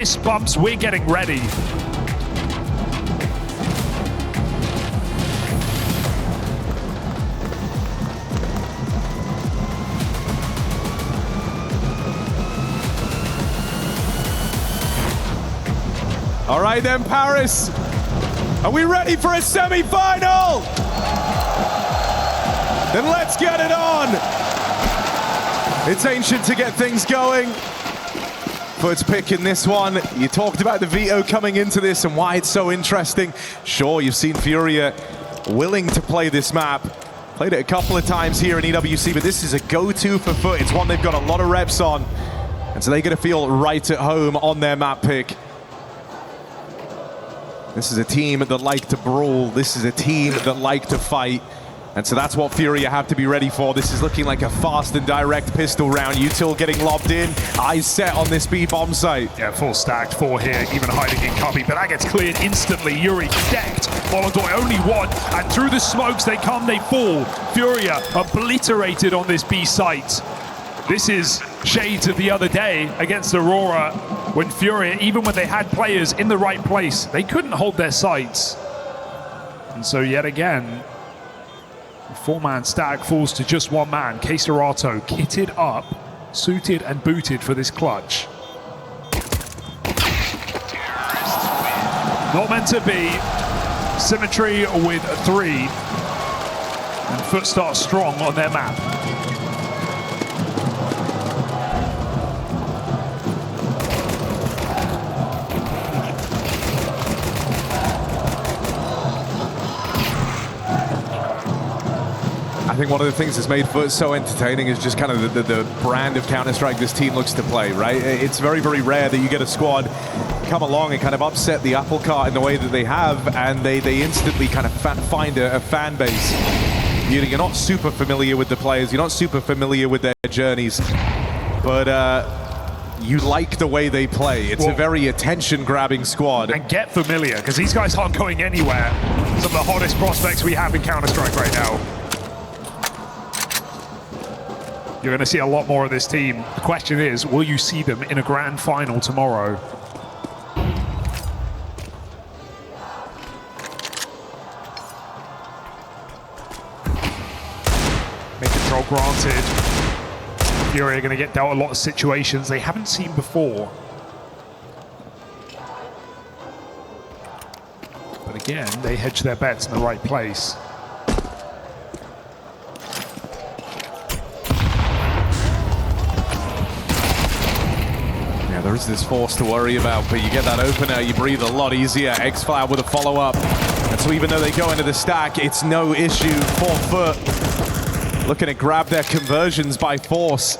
Fist bumps, we're getting ready. All right then, Paris. Are we ready for a semi-final? Then let's get it on. It's Ancient to get things going. FUT's picking this one. You talked about the veto coming into this and why it's so interesting. Sure, you've seen FURIA willing to play this map. Played it a couple of times here in EWC, but this is a go-to for FUT. It's one they've got a lot of reps on. And so they're going to feel right at home on their map pick. This is a team that like to brawl. This is a team that like to fight. And so that's what FURIA have to be ready for. This is looking like a fast and direct pistol round. Util getting lobbed in. Eyes set on this B bomb site. Yeah, full stacked, 4 here, even hiding in cubby, but that gets cleared instantly. Yuri decked. Molodoi only one, and through the smokes they come, they fall. FURIA obliterated on this B site. This is shades of the other day against Aurora, when FURIA, even when they had players in the right place, they couldn't hold their sights. And so yet again, the 4-man stack falls to just 1 man. Keserato kitted up, suited and booted for this clutch. Not meant to be. Symmetry with 3. And FUT starts strong on their map. I think one of the things that's made FUT so entertaining is just kind of the brand of Counter-Strike this team looks to play, right? It's very, very rare that you get a squad come along and kind of upset the apple cart in the way that they have, and they instantly kind of find a fan base. You're not super familiar with the players, you're not super familiar with their journeys, but you like the way they play. It's a very attention-grabbing squad. And get familiar, because these guys aren't going anywhere. Some of the hottest prospects we have in Counter-Strike right now. You're going to see a lot more of this team. The question is, will you see them in a grand final tomorrow? Make control granted. FURIA are going to get dealt a lot of situations they haven't seen before. But again, they hedge their bets in the right place. There is this force to worry about, but you get that opener, you breathe a lot easier. X-Cloud with a follow-up. And so even though they go into the stack, it's no issue for FUT. Looking to grab their conversions by force.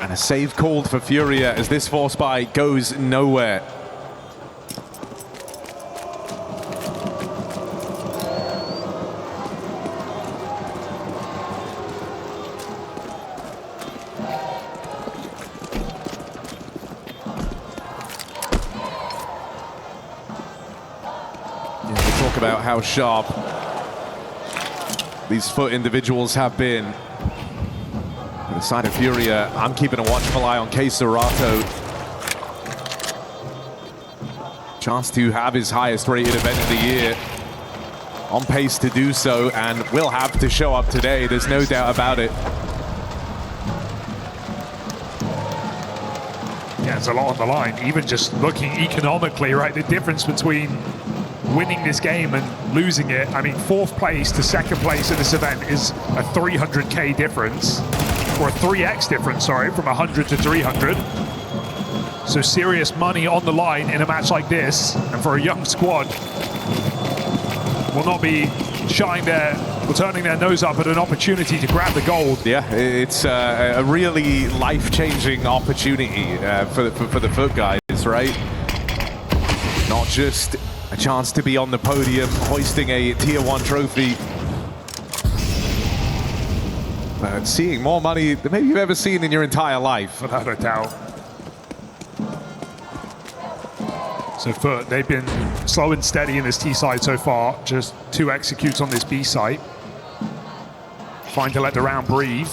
And a save called for FURIA as this force buy goes nowhere. Talk about how sharp these FUT individuals have been. On the side of FURIA, I'm keeping a watchful eye on Keserato. Chance to have his highest rated event of the year. On pace to do so, and will have to show up today, there's no doubt about it. Yeah, there's a lot on the line. Even just looking economically, right, the difference between winning this game and losing it. I mean, 4th place to 2nd place in this event is a 300k difference, or a 3x difference, sorry, from 100 to 300. So serious money on the line in a match like this, and for a young squad, will not be shying there or turning their nose up at an opportunity to grab the gold. Yeah, it's a really life-changing opportunity for the FUT guys, right? Not just a chance to be on the podium, hoisting a Tier 1 trophy. But seeing more money than maybe you've ever seen in your entire life. Without a doubt. So FUT, they've been slow and steady in this T side so far. Just 2 executes on this B site. Trying to let the round breathe.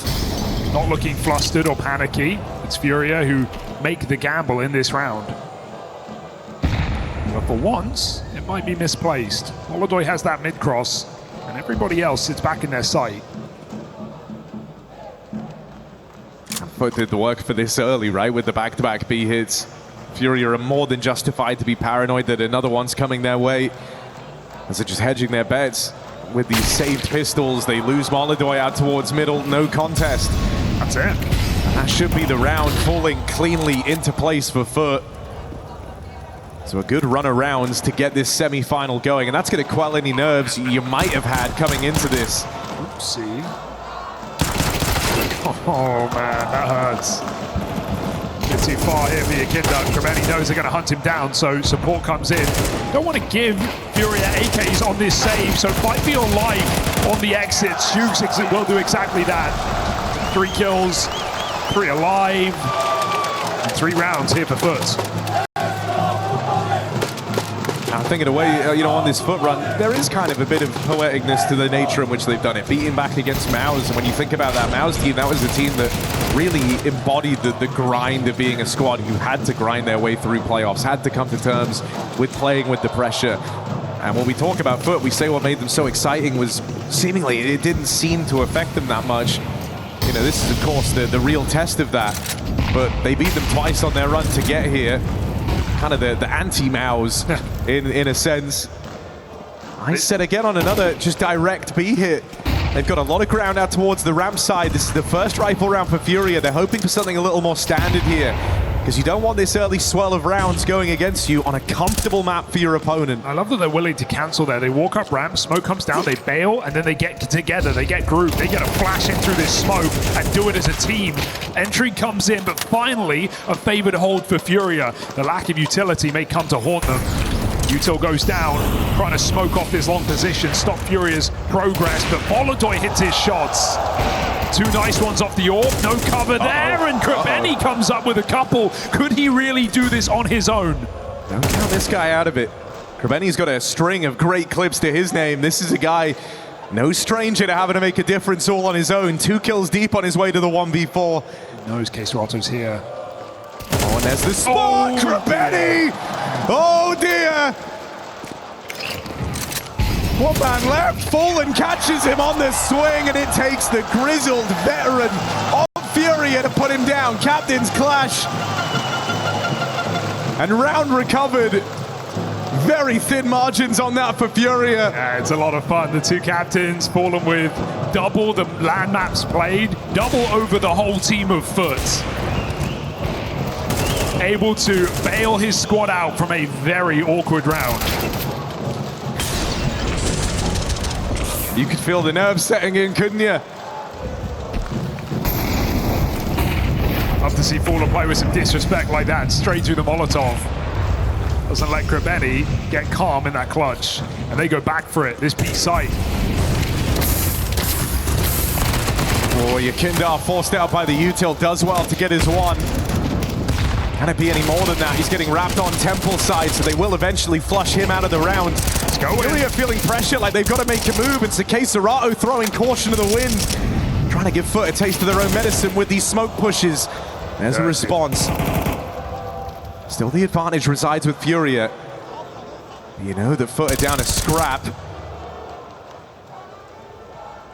Not looking flustered or panicky. It's FURIA who make the gamble in this round. But for once, it might be misplaced. Holodoy has that mid-cross, and everybody else sits back in their sight. FUT did the work for this early, right, with the back-to-back B hits. FURIA are more than justified to be paranoid that another one's coming their way, as they're just hedging their bets. With these saved pistols, they lose Holodoy out towards middle, no contest. That's it. And that should be the round falling cleanly into place for FUT. So a good run of rounds to get this semi-final going, and that's going to quell any nerves you might have had coming into this. Oopsie. Oh man, that hurts. Bit too far here for YEKINDAR. Krabeni knows they're going to hunt him down, so support comes in. Don't want to give FURIA AKs on this save, so fight for your life on the exits. Jukes will do exactly that. 3 kills, 3 alive, and 3 rounds here for FUT. I'm thinking away, on this FUT run, there is kind of a bit of poeticness to the nature in which they've done it. Beating back against MOUZ, and when you think about that MOUZ team, that was a team that really embodied the grind of being a squad who had to grind their way through playoffs, had to come to terms with playing with the pressure. And when we talk about FUT, we say what made them so exciting was seemingly it didn't seem to affect them that much. This is, of course, the real test of that. But they beat them twice on their run to get here. Kind of the anti-MOUZ in a sense. I said again on another just direct B hit. They've got a lot of ground out towards the ramp side. This is the first rifle round for FURIA. They're hoping for something a little more standard here, because you don't want this early swell of rounds going against you on a comfortable map for your opponent. I love that they're willing to cancel there. They walk up ramp, smoke comes down, they bail, and then they get together, they get grouped, they get a flash in through this smoke and do it as a team. Entry comes in, but finally a favored hold for FURIA. The lack of utility may come to haunt them. Util goes down, trying to smoke off this long position, stop FURIA's progress, but Holodoy hits his shots. 2 nice ones off the AWP, no cover there, and Krabeni comes up with a couple. Could he really do this on his own? Don't count this guy out of it. Krabeni's got a string of great clips to his name. This is a guy, no stranger to having to make a difference all on his own. 2 kills deep on his way to the 1v4. He knows KSRATO's here. Oh, and there's the spot, Krabeni! Oh dear! 1 man left, Fallen catches him on the swing, and it takes the grizzled veteran of FURIA to put him down. Captains clash. And round recovered. Very thin margins on that for FURIA. Yeah, it's a lot of fun. The 2 captains, Fallen with double the land maps played, double over the whole team of FUT. Able to bail his squad out from a very awkward round. You could feel the nerves setting in, couldn't you? Love to see Fallen play with some disrespect like that, straight through the Molotov. Doesn't let Krabeni get calm in that clutch. And they go back for it, this B site. Oh, YEKINDAR forced out by the Util, does well to get his 1. Can it be any more than that? He's getting wrapped on Temple side, so they will eventually flush him out of the round. FURIA feeling pressure, like they've got to make a move. It's YEKINDAR throwing caution to the wind, trying to give FUT a taste of their own medicine with these smoke pushes. There's a response. Still the advantage resides with FURIA. You know that FUT are down a scrap.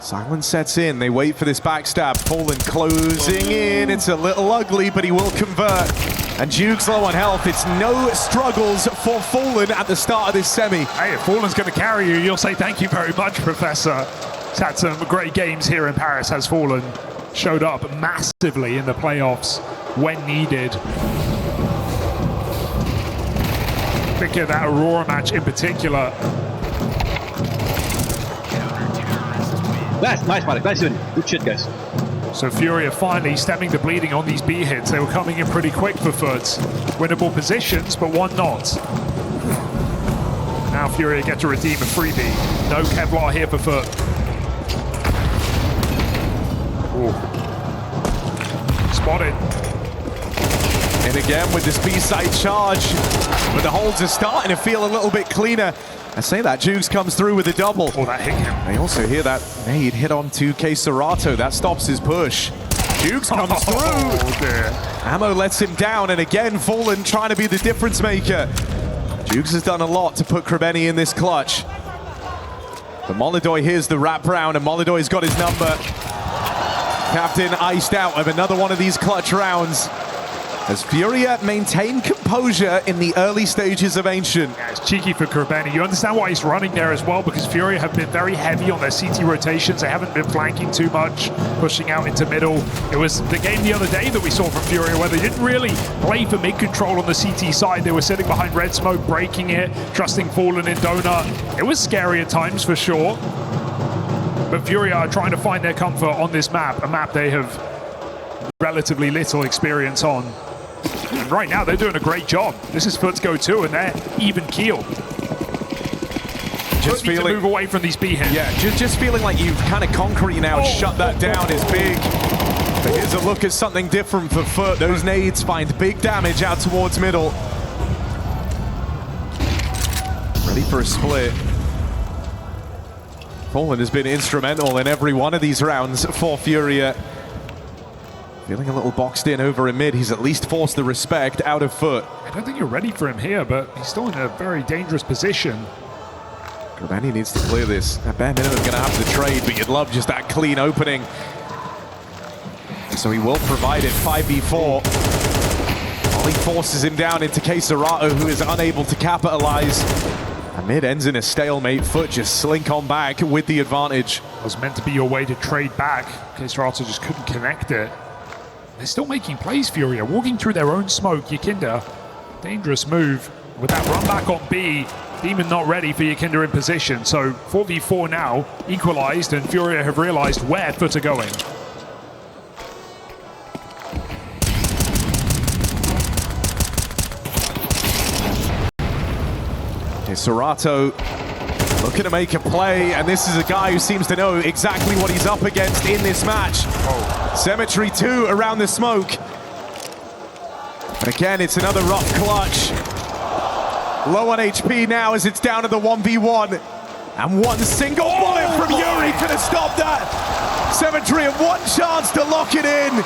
Silence sets in, they wait for this backstab. Fallen closing in, it's a little ugly, but he will convert. And Duke's low on health. It's no struggles for Fallen at the start of this semi. Hey, if Fallen's going to carry you, you'll say thank you very much, Professor. He's had some great games here in Paris, has Fallen. Showed up massively in the playoffs when needed. Think of that Aurora match in particular. Nice, Malik. Nice doing. Good shit, guys. So FURIA finally stemming the bleeding on these B hits. They were coming in pretty quick for FUT. Winnable positions, but 1 not. Now FURIA get to redeem a freebie. No Kevlar here for FUT. Ooh. Spotted. And again with this B-side charge, but the holds are starting to feel a little bit cleaner. I say that, Jukes comes through with a double. Oh, that hit him. They also hear that nade hit onto KSRATO. That stops his push. Jukes comes through. Oh, dear. Ammo lets him down, and again, Fallen trying to be the difference maker. Jukes has done a lot to put Krabeni in this clutch. But Molodoy hears the wraparound, and Molodoy's got his number. Captain iced out of another one of these clutch rounds, as FURIA maintain composure in the early stages of Ancient. Yeah, it's cheeky for Krabeni. You understand why he's running there as well, because FURIA have been very heavy on their CT rotations. They haven't been flanking too much, pushing out into middle. It was the game the other day that we saw from FURIA where they didn't really play for mid-control on the CT side. They were sitting behind red smoke, breaking it, trusting Fallen in Donut. It was scary at times for sure. But FURIA are trying to find their comfort on this map, a map they have relatively little experience on. And right now, they're doing a great job. This is FUT's go-to, and they're even keel. Just feeling to move away from these B hits. Yeah, just feeling like you've kind of concrete now. Shut that down is big. But here's a look at something different for FUT. Those nades find big damage out towards middle. Ready for a split. Fallen has been instrumental in every one of these rounds for FURIA. Feeling a little boxed in over in mid. He's at least forced the respect out of FUT. I don't think you're ready for him here, but he's still in a very dangerous position. Krabeni needs to clear this. At bare minimum, going to have to trade, but you'd love just that clean opening. So he will provide it. 5v4. Ollie forces him down into Keserato, who is unable to capitalize. And mid ends in a stalemate. FUT just slink on back with the advantage. It was meant to be your way to trade back. Keserato just couldn't connect it. They're still making plays, FURIA, walking through their own smoke. YEKINDAR, dangerous move. With that run back on B, Demon not ready for YEKINDAR in position. So 4v4 now, equalized, and FURIA have realized where FUT are going. Serato looking to make a play, and this is a guy who seems to know exactly what he's up against in this match. Cemetery 2 around the smoke. But again, it's another rough clutch. Low on HP now as it's down to the 1v1. And one single bullet from Yuri could have stopped that. Cemetery have one chance to lock it in.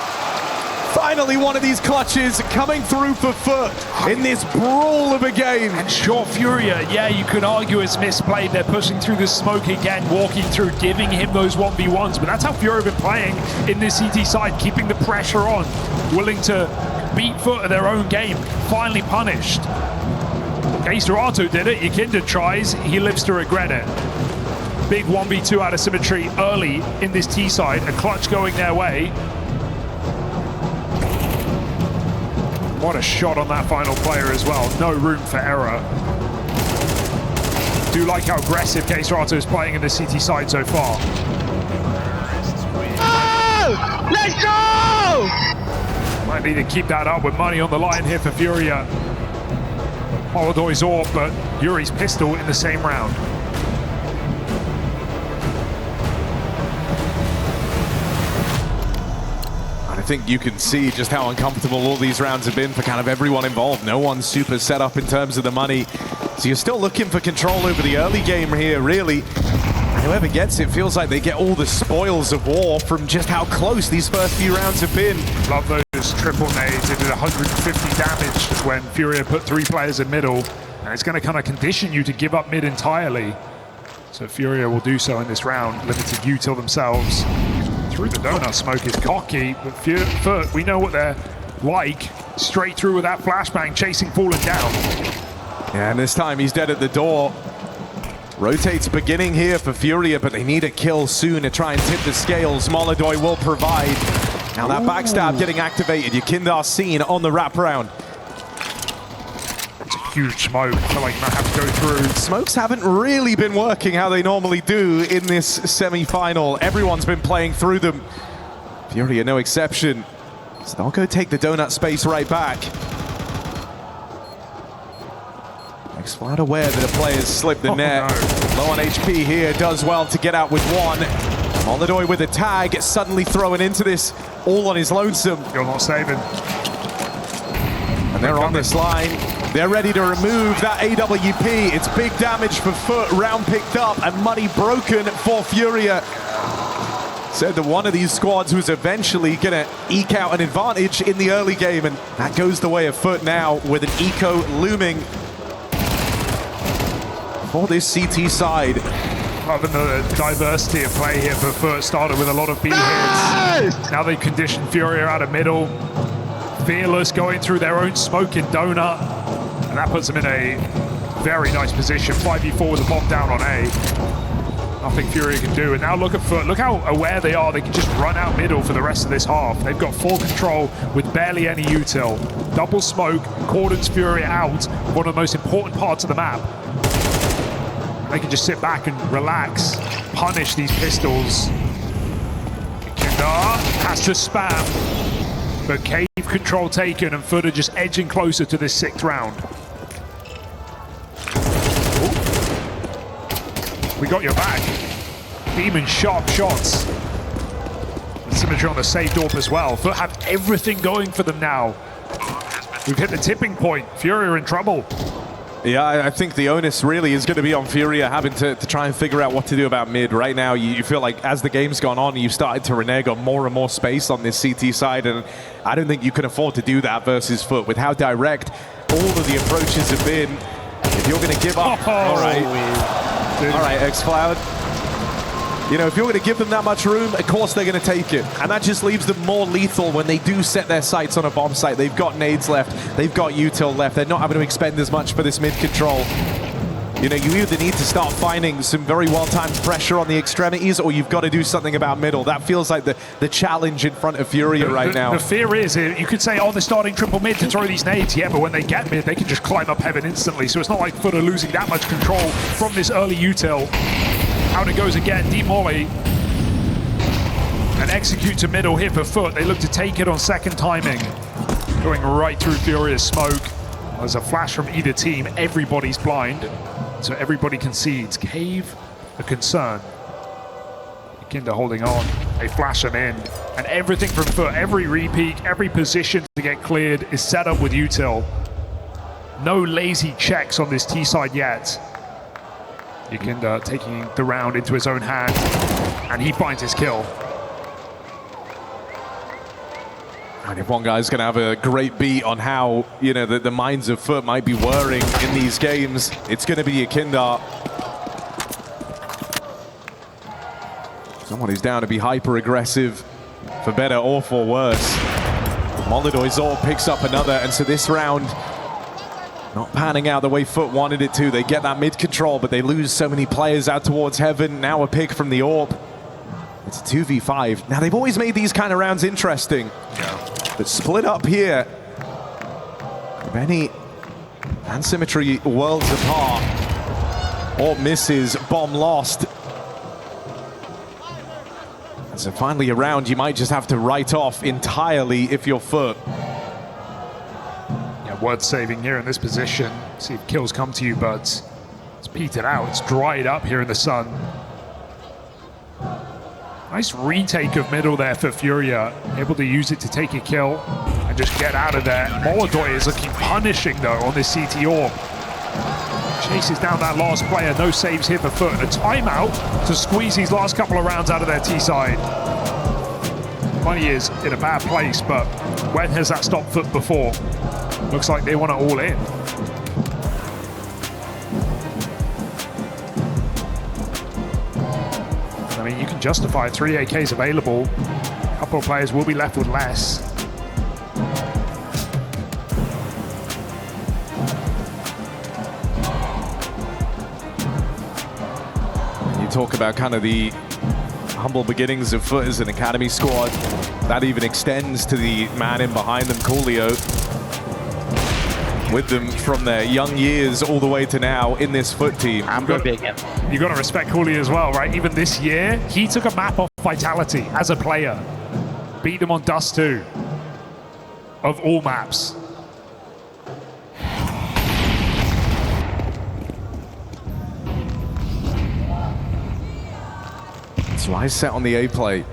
Finally, one of these clutches coming through for FUT in this brawl of a game. And sure, FURIA, yeah, you could argue it's misplayed. They're pushing through the smoke again, walking through, giving him those 1v1s. But that's how FURIA have been playing in this CT side, keeping the pressure on, willing to beat FUT at their own game. Finally punished. Keserato did it. YEKINDAR tries. He lives to regret it. Big 1v2 out of Symmetry early in this T side. A clutch going their way. What a shot on that final player as well. No room for error. Do like how aggressive Keserato is playing in the CT side so far. Oh! Let's go! Might need to keep that up with money on the line here for FURIA. Molodoy's AWP, but Yuri's pistol in the same round. I think you can see just how uncomfortable all these rounds have been for kind of everyone involved. No one's super set up in terms of the money. So you're still looking for control over the early game here, really. And whoever gets it feels like they get all the spoils of war from just how close these first few rounds have been. Love those triple nades. It did 150 damage when FURIA put 3 players in middle. And it's going to kind of condition you to give up mid entirely. So FURIA will do so in this round, limited util themselves. Through the donut smoke is cocky, but FUT, we know what they're like. Straight through with that flashbang, chasing Fallen down. Yeah, and this time he's dead at the door. Rotates beginning here for FURIA, but they need a kill soon to try and tip the scales. Molodoy will provide. Now that backstab getting activated. YEKINDAR seen on the wraparound. It's a huge smoke. I feel like you might have to go through. Smokes haven't really been working how they normally do in this semi-final. Everyone's been playing through them. FURIA no exception. So they'll go take the donut space right back. Flat aware that a player's slipped the net. No. Low on HP here, does well to get out with one. Molodoy with a tag, suddenly throwing into this all on his lonesome. You're not saving. And they're on this line. They're ready to remove that AWP. It's big damage for FUT. Round picked up and money broken for FURIA. Said that one of these squads was eventually going to eke out an advantage in the early game, and that goes the way of FUT now with an eco looming for this CT side. Loving the diversity of play here for FUT. Started with a lot of B hits. Now they condition FURIA out of middle. Fearless going through their own smoking donut. And that puts them in a very nice position. 5v4 with a bomb down on A. Nothing FURIA can do. And now look at FUT. Look how aware they are. They can just run out middle for the rest of this half. They've got full control with barely any util. Double smoke, cordons FURIA out. One of the most important parts of the map. They can just sit back and relax, punish these pistols. YEKINDAR has to spam, but cave control taken, and FUT are just edging closer to this 6th round. Ooh. We got your back. Demon sharp shots. And symmetry on the saved AWP as well. FUT have everything going for them now. We've hit the tipping point. FURIA are in trouble. Yeah, I think the onus really is going to be on FURIA having to try and figure out what to do about mid. Right now, you feel like as the game's gone on, you've started to renege on more and more space on this CT side, and I don't think you can afford to do that versus FUT with how direct all of the approaches have been. If you're going to give up, all right, xCloud. You know, if you're going to give them that much room, of course they're going to take it. And that just leaves them more lethal when they do set their sights on a bomb site. They've got nades left. They've got util left. They're not having to expend as much for this mid control. You know, you either need to start finding some very well-timed pressure on the extremities, or you've got to do something about middle. That feels like the challenge in front of FURIA right now. The fear is, you could say, oh, they're starting triple mid to throw these nades. Yeah, but when they get mid, they can just climb up heaven instantly. So it's not like FUT are losing that much control from this early util. Out it goes again, deep molly. And execute to middle here for FUT. They look to take it on second timing. Going right through FURIA's smoke. There's a flash from either team. Everybody's blind. So everybody concedes. Cave, a concern. YEKINDAR holding on. They flash them in. And everything from FUT, every repeat, every position to get cleared is set up with util. No lazy checks on this T side yet. YEKINDAR taking the round into his own hand, and he finds his kill. And if one guy's going to have a great beat on how, you know, the minds of FUT might be whirring in these games, it's going to be YEKINDAR. Someone who's down to be hyper-aggressive, for better or for worse. Molidoizor picks up another, and so this round, not panning out the way FUT wanted it to. They get that mid control, but they lose so many players out towards heaven. Now a pick from the AWP. It's a 2v5. Now, they've always made these kind of rounds interesting. But split up here. Krabeni and Symmetry worlds apart. AWP misses, bomb lost. And so finally a round you might just have to write off entirely if you're FUT. Word saving here in this position. See if kills come to you, but it's petered out. It's dried up here in the sun. Nice retake of middle there for FURIA. Able to use it to take a kill and just get out of there. Molidoy is looking punishing though on this CT AWP. Chases down that last player. No saves here for FUT. And a timeout to squeeze these last couple of rounds out of their T side. Money is in a bad place, but when has that stopped FUT before? Looks like they want it all in. I mean, you can justify 3 AKs available. A couple of players will be left with less. You talk about kind of the humble beginnings of FUT as an academy squad. That even extends to the man in behind them, Coolio. With them from their young years all the way to now in this FUT team. I'm going to be again. You got to respect Coolio as well, right? Even this year, he took a map off Vitality as a player. Beat them on Dust2. Of all maps. So I set on the A play.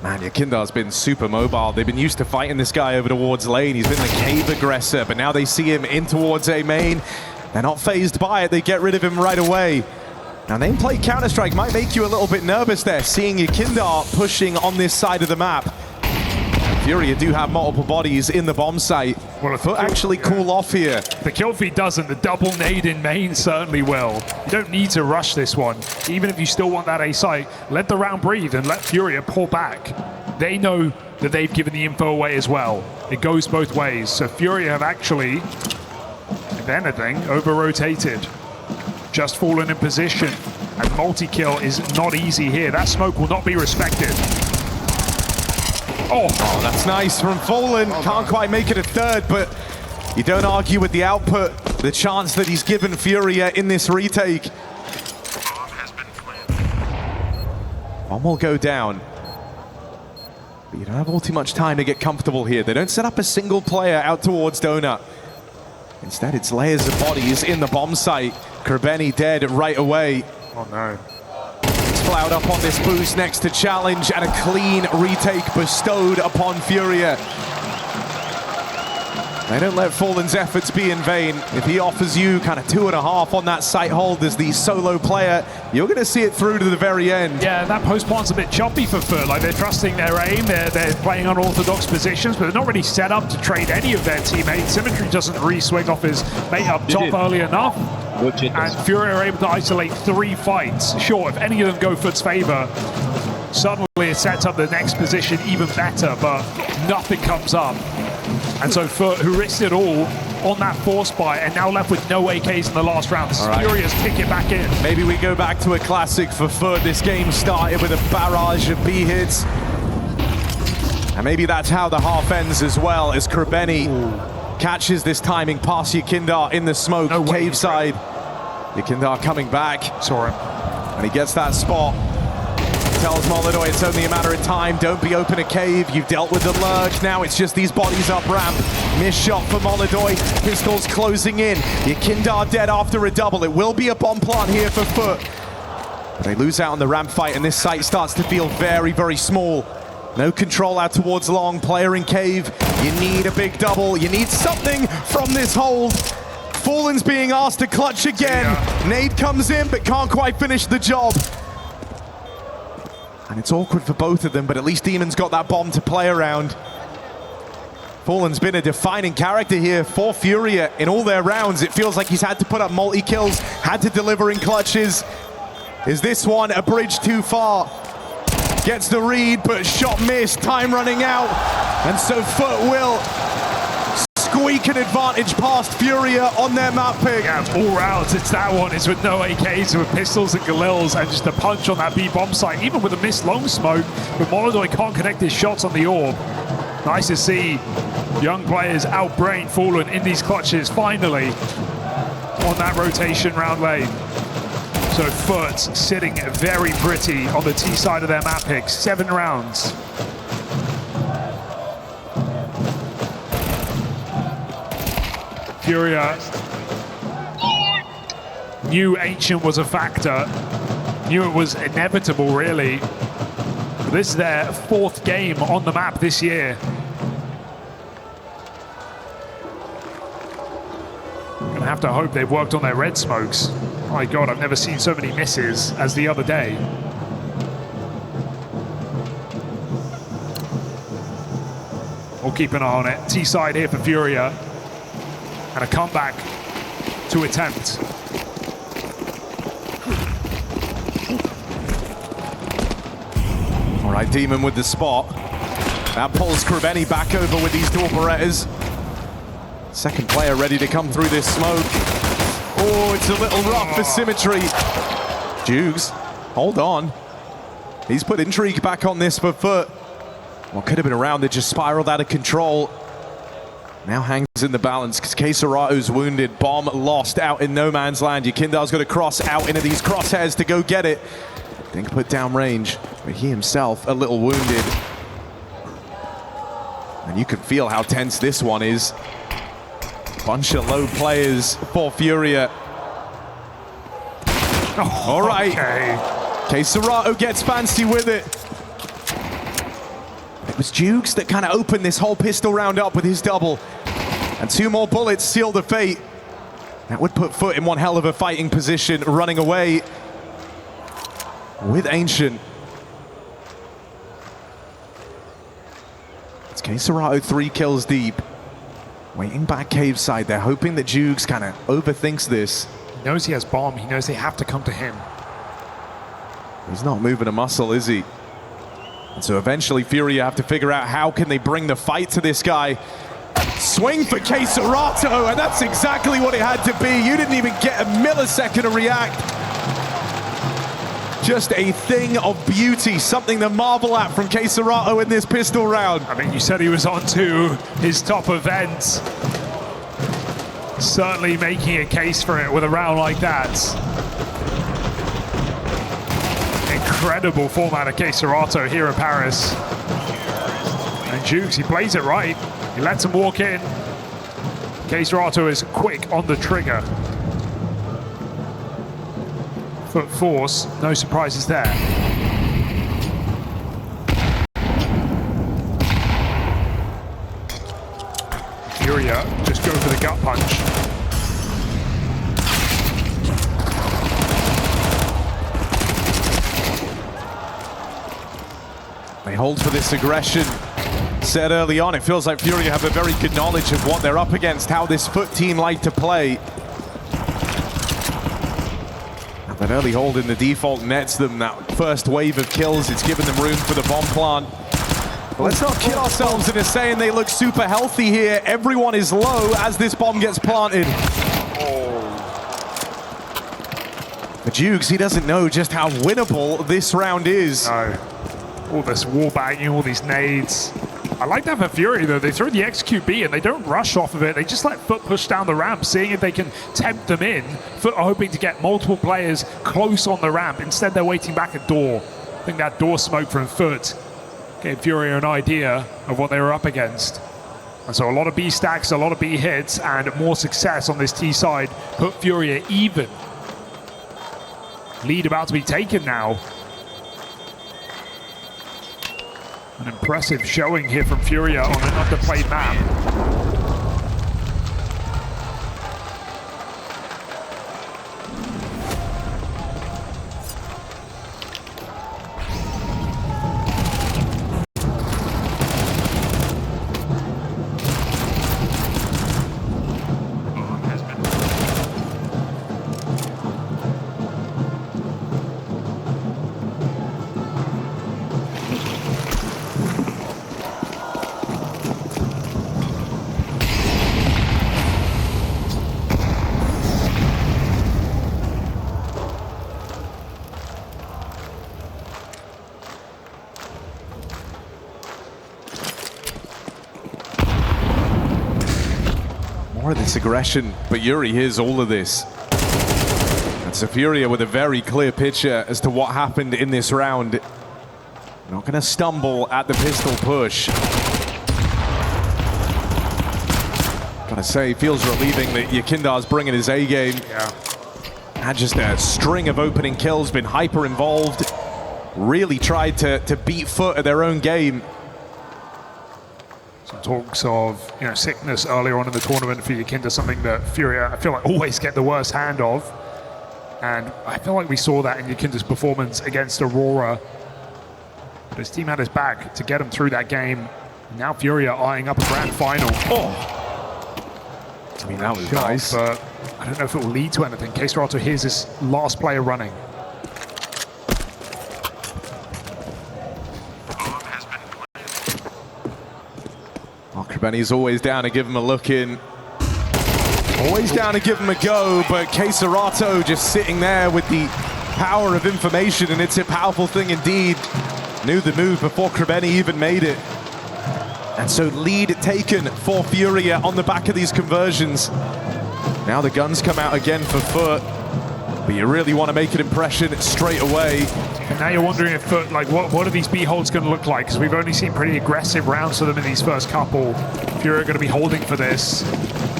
Man, YEKINDAR's been super mobile. They've been used to fighting this guy over towards lane. He's been the cave aggressor, but now they see him in towards A main. They're not phased by it. They get rid of him right away. Now, nameplate Counter-Strike might make you a little bit nervous there, seeing YEKINDAR pushing on this side of the map. FURIA do have multiple bodies in the bomb site. Well, FUT actually cool off here. The kill feed doesn't. The double nade in main certainly will. You don't need to rush this one. Even if you still want that A site, let the round breathe and let FURIA pull back. They know that they've given the info away as well. It goes both ways. So FURIA have actually, if anything, over-rotated. Just fallen in position. And multi-kill is not easy here. That smoke will not be respected. Oh, that's nice from Fallen. Can't quite make it a third, but you don't argue with the output, the chance that he's given FURIA in this retake. Bomb will go down. But you don't have all too much time to get comfortable here. They don't set up a single player out towards Donut. Instead, it's layers of bodies in the bomb site. Krabeni dead right away. Oh no. Plowed up on this boost next to challenge, and a clean retake bestowed upon FURIA. They don't let Fallen's efforts be in vain. If he offers you kind of 2.5 on that site hold as the solo player, you're going to see it through to the very end. Yeah, that post plant's a bit choppy for FUT. Like, they're trusting their aim, they're playing unorthodox positions, but they're not really set up to trade any of their teammates. Symmetry doesn't re-swing off his mate up top early enough. And FURIA are able to isolate 3 fights. Sure, if any of them go FUT's favor, suddenly it sets up the next position even better, but nothing comes up. And so FUT, who risked it all on that force buy, and now left with no AKs in the last round. FURIA's kick it back in. Maybe we go back to a classic for FUT. This game started with a barrage of B hits. And maybe that's how the half ends as well, as Krabeni catches this timing past YEKINDAR in the smoke, cave side. YEKINDAR coming back. Saw him. And he gets that spot. Tells Molodoi it's only a matter of time. Don't be open a cave. You've dealt with the lurk. Now it's just these bodies up ramp. Missed shot for Molodoi. Pistols closing in. YEKINDAR dead after a double. It will be a bomb plant here for FUT. They lose out on the ramp fight, and this site starts to feel very, very small. No control out towards long. Player in cave. You need a big double. You need something from this hold. Fallen's being asked to clutch again. Yeah. Nade comes in, but can't quite finish the job. And it's awkward for both of them, but at least Demon's got that bomb to play around. Fallen's been a defining character here for FURIA in all their rounds. It feels like he's had to put up multi-kills, had to deliver in clutches. Is this one a bridge too far? Gets the read, but shot missed, time running out. And so FUT will squeak an advantage past FURIA on their map pick. Yeah, all rounds, it's that one. It's with no AKs, with pistols and Galils, and just a punch on that B bomb site, even with a missed long smoke. But Molodoi can't connect his shots on the orb. Nice to see young players outbrain Fallen in these clutches, finally, on that rotation round lane. So FUT sitting very pretty on the T side of their map pick, 7 rounds. FURIA knew Ancient was a factor, knew it was inevitable, really. This is their 4th game on the map this year. Gonna have to hope they've worked on their red smokes. My God, I've never seen so many misses as the other day. We'll keep an eye on it. T-side here for FURIA. And a comeback to attempt. All right, Demon with the spot. That pulls Krabeni back over with these dual Berettas. Second player ready to come through this smoke. Oh, it's a little rough for Symmetry. Jugs, hold on. He's put intrigue back on this for FUT. What could have been a round that just spiraled out of control. Now hangs in the balance because Keisarato's wounded. Bomb lost out in no man's land. YEKINDAR's got to cross out into these crosshairs to go get it. Then put down range, but he himself a little wounded. And you can feel how tense this one is. Bunch of low players for FURIA. Oh, all right. Okay. Keisarato gets fancy with it. It was Jugs that kind of opened this whole pistol round up with his double. And 2 more bullets seal the fate. That would put FUT in one hell of a fighting position, running away. with Ancient. It's KScerato 3 kills deep. Waiting back cave side. They're hoping that Jukes kind of overthinks this. He knows he has bomb. He knows they have to come to him. He's not moving a muscle, is he? And so eventually FURIA have to figure out how can they bring the fight to this guy. Swing for KScerato, and that's exactly what it had to be. You didn't even get a millisecond to react. Just a thing of beauty, something to marvel at from KScerato in this pistol round. I mean, you said he was on to his top event. Certainly making a case for it with a round like that. Incredible format of KScerato here in Paris. And Jukes, he plays it right. He lets him walk in. KScerato is quick on the trigger. Foot force, no surprises there. FURIA just go for the gut punch. They hold for this aggression. Said early on, it feels like FURIA have a very good knowledge of what they're up against, how this FUT team like to play. That early hold in the default nets them that first wave of kills. It's given them room for the bomb plant. But let's not kid ourselves into saying they look super healthy here. Everyone is low as this bomb gets planted. But Jukes, he doesn't know just how winnable this round is. No. All this wall banging, all these nades. I like that for FURIA though. They throw the XQB and they don't rush off of it. They just let FUT push down the ramp, seeing if they can tempt them in. FUT are hoping to get multiple players close on the ramp. Instead, they're waiting back at door. I think that door smoke from FUT gave FURIA an idea of what they were up against. And so a lot of B stacks, a lot of B hits, and more success on this T side put FURIA even. Lead about to be taken now. An impressive showing here from FURIA on an underplayed map. More of this aggression, but Yuri hears all of this. And so FURIA with a very clear picture as to what happened in this round. Not going to stumble at the pistol push. Gotta say, feels relieving that YEKINDAR's bringing his A game. Yeah. Had just a string of opening kills, been hyper involved. Really tried to beat FUT at their own game. Some talks of sickness earlier on in the tournament for YEKINDAR, something that FURIA, I feel like, always get the worst hand of. And I feel like we saw that in YEKINDAR's performance against Aurora. But his team had his back to get him through that game. Now FURIA eyeing up a grand final. I mean, that was nice. But I don't know if it will lead to anything. KScerato here's his last player running. Krabeni's always down to give him a look in. Always down to give him a go, but KScerato just sitting there with the power of information, and it's a powerful thing indeed. Knew the move before Krabeni even made it. And so lead taken for FURIA on the back of these conversions. Now the guns come out again for FUT, but you really want to make an impression straight away. And now you're wondering if FUT, what are these B holds going to look like? Because we've only seen pretty aggressive rounds for them in these first couple. FURIA are going to be holding for this.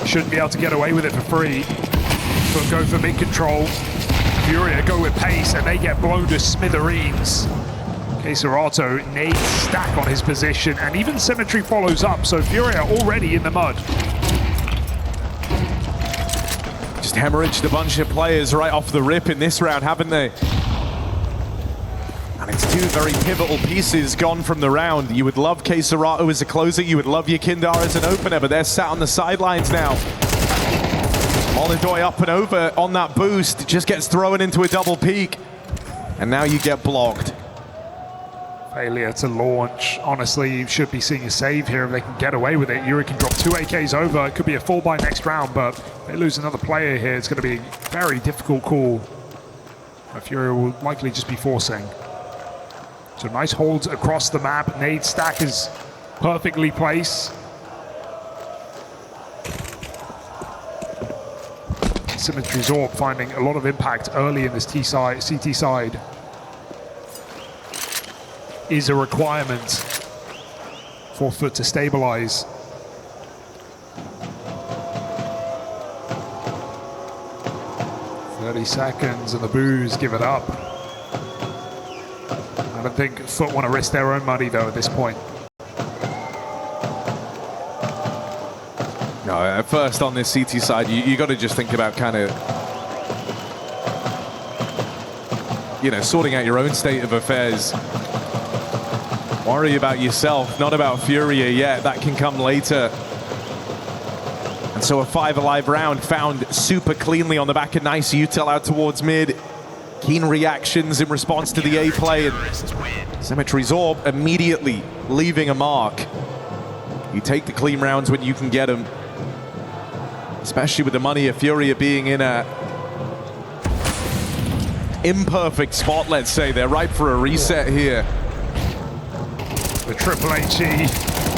Shouldn't be able to get away with it for free. FUT go for mid control. FURIA go with pace, and they get blown to smithereens. KScerato nades stack on his position, and even Symmetry follows up, so FURIA already in the mud. Just hemorrhaged a bunch of players right off the rip in this round, haven't they? That's two very pivotal pieces gone from the round. You would love Keserato as a closer, you would love YEKINDAR as an opener, but they're sat on the sidelines now. Molodoy up and over on that boost, just gets thrown into a double peak. And now you get blocked. Failure to launch. Honestly, you should be seeing a save here if they can get away with it. Yuri can drop 2 AKs over. It could be a 4 by next round, but if they lose another player here, it's going to be a very difficult call. FURIA will likely just be forcing. So nice holds across the map. Nade stack is perfectly placed. Symmetry's Orb finding a lot of impact early in this CT side. Is a requirement for FUT to stabilize. "30 seconds and the boos give it up." I don't think FUT want to risk their own money though at this point. No, at first on this CT side, you got to just think about kind of, you know, sorting out your own state of affairs. Worry about yourself, not about FURIA yet. That can come later. And so a 5 alive round found super cleanly on the back of nice util out towards mid. Keen reactions in response to the A play, and Symmetry's Orb immediately leaving a mark. You take the clean rounds when you can get them. Especially with the money of FURIA being in a imperfect spot, let's say. They're ripe for a reset here. The Triple HE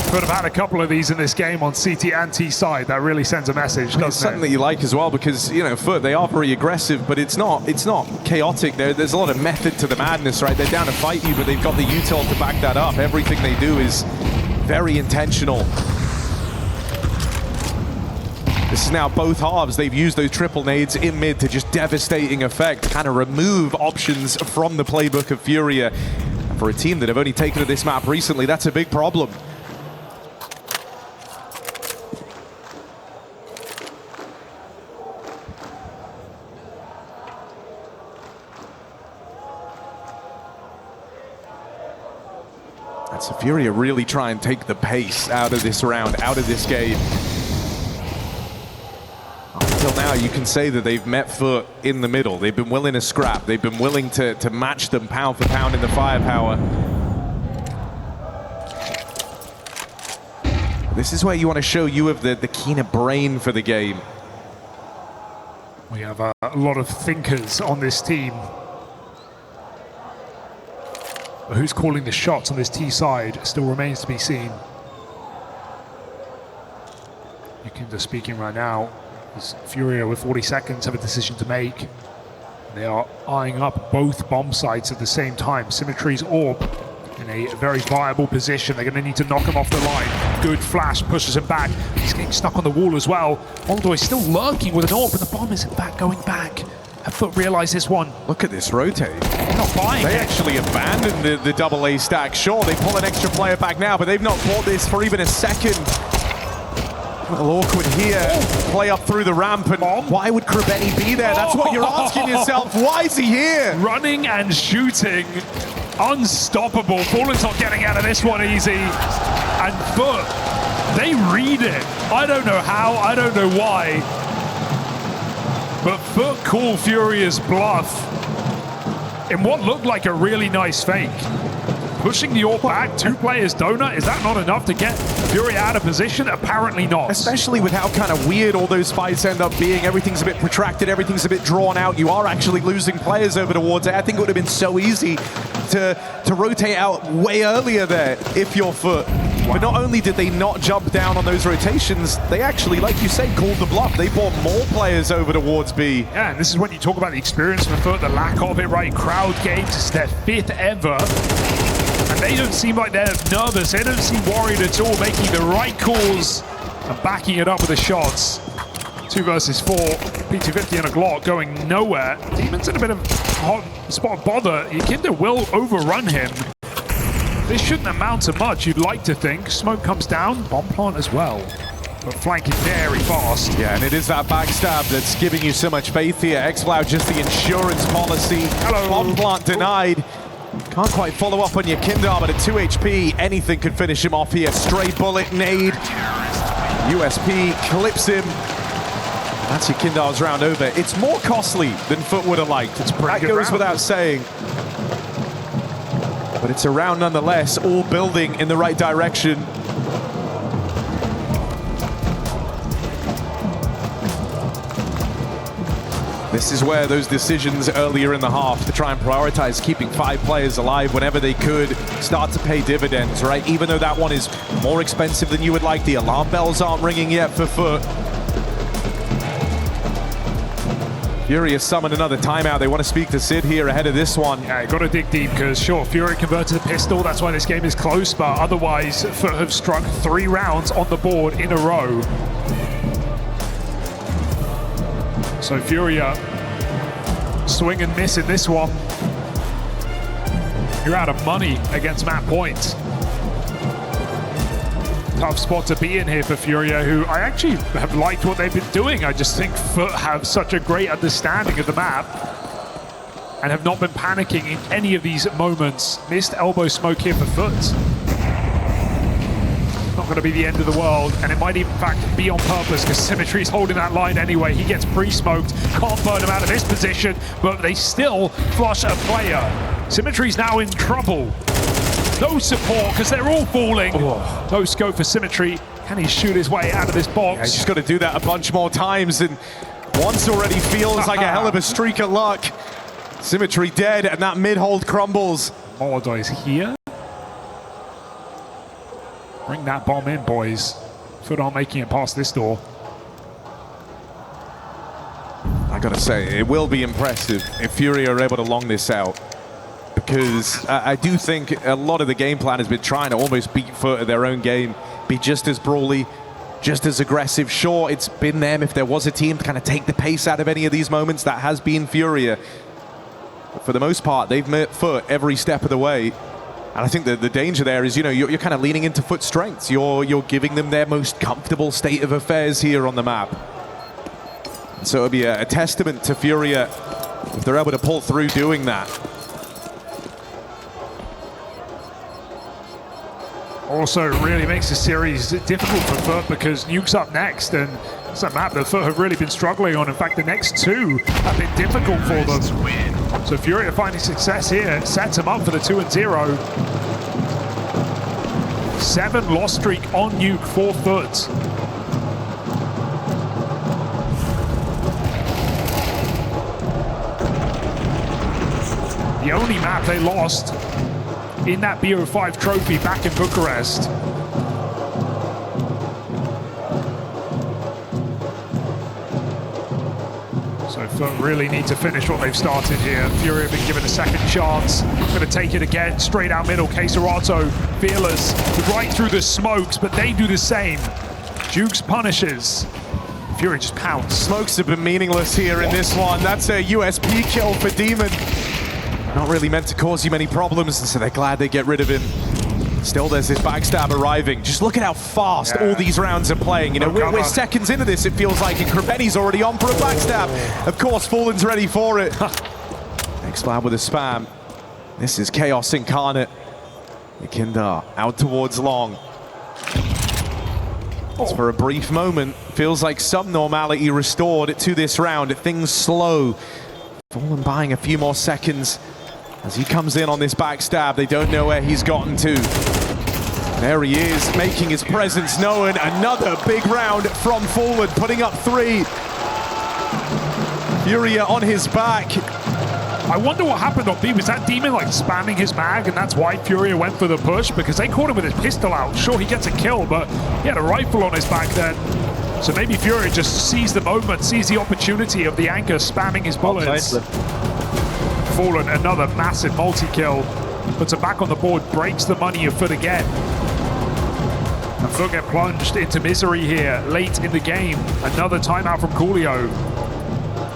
could have had a couple of these in this game on CT and T side. That really sends a message, doesn't it? It's something that you like as well, because, you know, FUT, they are very aggressive, but it's not chaotic. There's a lot of method to the madness, right? They're down to fight you, but they've got the util to back that up. Everything they do is very intentional. This is now both halves. They've used those triple nades in mid to just devastating effect, kind of remove options from the playbook of FURIA. And for a team that have only taken to this map recently, that's a big problem. That's FURIA really try and take the pace out of this round, out of this game. Until now, you can say that they've met FUT in the middle. They've been willing to scrap. They've been willing to match them pound for pound in the firepower. This is where you want to show you have the keener brain for the game. We have a lot of thinkers on this team. But who's calling the shots on this T side still remains to be seen. YEKINDAR speaking right now. FURIA with 40 seconds have a decision to make. They are eyeing up both bomb sites at the same time. Symmetry's Orb in a very viable position. They're going to need to him off the line. Good flash pushes him back. He's getting stuck on the wall as well. Molodoy still lurking with an Orb, but the bomb is in fact going back. Have FUT realized this one? Look at this rotate. They're not buying They it. actually abandoned the double A stack. Sure, they pull an extra player back now, but they've not bought this for even a second. A little awkward here. Play up through the ramp, and why would Krabeni be there? That's what you're asking yourself. Why is he here? Running and shooting. Unstoppable. Fallen's not getting out of this one easy. And FUT, they read it. I don't know how, I don't know why. But FUT call FURIA's bluff in what looked like a really nice fake. Pushing the Orb back, 2 players donut, is that not enough to get FURIA out of position? Apparently not. Especially with how kind of weird all those fights end up being. Everything's a bit protracted, everything's a bit drawn out. You are actually losing players over towards it. I think it would have been so easy to rotate out way earlier there if you're FUT. Wow. But not only did they not jump down on those rotations, they actually, like you say, called the bluff. They brought more players over towards B. Yeah, and this is when you talk about the experience for FUT, the lack of it, right? Crowd games, it's their 5th ever. And they don't seem like they're nervous. They don't seem worried at all, making the right calls and backing it up with the shots. 2 versus 4, P250 and a Glock going nowhere. Demon's in a bit of hot spot of bother. YEKINDAR will overrun him. This shouldn't amount to much, you'd like to think. Smoke comes down, bomb plant as well. But flanking very fast. Yeah, and it is that backstab that's giving you so much faith here. Expo just the insurance policy. Hello. Bomb plant denied. Can't quite follow up on YEKINDAR, but at 2 HP, anything could finish him off here. Stray bullet, nade. USP clips him. That's YEKINDAR's round over. It's more costly than FUT would have liked. That goes without saying. But it's a round nonetheless, all building in the right direction. This is where those decisions earlier in the half to try and prioritize keeping 5 players alive whenever they could start to pay dividends, right? Even though that one is more expensive than you would like, the alarm bells aren't ringing yet for FUT. FURIA summoned another timeout. They want to speak to Sid here ahead of this one. Yeah, you got to dig deep because, sure, FURIA converted the pistol. That's why this game is close, but otherwise, FUT have struck 3 rounds on the board in a row. So FURIA swing and miss in this one. You're out of money against Matt Point. Tough spot to be in here for FURIA, who I actually have liked what they've been doing. I just think FUT have such a great understanding of the map and have not been panicking in any of these moments. Missed elbow smoke here for FUT. Not going to be the end of the world, and it might even, in fact, be on purpose because Symmetry's holding that line anyway. He gets pre-smoked, can't burn him out of this position, but they still flush a player. Symmetry's now in trouble. No support because they're all falling. Oh. No scope for Symmetry. Can he shoot his way out of this box? Yeah, he's just got to do that a bunch more times, and once already feels like a hell of a streak of luck. Symmetry dead, and that mid-hold crumbles. Molodoi is here. Bring that bomb in, boys. FUT aren't making it past this door. I gotta say, it will be impressive if FURIA are able to long this out. Because I do think a lot of the game plan has been trying to almost beat FUT at their own game, be just as brawly, just as aggressive. Sure, it's been them. If there was a team to kind of take the pace out of any of these moments, that has been FURIA. But for the most part, they've met FUT every step of the way. And I think that the danger there is, you know, you're kind of leaning into FUT strengths. You're giving them their most comfortable state of affairs here on the map. So it'll be a testament to FURIA if they're able to pull through doing that. Also, it really makes the series difficult for FUT because Nuke's up next, and it's a map that FUT have really been struggling on. In fact, the next 2 have been difficult for them. So FURIA finding success here sets them up for the 2-0. 7 loss streak on Nuke for FUT. The only map they lost in that BO5 trophy back in Bucharest. So FUT really need to finish what they've started here. FURIA have been given a second chance. Going to take it again, straight out middle. Keserato, fearless, right through the smokes, but they do the same. Jukes punishes. FURIA just pounce. Smokes have been meaningless here in this one. That's a USP kill for Demon. Not really meant to cause you many problems, and so they're glad they get rid of him. Still, there's this backstab arriving. Just look at how fast all these rounds are playing. You know, we're seconds into this, it feels like, and Krabeni's already on for a backstab. Of course, Fallen's ready for it. X-Lab with a spam. This is Chaos Incarnate. YEKINDAR out towards long. It's for a brief moment. Feels like some normality restored to this round. Things slow. Fallen buying a few more seconds. As he comes in on this backstab, they don't know where he's gotten to. There he is, making his presence known. Another big round from Fallen, putting up 3. FURIA on his back. I wonder what happened on B. Was that Demon like spamming his mag, and that's why FURIA went for the push? Because they caught him with his pistol out. Sure, he gets a kill, but he had a rifle on his back then. So maybe FURIA just sees the moment, sees the opportunity of the anchor spamming his bullets. Fallen, another massive multi-kill, puts him back on the board, breaks the money of FUT again. And FUT get plunged into misery here late in the game. Another timeout from Coolio.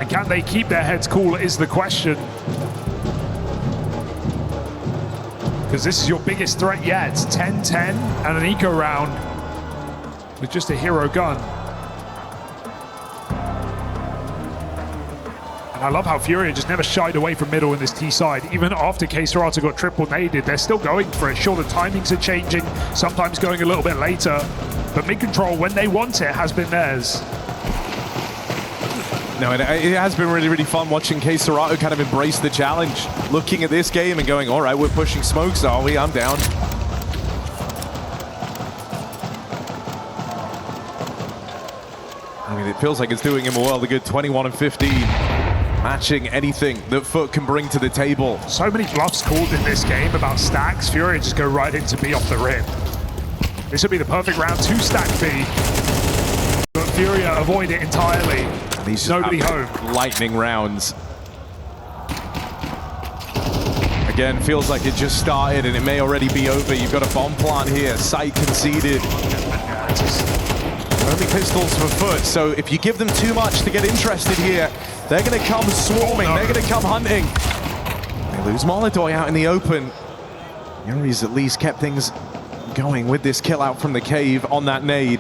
And can they keep their heads cool is the question. Because this is your biggest threat yet. It's 10-10 and an eco round with just a hero gun. And I love how FURIA just never shied away from middle in this T side. Even after KSerrato got triple naded, they're still going for it. Sure, the timings are changing, sometimes going a little bit later, but mid-control, when they want it, has been theirs. No, it has been really, really fun watching KSerrato kind of embrace the challenge. Looking at this game and going, all right, we're pushing smokes, are we? I'm down. I mean, it feels like it's doing him a world of good. 21 and 15. Matching anything that FUT can bring to the table. So many bluffs called in this game about stacks. FURIA just go right into B off the rip. This would be the perfect round to stack B. But FURIA avoid it entirely. These nobody home. Lightning rounds. Again, feels like it just started and it may already be over. You've got a bomb plant here. Site conceded. Only pistols for FUT, so if you give them too much to get interested here, they're going to come swarming, they're going to come hunting. They lose Molodoi out in the open. Yuri's at least kept things going with this kill out from the cave on that nade.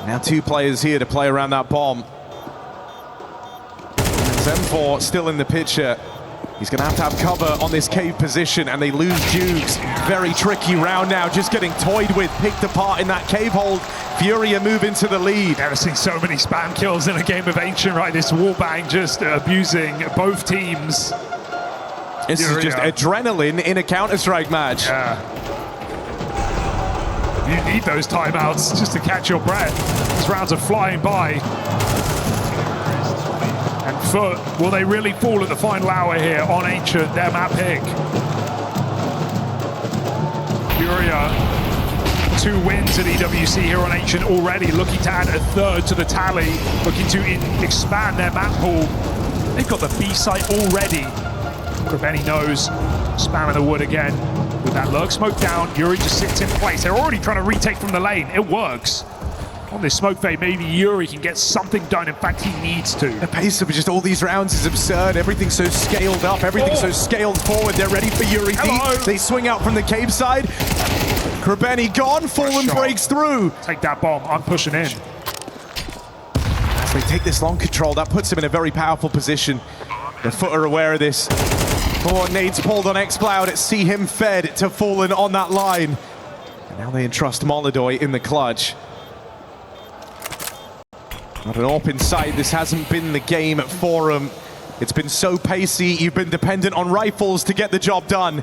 Now 2 players here to play around that bomb. M4 still in the picture. He's going to have cover on this cave position, and they lose Jukes. Very tricky round now, just getting toyed with, picked apart in that cave hold. FURIA move into the lead. Never seen so many spam kills in a game of Ancient, right? This wallbang just abusing both teams. This is just adrenaline in a Counter-Strike match. Yeah. You need those timeouts just to catch your breath. These rounds are flying by. And FUT, will they really fall at the final hour here on Ancient, their map pick? FURIA, 2 wins at EWC here on Ancient already, looking to add a 3rd to the tally, looking to expand their map pool. They've got the B site already. Krabeni knows, spamming the wood again. With that lurk smoke down, Yuri just sits in place. They're already trying to retake from the lane. It works. On this smoke fade, maybe Yuri can get something done. In fact, he needs to. The pace of just all these rounds is absurd. Everything's so scaled up. Everything's so scaled forward. They're ready for Yuri deep. They swing out from the cave side. Krabeni gone. Fallen breaks through. Take that bomb. I'm pushing in. As they take this long control, that puts him in a very powerful position. The FUT are aware of this. Oh, nades pulled on XCloud. See him fed to Fallen on that line. And now they entrust Molodoi in the clutch. Not an AWP in sight. This hasn't been the game for him. It's been so pacey. You've been dependent on rifles to get the job done.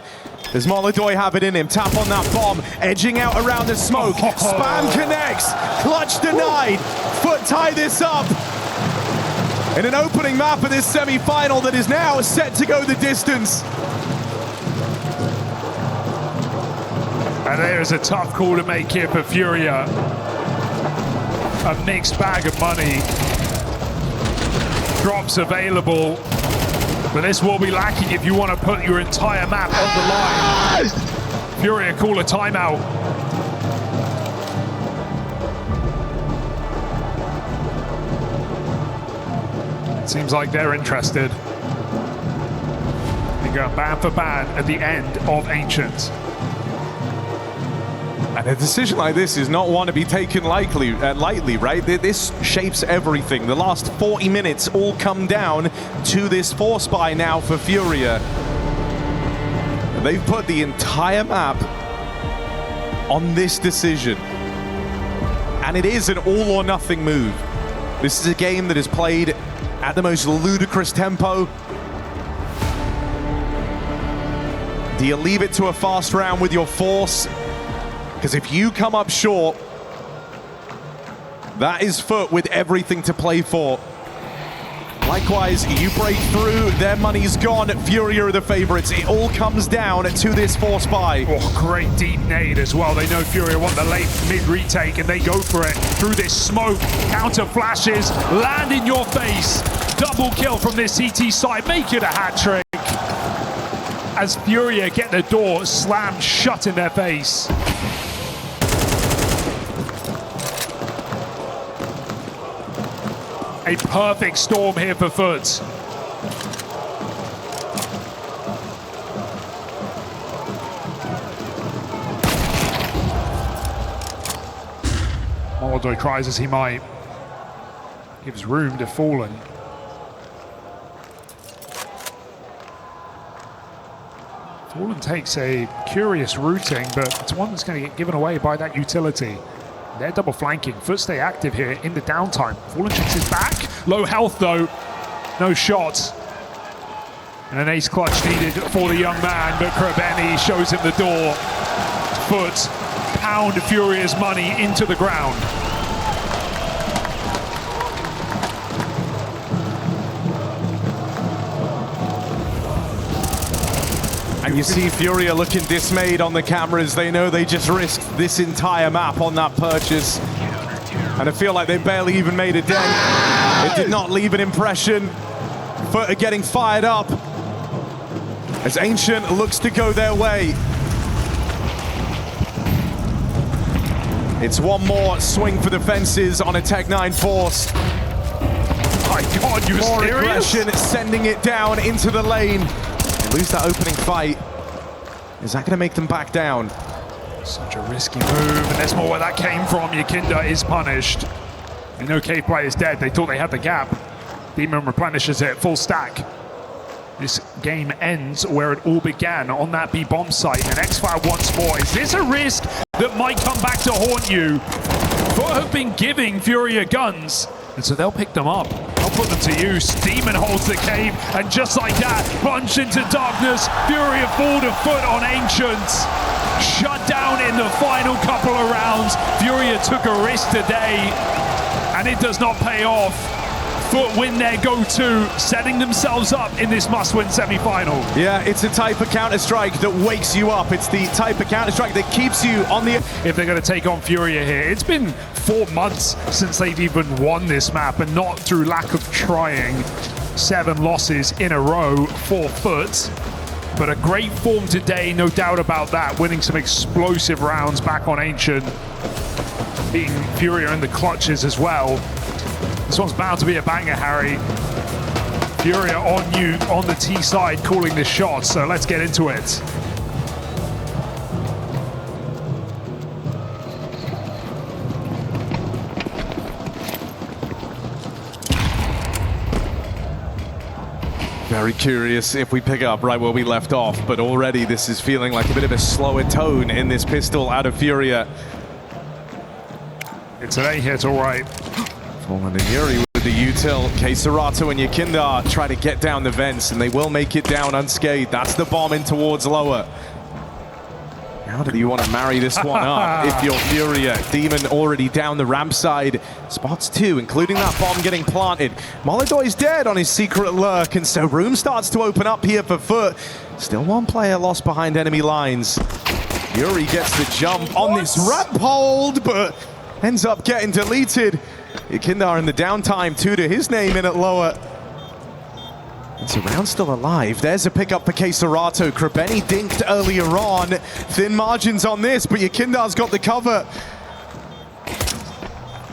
Does Molodoi have it in him? Tap on that bomb. Edging out around the smoke. Spam connects. Clutch denied. FUT tie this up. In an opening map of this semi-final that is now set to go the distance. And there's a tough call to make here for FURIA. A mixed bag of money. Drops available. But this will be lacking if you want to put your entire map on the line. FURIA call a timeout. It seems like they're interested. They're going ban for ban at the end of Ancient. And a decision like this is not one to be taken lightly, right? This shapes everything. The last 40 minutes all come down to this force buy now for FURIA. And they've put the entire map on this decision. And it is an all or nothing move. This is a game that is played at the most ludicrous tempo. Do you leave it to a fast round with your force? Because if you come up short, that is FUT with everything to play for. Likewise, you break through, their money's gone. FURIA are the favorites. It all comes down to this force buy. Oh, great deep nade as well. They know FURIA want the late mid retake and they go for it through this smoke. Counter flashes, land in your face. Double kill from this CT side. Make it a hat trick. As FURIA get the door slammed shut in their face. A perfect storm here for FUT. Molodoi tries as he might. Gives room to Fallen. Fallen takes a curious routing, but it's one that's going to get given away by that utility. They're double flanking. FUT stay active here in the downtime. Fallen checks his back. Low health though. No shots. And an ace clutch needed for the young man, but Krabeni shows him the door. FUT pound FURIA's money into the ground. And you see FURIA looking dismayed on the cameras. They know they just risked this entire map on that purchase. And I feel like they barely even made a dent. It did not leave an impression. FUT are getting fired up as Ancient looks to go their way. It's one more swing for the fences on a Tech-9 force. My God, you More serious? aggression, sending it down into the lane. They lose that opening fight. Is that going to make them back down? Such a risky move, and there's more where that came from. YEKINDAR is punished. They know Cave Play is dead. They thought they had the gap. Demon replenishes it, full stack. This game ends where it all began, on that B bomb site. And X-Fire once more. Is this a risk that might come back to haunt you? FUT have been giving FURIA guns, and so they'll pick them up. They'll put them to use. Demon holds the cave, and just like that, plunge into darkness. FURIA fall to FUT on Ancients. Shut down in the final couple of rounds. FURIA took a risk today, and it does not pay off. FUT win their go-to, setting themselves up in this must-win semi-final. Yeah, it's a type of Counter-Strike that wakes you up. It's the type of Counter-Strike that keeps you on the... If they're going to take on FURIA here, it's been 4 months since they've even won this map, and not through lack of trying. 7 losses in a row for FUT. But a great form today, no doubt about that. Winning some explosive rounds back on Ancient. Beating FURIA in the clutches as well. This one's bound to be a banger, Harry. FURIA on Nuke, on the T side, calling this shot, so let's get into it. Very curious if we pick up right where we left off, but already this is feeling like a bit of a slower tone in this pistol out of FURIA. It's an A-hit, all right. Fallen and Yuri with the util. Serato and YEKINDAR try to get down the vents, and they will make it down unscathed. That's the bomb in towards lower. How do you want to marry this one up if you're FURIA? Demon already down the ramp side. Spots 2, including that bomb getting planted. Molodoy's dead on his secret lurk, and so room starts to open up here for FUT. Still one player lost behind enemy lines. Yuri gets the jump on this ramp hold, but ends up getting deleted. YEKINDAR in the downtime, 2 to his name in at lower. It's around still alive. There's a pickup for Serato. Krabeni dinked earlier on. Thin margins on this, but YEKINDAR's got the cover.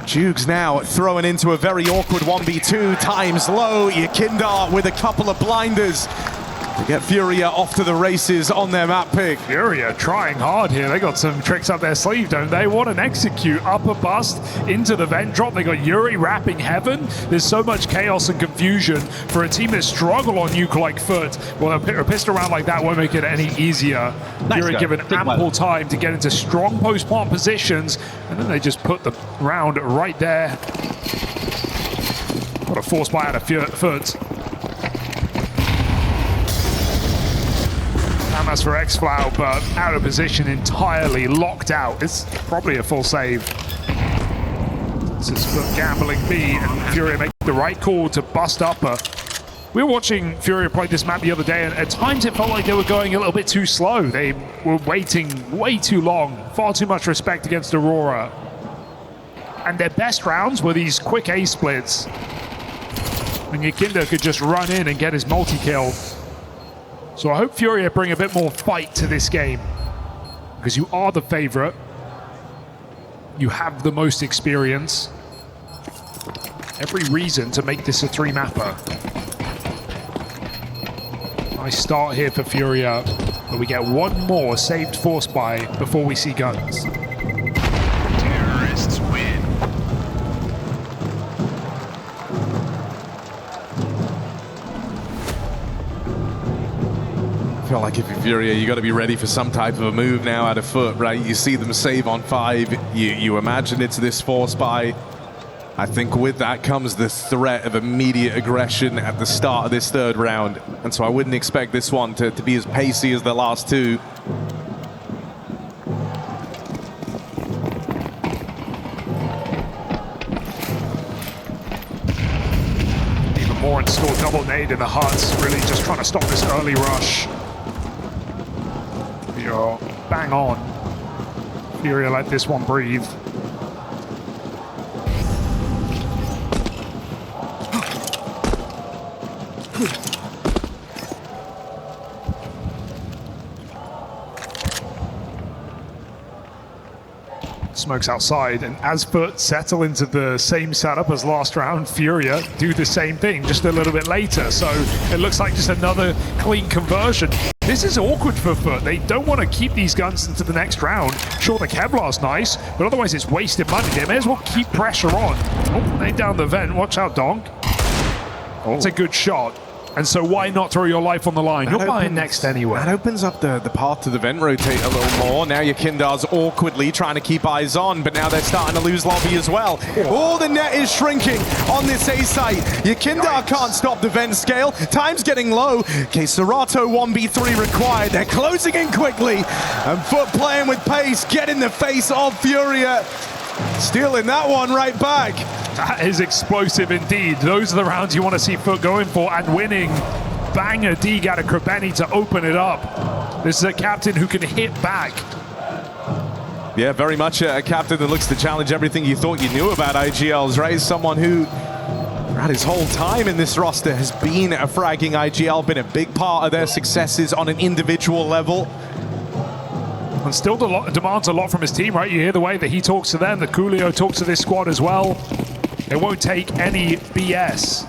Jugs now throwing into a very awkward 1v2. Times low. YEKINDAR with a couple of blinders to get FURIA off to the races on their map pick. FURIA trying hard here. They got some tricks up their sleeve, don't they? What an execute. Upper bust into the vent drop. They got Yuri wrapping heaven. There's so much chaos and confusion for a team that struggle on Nuke like FUT. Well, a pistol round like that won't make it any easier. Yuri given ample time to get into strong post-plant positions, and then they just put the round right there. What a force buy out of FUT. That's for X-Flow, but out of position entirely, locked out. It's probably a full save. This is FUT gambling B, and FURIA make the right call to bust up. We were watching FURIA play this map the other day, and at times it felt like they were going a little bit too slow. They were waiting way too long, far too much respect against Aurora. And their best rounds were these quick A splits. And YEKINDAR could just run in and get his multi-kill. So I hope FURIA bring a bit more fight to this game, because you are the favorite. You have the most experience. Every reason to make this a 3-mapper. Nice start here for FURIA, but we get one more saved force buy before we see guns. Terrorists win. feel like if you're FURIA, you got to be ready for some type of a move now out of FUT, right? You see them save on 5. You imagine it's this force buy. I think with that comes the threat of immediate aggression at the start of this 3rd round. And so I wouldn't expect this one to be as pacey as the last 2. Even more installed double nade in the huts, really just trying to stop this early rush. You're bang on. FURIA let this one breathe. Smokes outside, and as FUT settle into the same setup as last round, FURIA do the same thing just a little bit later. So it looks like just another clean conversion. This is awkward for FUT. They don't want to keep these guns into the next round. Sure, the Kevlar's nice, but otherwise it's wasted money. They may as well keep pressure on. Oh, they down the vent. Watch out, Donk. Oh. It's a good shot. And so why not throw your life on the line? You're buying next anyway. That opens up the path to the vent rotate a little more. Now YEKINDAR's awkwardly trying to keep eyes on, but now they're starting to lose lobby as well. Oh, the net is shrinking on this A site. YEKINDAR can't stop the vent scale. Time's getting low. Okay, Serato 1v3 required. They're closing in quickly. And FUT playing with pace, get in the face of FURIA. Stealing that one right back. That is explosive indeed. Those are the rounds you want to see FUT going for and winning. Banger dig out of Krabeni to open it up. This is a captain who can hit back. Yeah, very much a captain that looks to challenge everything you thought you knew about IGLs, right? Someone who, throughout his whole time in this roster, has been a fragging IGL, been a big part of their successes on an individual level. And still demands a lot from his team, right? You hear the way that he talks to them, that Coolio talks to this squad as well. They won't take any BS.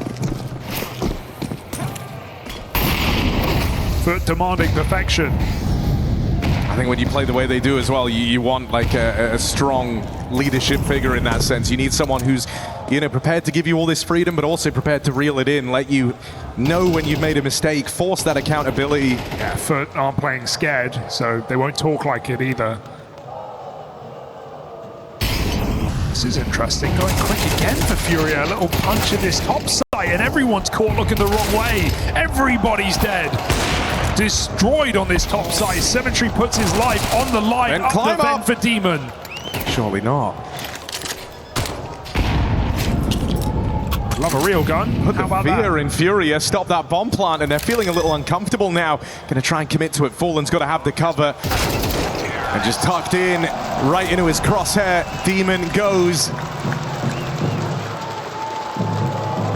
FUT demanding perfection. I think when you play the way they do as well, you want like a strong leadership figure in that sense. You need someone who's, you know, prepared to give you all this freedom, but also prepared to reel it in, let you know when you've made a mistake, force that accountability. Yeah, FUT aren't playing scared, so they won't talk like it either. This is interesting, going quick again for FURIA. A little punch in this top side, and everyone's caught looking the wrong way. Everybody's dead. Destroyed on this top side. Symmetry puts his life on the line. And up climb the vent up for Demon. Surely not. Love a real gun. Put How the about fear that? in FURIA, stop that bomb plant, and they're feeling a little uncomfortable now. Gonna try and commit to it. Fallen's got to have the cover. And just tucked in, right into his crosshair. Demon goes.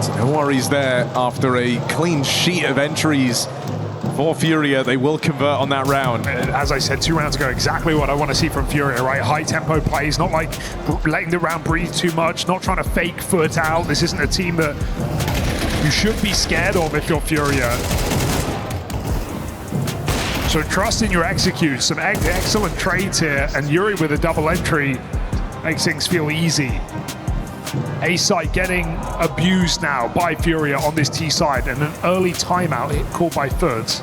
So no worries there after a clean sheet of entries for FURIA. They will convert on that round. As I said 2 rounds ago, exactly what I want to see from FURIA, right? High tempo plays, not like letting the round breathe too much, not trying to fake FUT out. This isn't a team that you should be scared of if you're FURIA. So trust in your execute. Some excellent trades here, and Yuri with a double entry makes things feel easy. A site getting abused now by FURIA on this T side, and an early timeout hit called by FUT.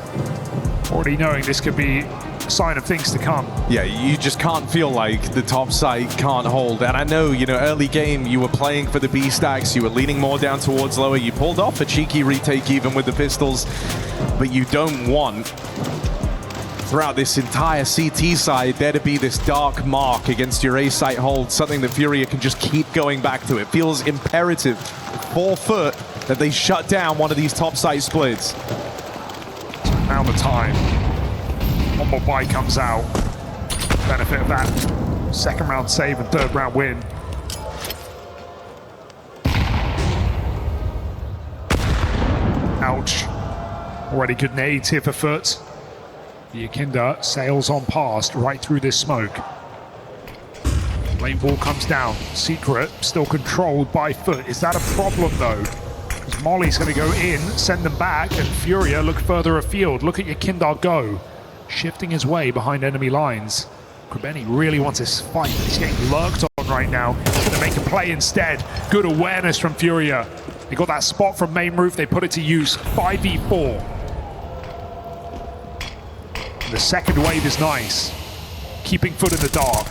Already knowing this could be a sign of things to come. Yeah, you just can't feel like the top side can't hold. And I know, you know, early game you were playing for the B stacks, you were leaning more down towards lower, you pulled off a cheeky retake even with the pistols, but you don't want throughout this entire CT side there to be this dark mark against your A site hold, something that FURIA can just keep going back to. It feels imperative for FUT that they shut down one of these top site splits. Now the time. One more buy comes out. Benefit of that second round save and third round win. Ouch. Already good nades here for FUT. YEKINDAR sails on past right through this smoke. Lane ball comes down. Secret still controlled by FUT. Is that a problem though? Because Molly's going to go in, send them back, and FURIA look further afield. Look at YEKINDAR go. Shifting his way behind enemy lines. Krabeni really wants this fight, but he's getting lurked on right now. He's going to make a play instead. Good awareness from FURIA. They got that spot from main roof. They put it to use. 5v4. The second wave is nice. Keeping FUT in the dark.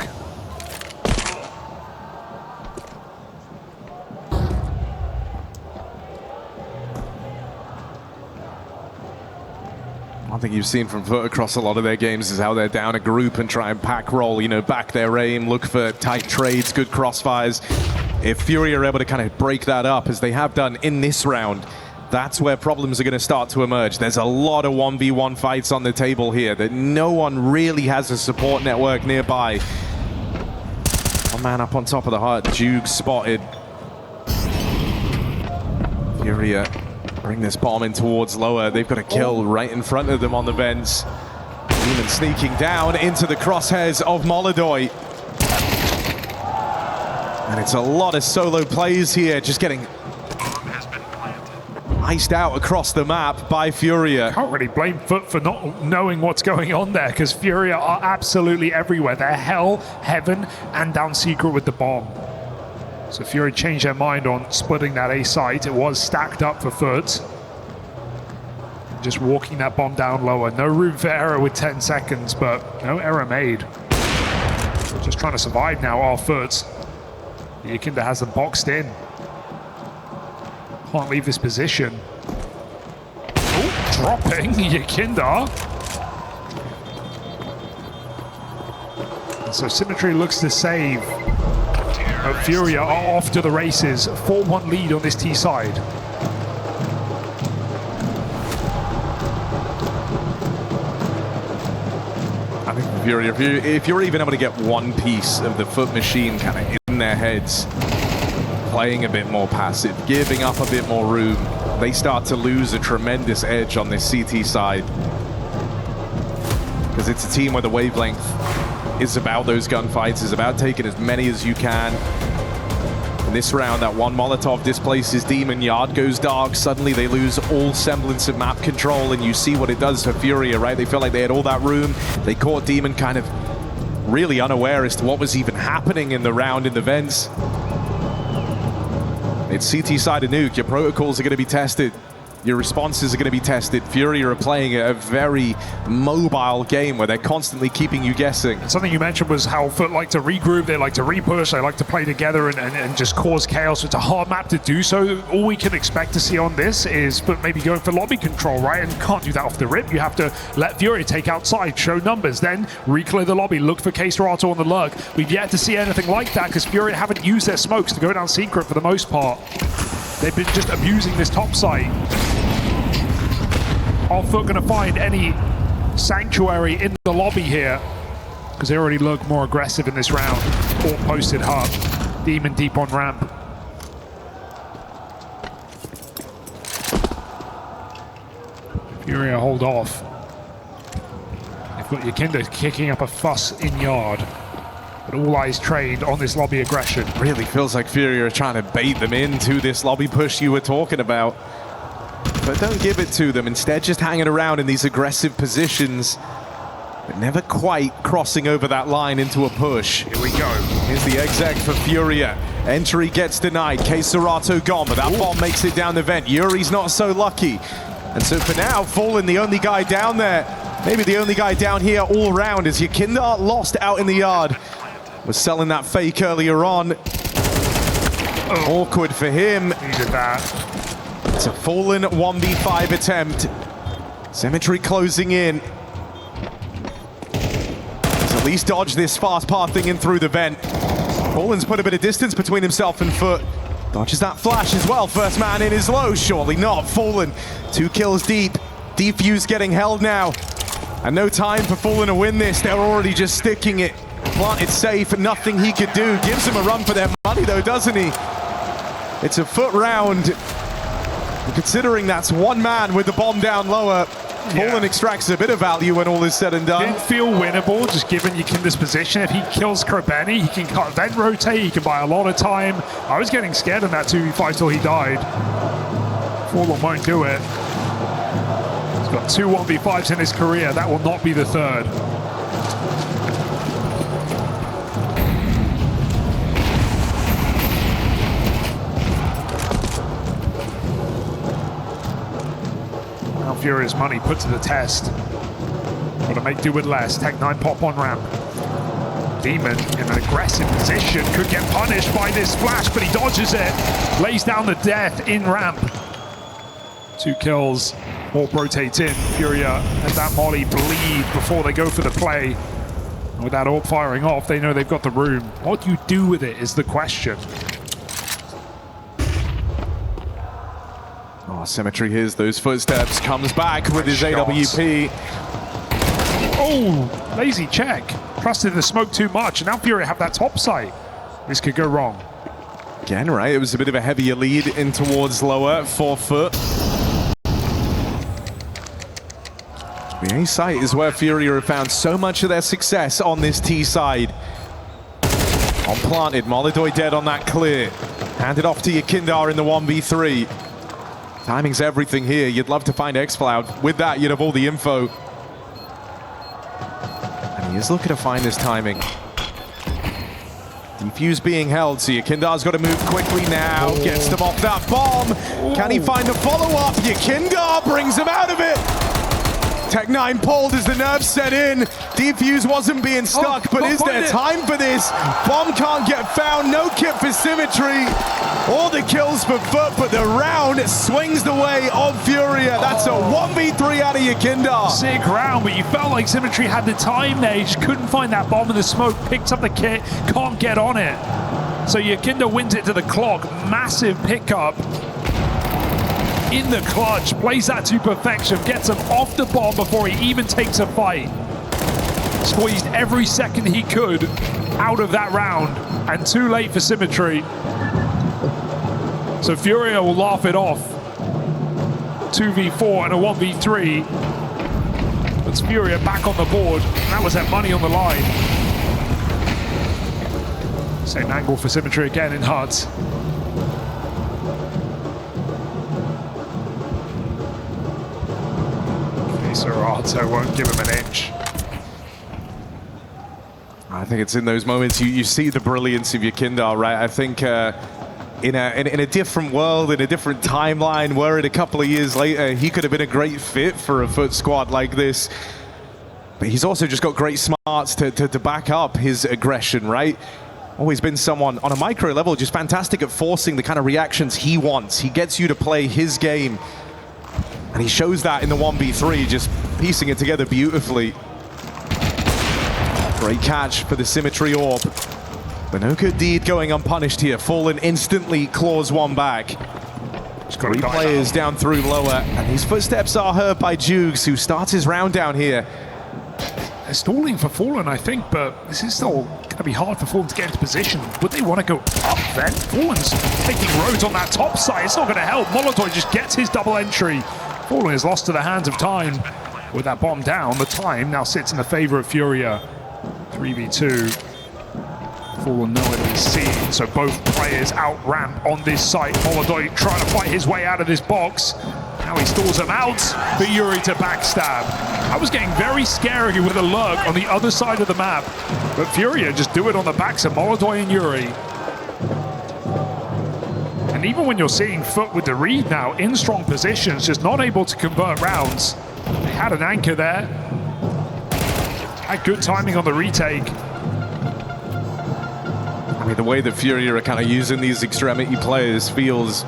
One thing you've seen from FUT across a lot of their games is how they're down a group and try and pack roll, you know, back their aim, look for tight trades, good crossfires. If FURIA are able to kind of break that up, as they have done in this round, that's where problems are going to start to emerge. There's a lot of 1v1 fights on the table here that no one really has a support network nearby. One man up on top of the hut, Juke spotted. FURIA bring this bomb in towards lower. They've got a kill right in front of them on the vents. Demon sneaking down into the crosshairs of Molodoy. And it's a lot of solo plays here, just getting iced out across the map by FURIA. Can't really blame FUT for not knowing what's going on there, because FURIA are absolutely everywhere. They're hell, heaven, and down secret with the bomb. So FURIA changed their mind on splitting that A site. It was stacked up for FUT. Just walking that bomb down lower. No room for error with 10 seconds, but no error made. Just trying to survive now, our FUT. YEKINDAR has them boxed in. Can't leave this position. Oh, dropping YEKINDAR. And so Symmetry looks to save. FURIA are off to the races. 4-1 lead on this T side. I think FURIA, if you're even able to get one piece of the FUT machine kind of in their heads, playing a bit more passive, giving up a bit more room, they start to lose a tremendous edge on this CT side. Because it's a team where the wavelength is about those gunfights, is about taking as many as you can. In this round, that one Molotov displaces Demon, Yard goes dark, suddenly they lose all semblance of map control, and you see what it does for FURIA, right? They felt like they had all that room. They caught Demon kind of really unaware as to what was even happening in the round in the vents. It's CT side of Nuke. Your protocols are going to be tested. Your responses are going to be tested. FURIA are playing a very mobile game where they're constantly keeping you guessing. Something you mentioned was how FUT like to regroup, they like to repush, they like to play together and just cause chaos. It's a hard map to do so. All we can expect to see on this is FUT maybe going for lobby control, right? And can't do that off the rip. You have to let FURIA take outside, show numbers, then reclear the lobby, look for K-Serato on the lurk. We've yet to see anything like that because FURIA haven't used their smokes to go down secret for the most part. They've been just abusing this top site. Are FUT going to find any sanctuary in the lobby here? Because they already look more aggressive in this round. Porte posted hub. Demon deep on ramp. FURIA hold off. They've got YEKINDAR kicking up a fuss in yard. But all eyes trained on this lobby aggression. Really feels like FURIA are trying to bait them into this lobby push you were talking about. But don't give it to them. Instead, just hanging around in these aggressive positions, but never quite crossing over that line into a push. Here we go. Here's the exec for FURIA. Entry gets denied. K-Serato gone, but that bomb makes it down the vent. Yuri's not so lucky. And so for now, Fallen, the only guy down there, maybe the only guy down here all round, is YEKINDAR lost out in the yard. Was selling that fake earlier on. Awkward for him. Needed that. It's a Fallen 1v5 attempt. Symmetry closing in. He's at least dodged this fast pathing in through the vent. Fallen's put a bit of distance between himself and FUT. Dodges that flash as well. First man in is low. Surely not. Fallen 2 kills deep. Defuse getting held now. And no time for Fallen to win this. They're already just sticking it. Planted safe, nothing he could do. Gives him a run for their money though, doesn't he? It's a FUT round. Considering that's one man with the bomb down lower, Fallen extracts a bit of value when all is said and done. Didn't feel winnable, just given YEKINDAR's position. If he kills Krabeni, he can cut vent rotate, he can buy a lot of time. I was getting scared in that 2v5 till he died. Fallen won't do it. He's got 2 1v5s in his career. That will not be the third. FURIA's money put to the test. Got to make do with less. Tech9 pop on ramp. Demon in an aggressive position, could get punished by this flash, but he dodges it. Lays down the death in ramp. 2 kills. Porte rotates in. FURIA and that molly bleed before they go for the play. And with that AWP firing off, they know they've got the room. What do you do with it is the question. Oh, Symmetry hears those footsteps, comes back with his AWP. Oh, lazy check. Trusted the smoke too much, and now FURIA have that top site. This could go wrong. Again, right, it was a bit of a heavier lead in towards lower, 4 foot. The A site is where FURIA have found so much of their success on this T side. On planted, Molodoy dead on that clear. Handed off to YEKINDAR in the 1v3. Timing's everything here. You'd love to find xCloud. With that, you'd have all the info. And he is looking to find this timing. Defuse being held, so YEKINDAR's got to move quickly now. Gets them off that bomb. Can he find the follow-up? YEKINDAR brings him out of it. Tech9 pulled as the nerves set in. Defuse wasn't being stuck, but is there time for this? Bomb can't get found. No kit for Symmetry. All the kills for FUT, but the round swings the way of FURIA. That's a 1v3 out of YEKINDAR. Sick round, but you felt like Symmetry had the time there. He just couldn't find that bomb in the smoke. Picked up the kit, can't get on it. So YEKINDAR wins it to the clock. Massive pickup. In the clutch, plays that to perfection, gets him off the bomb before he even takes a fight. Squeezed every second he could out of that round, and too late for Symmetry. So FURIA will laugh it off. 2v4 and a 1v3. Puts FURIA back on the board, and that was that money on the line. Same angle for Symmetry again in HUT. Serato won't give him an inch. I think it's in those moments you see the brilliance of YEKINDAR, right? I think in a different world, in a different timeline, were it a couple of years later, he could have been a great fit for a FUT squad like this. But he's also just got great smarts to back up his aggression, right? Always been someone on a micro level just fantastic at forcing the kind of reactions he wants. He gets you to play his game. And he shows that in the 1v3, just piecing it together beautifully. Great catch for the Symmetry orb. But no good deed going unpunished here. Fallen instantly claws one back. 3 players down through lower, and these footsteps are heard by Jugs, who starts his round down here. They're stalling for Fallen, I think, but this is still going to be hard for Fallen to get into position. Would they want to go up then? Fallen's taking roads on that top side. It's not going to help. Molodoy just gets his double entry. Fallen is lost to the hands of time. With that bomb down, the time now sits in the favor of FURIA. 3v2. Fallen nowhere to be seen, so both players out ramp on this site. Molodoy trying to fight his way out of this box. Now he stalls him out for Yuri to backstab. I was getting very scary with a lurk on the other side of the map, but FURIA just do it on the backs of Molodoy and Yuri. And even when you're seeing FUT with the read now in strong positions, just not able to convert rounds. They had an anchor there. Had good timing on the retake. I mean, the way that FURIA are kind of using these extremity players feels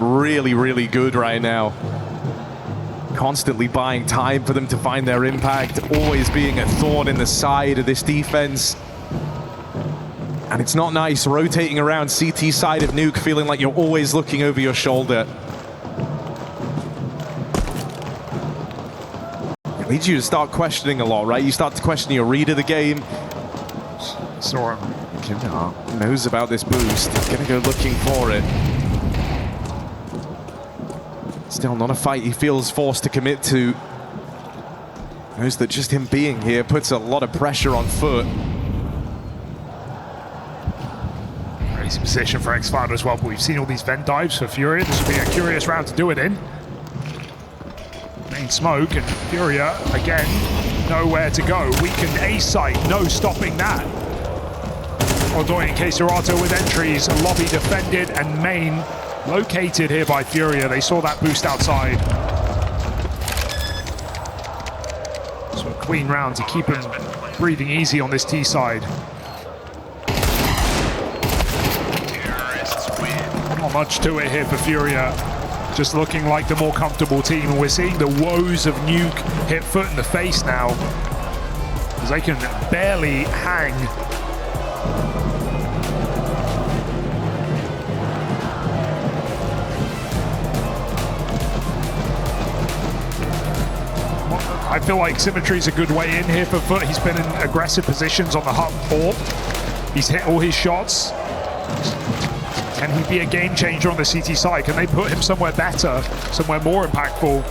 really, really good right now. Constantly buying time for them to find their impact, always being a thorn in the side of this defense. And it's not nice rotating around CT side of Nuke, feeling like you're always looking over your shoulder. It leads you to start questioning a lot, right? You start to question your read of the game. Saw him. YEKINDAR knows about this boost. He's gonna go looking for it. Still not a fight he feels forced to commit to. Knows that just him being here puts a lot of pressure on FUT. Crazy position for xCloud as well, but we've seen all these vent dives for FURIA. This will be a curious round to do it in. Main smoke, and FURIA, again, nowhere to go. Weakened A site, no stopping that. Molodoy and Serato with entries, lobby defended, and main located here by FURIA. They saw that boost outside. So clean round to keep him breathing easy on this T side. Not much to it here for FURIA. Just looking like the more comfortable team, and we're seeing the woes of Nuke hit FUT in the face now, as they can barely hang. I feel like Symmetry's a good way in here for FUT. He's been in aggressive positions on the hub Porte. He's hit all his shots. Can he be a game changer on the CT side? Can they put him somewhere better, somewhere more impactful?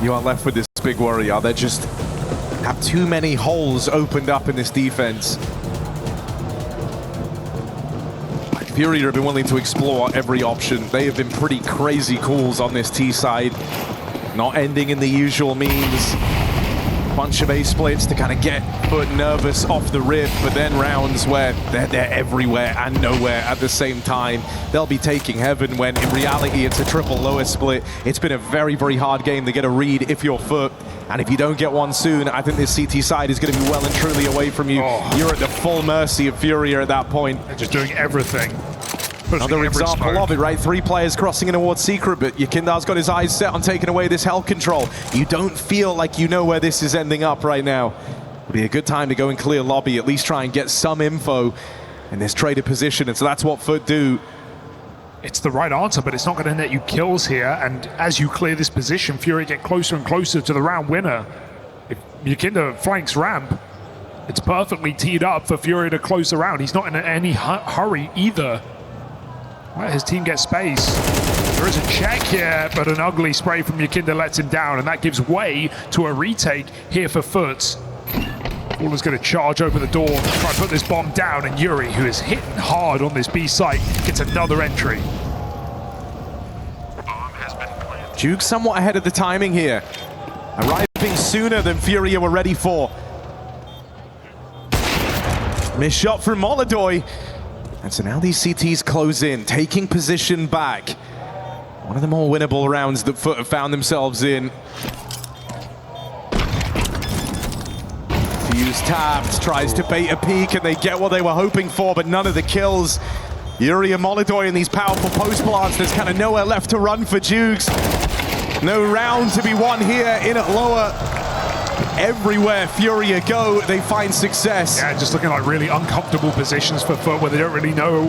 You are left with this big worry, are there? Just have too many holes opened up in this defense. FURIA have been willing to explore every option. They have been pretty crazy calls on this T side. Not ending in the usual means. Bunch of A splits to kind of get FUT nervous off the rip, but then rounds where they're everywhere and nowhere at the same time. They'll be taking heaven when in reality it's a triple lower split. It's been a very, very hard game to get a read if you're FUT. And if you don't get one soon, I think this CT side is going to be well and truly away from you. Oh. You're at the full mercy of FURIA at that point. They're just doing everything. Another example of it, right? 3 players crossing in towards Secret, but YEKINDAR's got his eyes set on taking away this hell control. You don't feel like you know where this is ending up right now. It'll be a good time to go and clear lobby, at least try and get some info in this traded position, and so that's what FUT do. It's the right answer, but it's not going to net you kills here, and as you clear this position, FURIA get closer and closer to the round winner. If YEKINDAR flanks ramp, it's perfectly teed up for FURIA to close the round. He's not in any hurry either. Let his team get space. There is a check here, but an ugly spray from YEKINDAR lets him down, and that gives way to a retake here for FUT. Faller's going to charge over the door, try to put this bomb down, and Yuri, who is hitting hard on this B site, gets another entry. Duke somewhat ahead of the timing here. Arriving sooner than FURIA were ready for. Missed shot from Molodoy. And so now these CTs close in, taking position back. One of the more winnable rounds that FUT have found themselves in. Fuse tapped, tries to bait a peek, and they get what they were hoping for, but none of the kills. Yuri and Molodoy in these powerful post plants. There's kind of nowhere left to run for Dukes. No round to be won here in at lower. Everywhere FURIA go, they find success. Yeah, just looking like really uncomfortable positions for FUT where they don't really know,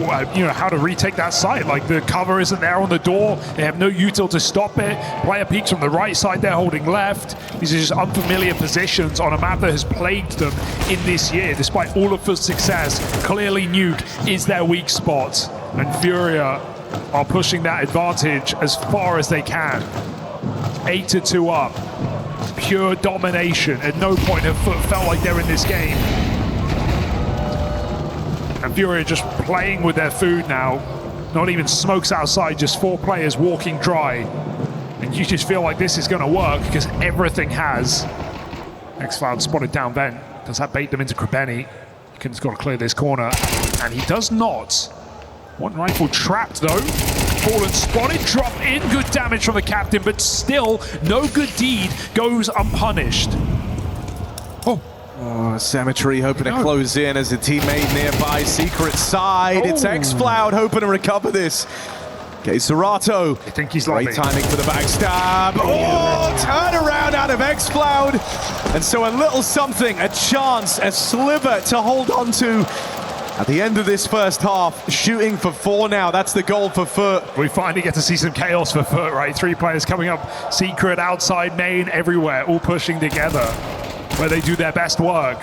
how to retake that site. Like the cover isn't there on the door. They have no util to stop it. Player peeks from the right side, they're holding left. These are just unfamiliar positions on a map that has plagued them in this year. Despite all of FUT's success, clearly Nuke is their weak spot. And FURIA are pushing that advantage as far as they can. 8-2 up. Pure domination. At no point have FUT felt like they're in this game. And FURIA just playing with their food now. Not even smokes outside, just 4 players walking dry. And you just feel like this is going to work because everything has. xCloud spotted down vent. Does that bait them into Krabeni? He's got to clear this corner. And he does not. One rifle trapped though. Fallen spotted, drop in, good damage from the captain, but still no good deed goes unpunished. Oh, Symmetry hoping to close in as a teammate nearby. Secret side, it's xCloud hoping to recover this. Okay, Serato. I think he's great timing for the backstab. Oh, turn around out of xCloud. And so a little something, a chance, a sliver to hold on to. At the end of this first half, shooting for 4 now. That's the goal for FUT. We finally get to see some chaos for FUT, right? 3 players coming up, Secret, outside, main, everywhere, all pushing together, where they do their best work.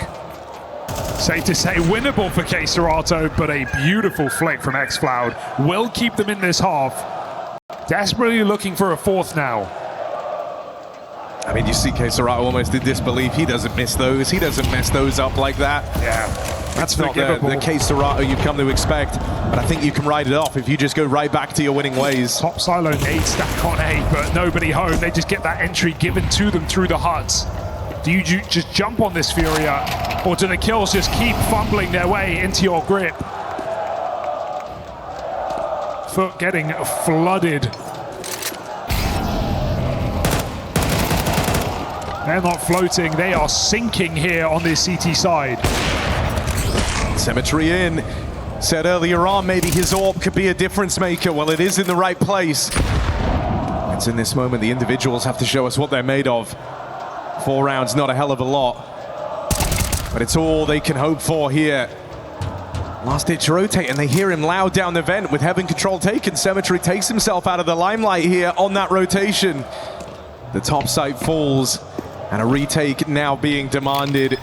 Safe to say, winnable for Serato, but a beautiful flick from xCloud will keep them in this half. Desperately looking for a 4th now. I mean, you see Serato almost in disbelief. He doesn't miss those. He doesn't mess those up like that. Yeah. That's not the Serato you've come to expect, but I think you can ride it off if you just go right back to your winning ways. Top silo nade stack on A, but nobody home. They just get that entry given to them through the hut. Do you just jump on this FURIA, or do the kills just keep fumbling their way into your grip? FUT getting flooded. They're not floating, they are sinking here on this CT side. Symmetry in. Said earlier on, maybe his AWP could be a difference maker. Well, it is in the right place. It's in this moment the individuals have to show us what they're made of. 4 rounds, not a hell of a lot. But it's all they can hope for here. Last ditch rotate, and they hear him loud down the vent with Heaven control taken. Symmetry takes himself out of the limelight here on that rotation. The top site falls, and a retake now being demanded.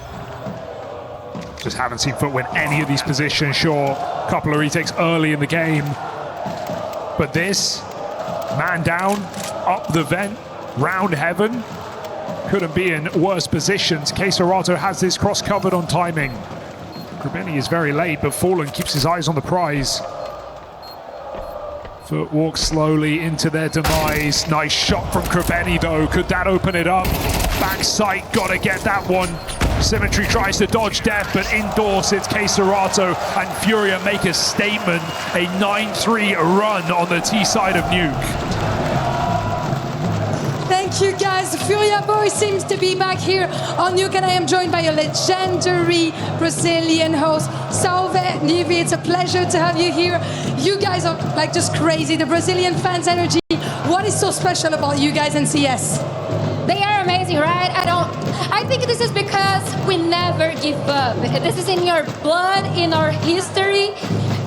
Just haven't seen FUT win any of these positions. Sure, a couple of retakes early in the game. But this, man down, up the vent, round Heaven. Couldn't be in worse positions. KSCERATO has this cross covered on timing. Krabeni is very late, but Fallen keeps his eyes on the prize. FUT walks slowly into their demise. Nice shot from Krabeni though. Could that open it up? Back sight, gotta get that one. Symmetry tries to dodge death, but indoors it's KSCERATO, and FURIA make a statement. A 9-3 run on the T side of Nuke. Thank you guys. The FURIA boy seems to be back here on Nuke, and I am joined by a legendary Brazilian host, Salve Nive. It's a pleasure to have you here. You guys are like just crazy. The Brazilian fans' energy. What is so special about you guys in CS? They are amazing, right? I think this is because we never give up. This is in your blood, in our history.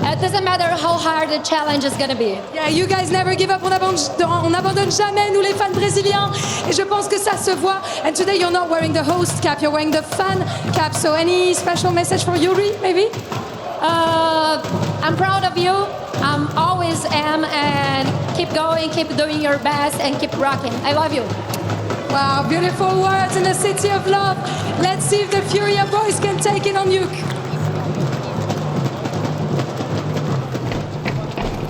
It doesn't matter how hard the challenge is gonna be. Yeah, you guys never give up. On n'abandonne jamais, nous les fans brésiliens. Et je pense que ça se voit. And today you're not wearing the host cap, you're wearing the fan cap. So any special message for Yuri, maybe? I'm proud of you. Always am, and keep going, keep doing your best, and keep rocking. I love you. Wow, beautiful words in the city of love. Let's see if the FURIA boys can take it on Nuke.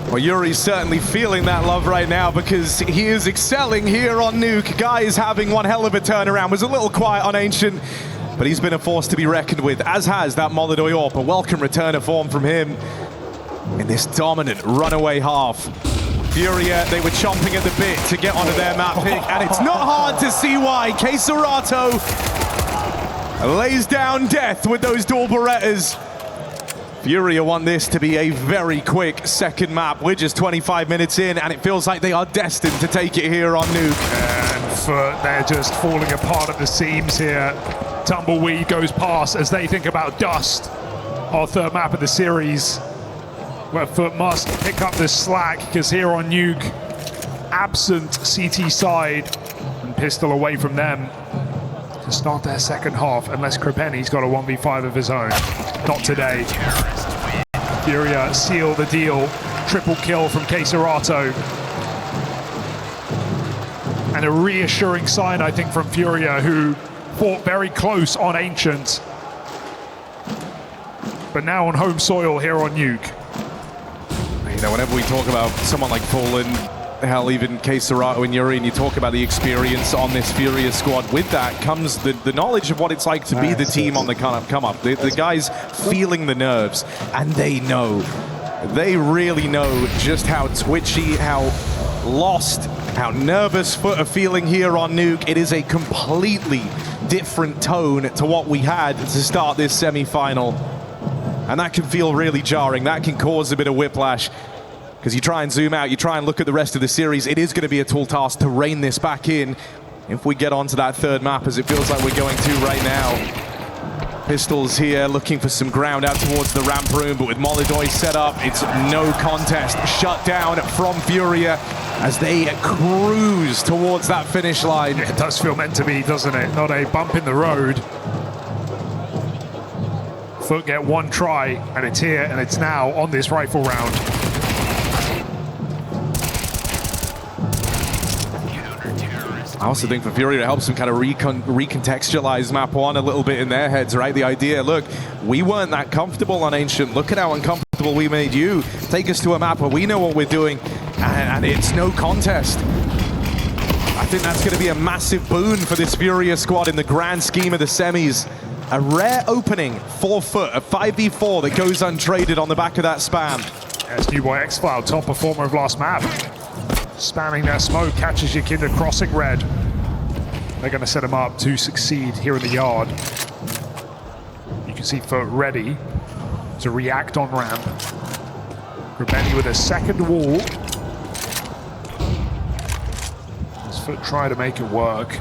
Well, Yuri's certainly feeling that love right now because he is excelling here on Nuke. Guy is having one hell of a turnaround. Was a little quiet on Ancient, but he's been a force to be reckoned with, as has that Molodoi AWP. A welcome return of form from him in this dominant runaway half. FURIA, they were chomping at the bit to get onto their map pick, and it's not hard to see why. KSCERATO lays down death with those dual Berettas. FURIA want this to be a very quick second map. We're just 25 minutes in, and it feels like they are destined to take it here on Nuke. And FUT, they're just falling apart at the seams here. Tumbleweed goes past as they think about Dust, our third map of the series, where FUT must pick up the slack, because here on Nuke, absent CT side, and pistol away from them to start their second half, unless Krabeni's got a 1v5 of his own. Not today. FURIA seal the deal. Triple kill from KSCERATO. And a reassuring sign, I think, from FURIA, who fought very close on Ancient, but now on home soil here on Nuke. You know, whenever we talk about someone like Fallen, hell, even KSCERATO and Yuri, and you talk about the experience on this FURIA squad, with that comes the knowledge of what it's like to be the team on the come up. The guys feeling the nerves, and they know. They really know just how twitchy, how lost, how nervous FUT are feeling here on Nuke. It is a completely different tone to what we had to start this semi-final. And that can feel really jarring. That can cause a bit of whiplash. Because you try and zoom out, you try and look at the rest of the series, it is going to be a tall task to rein this back in if we get onto that third map, as it feels like we're going to right now. Pistols here looking for some ground out towards the ramp room, but with Molodoi set up, it's no contest. Shut down from FURIA as they cruise towards that finish line. It does feel meant to be, doesn't it? Not a bump in the road. FUT get one try, and it's here, and it's now on this rifle round. I also think for FURIA, it helps them kind of recontextualize map one a little bit in their heads, right? The idea, look, we weren't that comfortable on Ancient. Look at how uncomfortable we made you. Take us to a map where we know what we're doing, and it's no contest. I think that's going to be a massive boon for this FURIA squad in the grand scheme of the semis. A rare opening for FUT, a 5v4 that goes untraded on the back of that spam. As new boy X-Cloud, top performer of last map. Spamming their smoke, catches YEKINDAR crossing red. They're going to set him up to succeed here in the yard. You can see FUT ready to react on ramp. Krabeni with a second wall. As FUT try to make it work.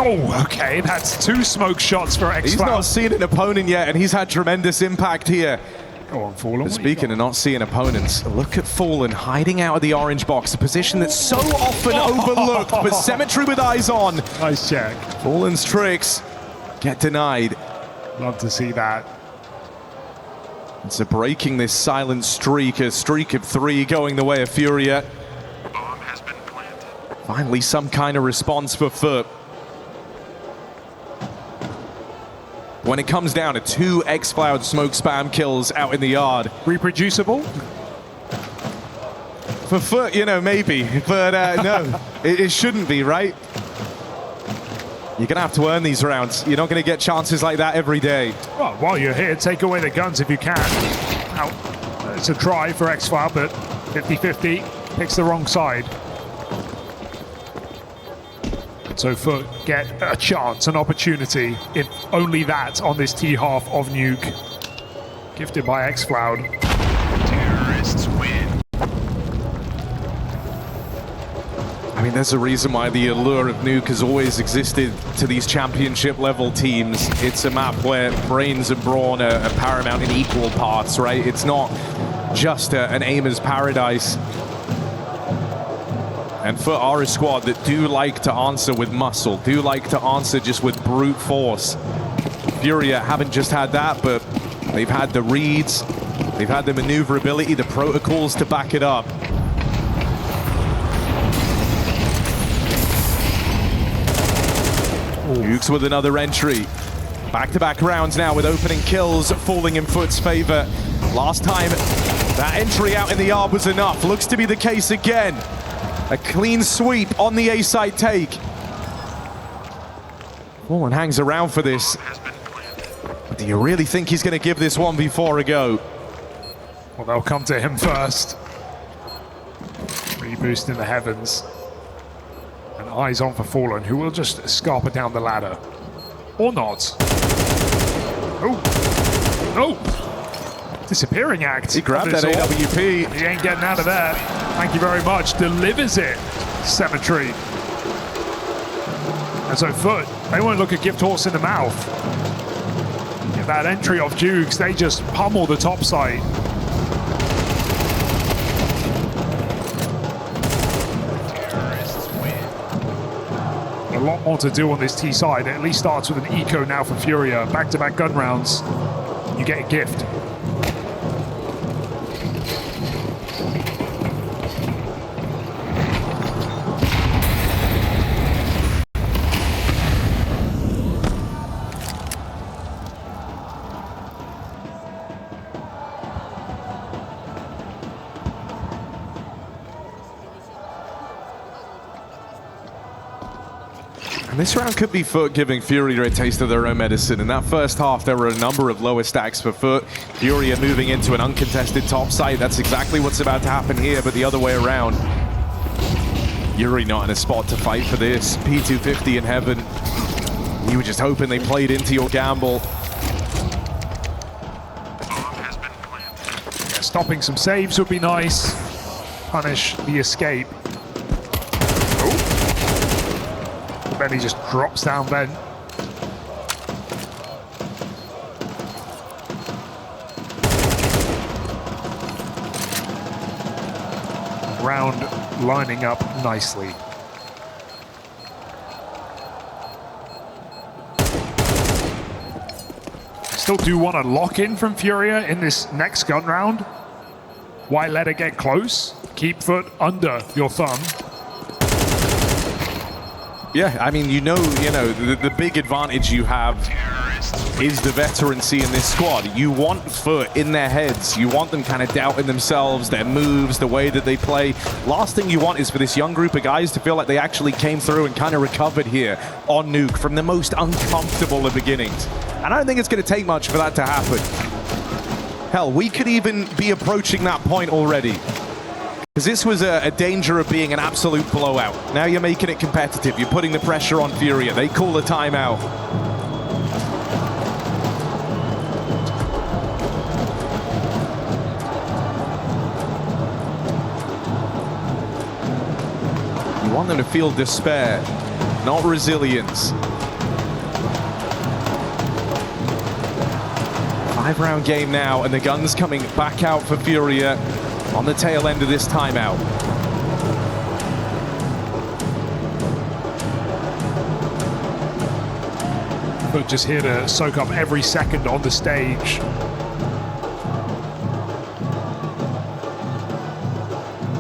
Oh, okay, that's 2 smoke shots for X-Cloud. He's not seen an opponent yet, and he's had tremendous impact here. Go on, Fallen. But speaking of not seeing opponents, look at Fallen hiding out of the orange box, a position that's so often overlooked, but Symmetry with eyes on. Nice check. Fallen's tricks get denied. Love to see that. And so breaking this silent streak, a streak of 3 going the way of FURIA. Bomb has been planted. Finally, some kind of response for FUT. When it comes down to 2 X-Cloud smoke spam kills out in the yard. Reproducible? For FUT, you know, maybe, but no, it shouldn't be, right? You're gonna have to earn these rounds. You're not gonna get chances like that every day. Well, while you're here, take away the guns if you can. Now, it's a try for X-Cloud, but 50-50, picks the wrong side. So FUT get a chance, an opportunity, if only that, on this T-half of Nuke. Gifted by X-Cloud. Terrorists win. I mean, there's a reason why the allure of Nuke has always existed to these championship level teams. It's a map where brains and brawn are paramount in equal parts, right? It's not just an aimer's paradise. And FUT are a squad that do like to answer with muscle, do like to answer just with brute force. FURIA haven't just had that, but they've had the reads, they've had the maneuverability, the protocols to back it up. Nuke's with another entry. Back-to-back rounds now with opening kills falling in FUT's favor. Last time, that entry out in the yard was enough. Looks to be the case again. A clean sweep on the A-side take. Fallen hangs around for this. But do you really think he's going to give this 1v4 a go? Well, they'll come to him first. Reboost in the heavens. And eyes on for Fallen, who will just scarper down the ladder. Or not. Oh. Oh. Disappearing act. He grabbed that AWP. He ain't getting out of there. Thank you very much. Delivers it. Symmetry. And so FUT, they won't look a gift horse in the mouth. Get that entry off Dukes, they just pummel the top side. Terrorists win. A lot more to do on this T side. It at least starts with an eco now for FURIA. Back-to-back gun rounds. You get a gift. And this round could be FUT giving FURIA a taste of their own medicine. In that first half, there were a number of lower stacks for FUT. FURIA moving into an uncontested top site. That's exactly what's about to happen here, but the other way around. Yuri not in a spot to fight for this. P250 in heaven. You were just hoping they played into your gamble. Bomb has been planted. Yeah, stopping some saves would be nice. Punish the escape. Benny just drops down then. Round lining up nicely. Still do want a lock in from FURIA in this next gun round. Why let it get close? Keep FUT under your thumb. Yeah, I mean, you know, the big advantage you have is the veterancy in this squad. You want FUT in their heads. You want them kind of doubting themselves, their moves, the way that they play. Last thing you want is for this young group of guys to feel like they actually came through and kind of recovered here on Nuke from the most uncomfortable of beginnings. And I don't think it's going to take much for that to happen. Hell, we could even be approaching that point already. Because this was a danger of being an absolute blowout. Now you're making it competitive. You're putting the pressure on FURIA. They call the timeout. You want them to feel despair, not resilience. 5-round game now, and the gun's coming back out for FURIA on the tail end of this timeout. But just here to soak up every second on the stage.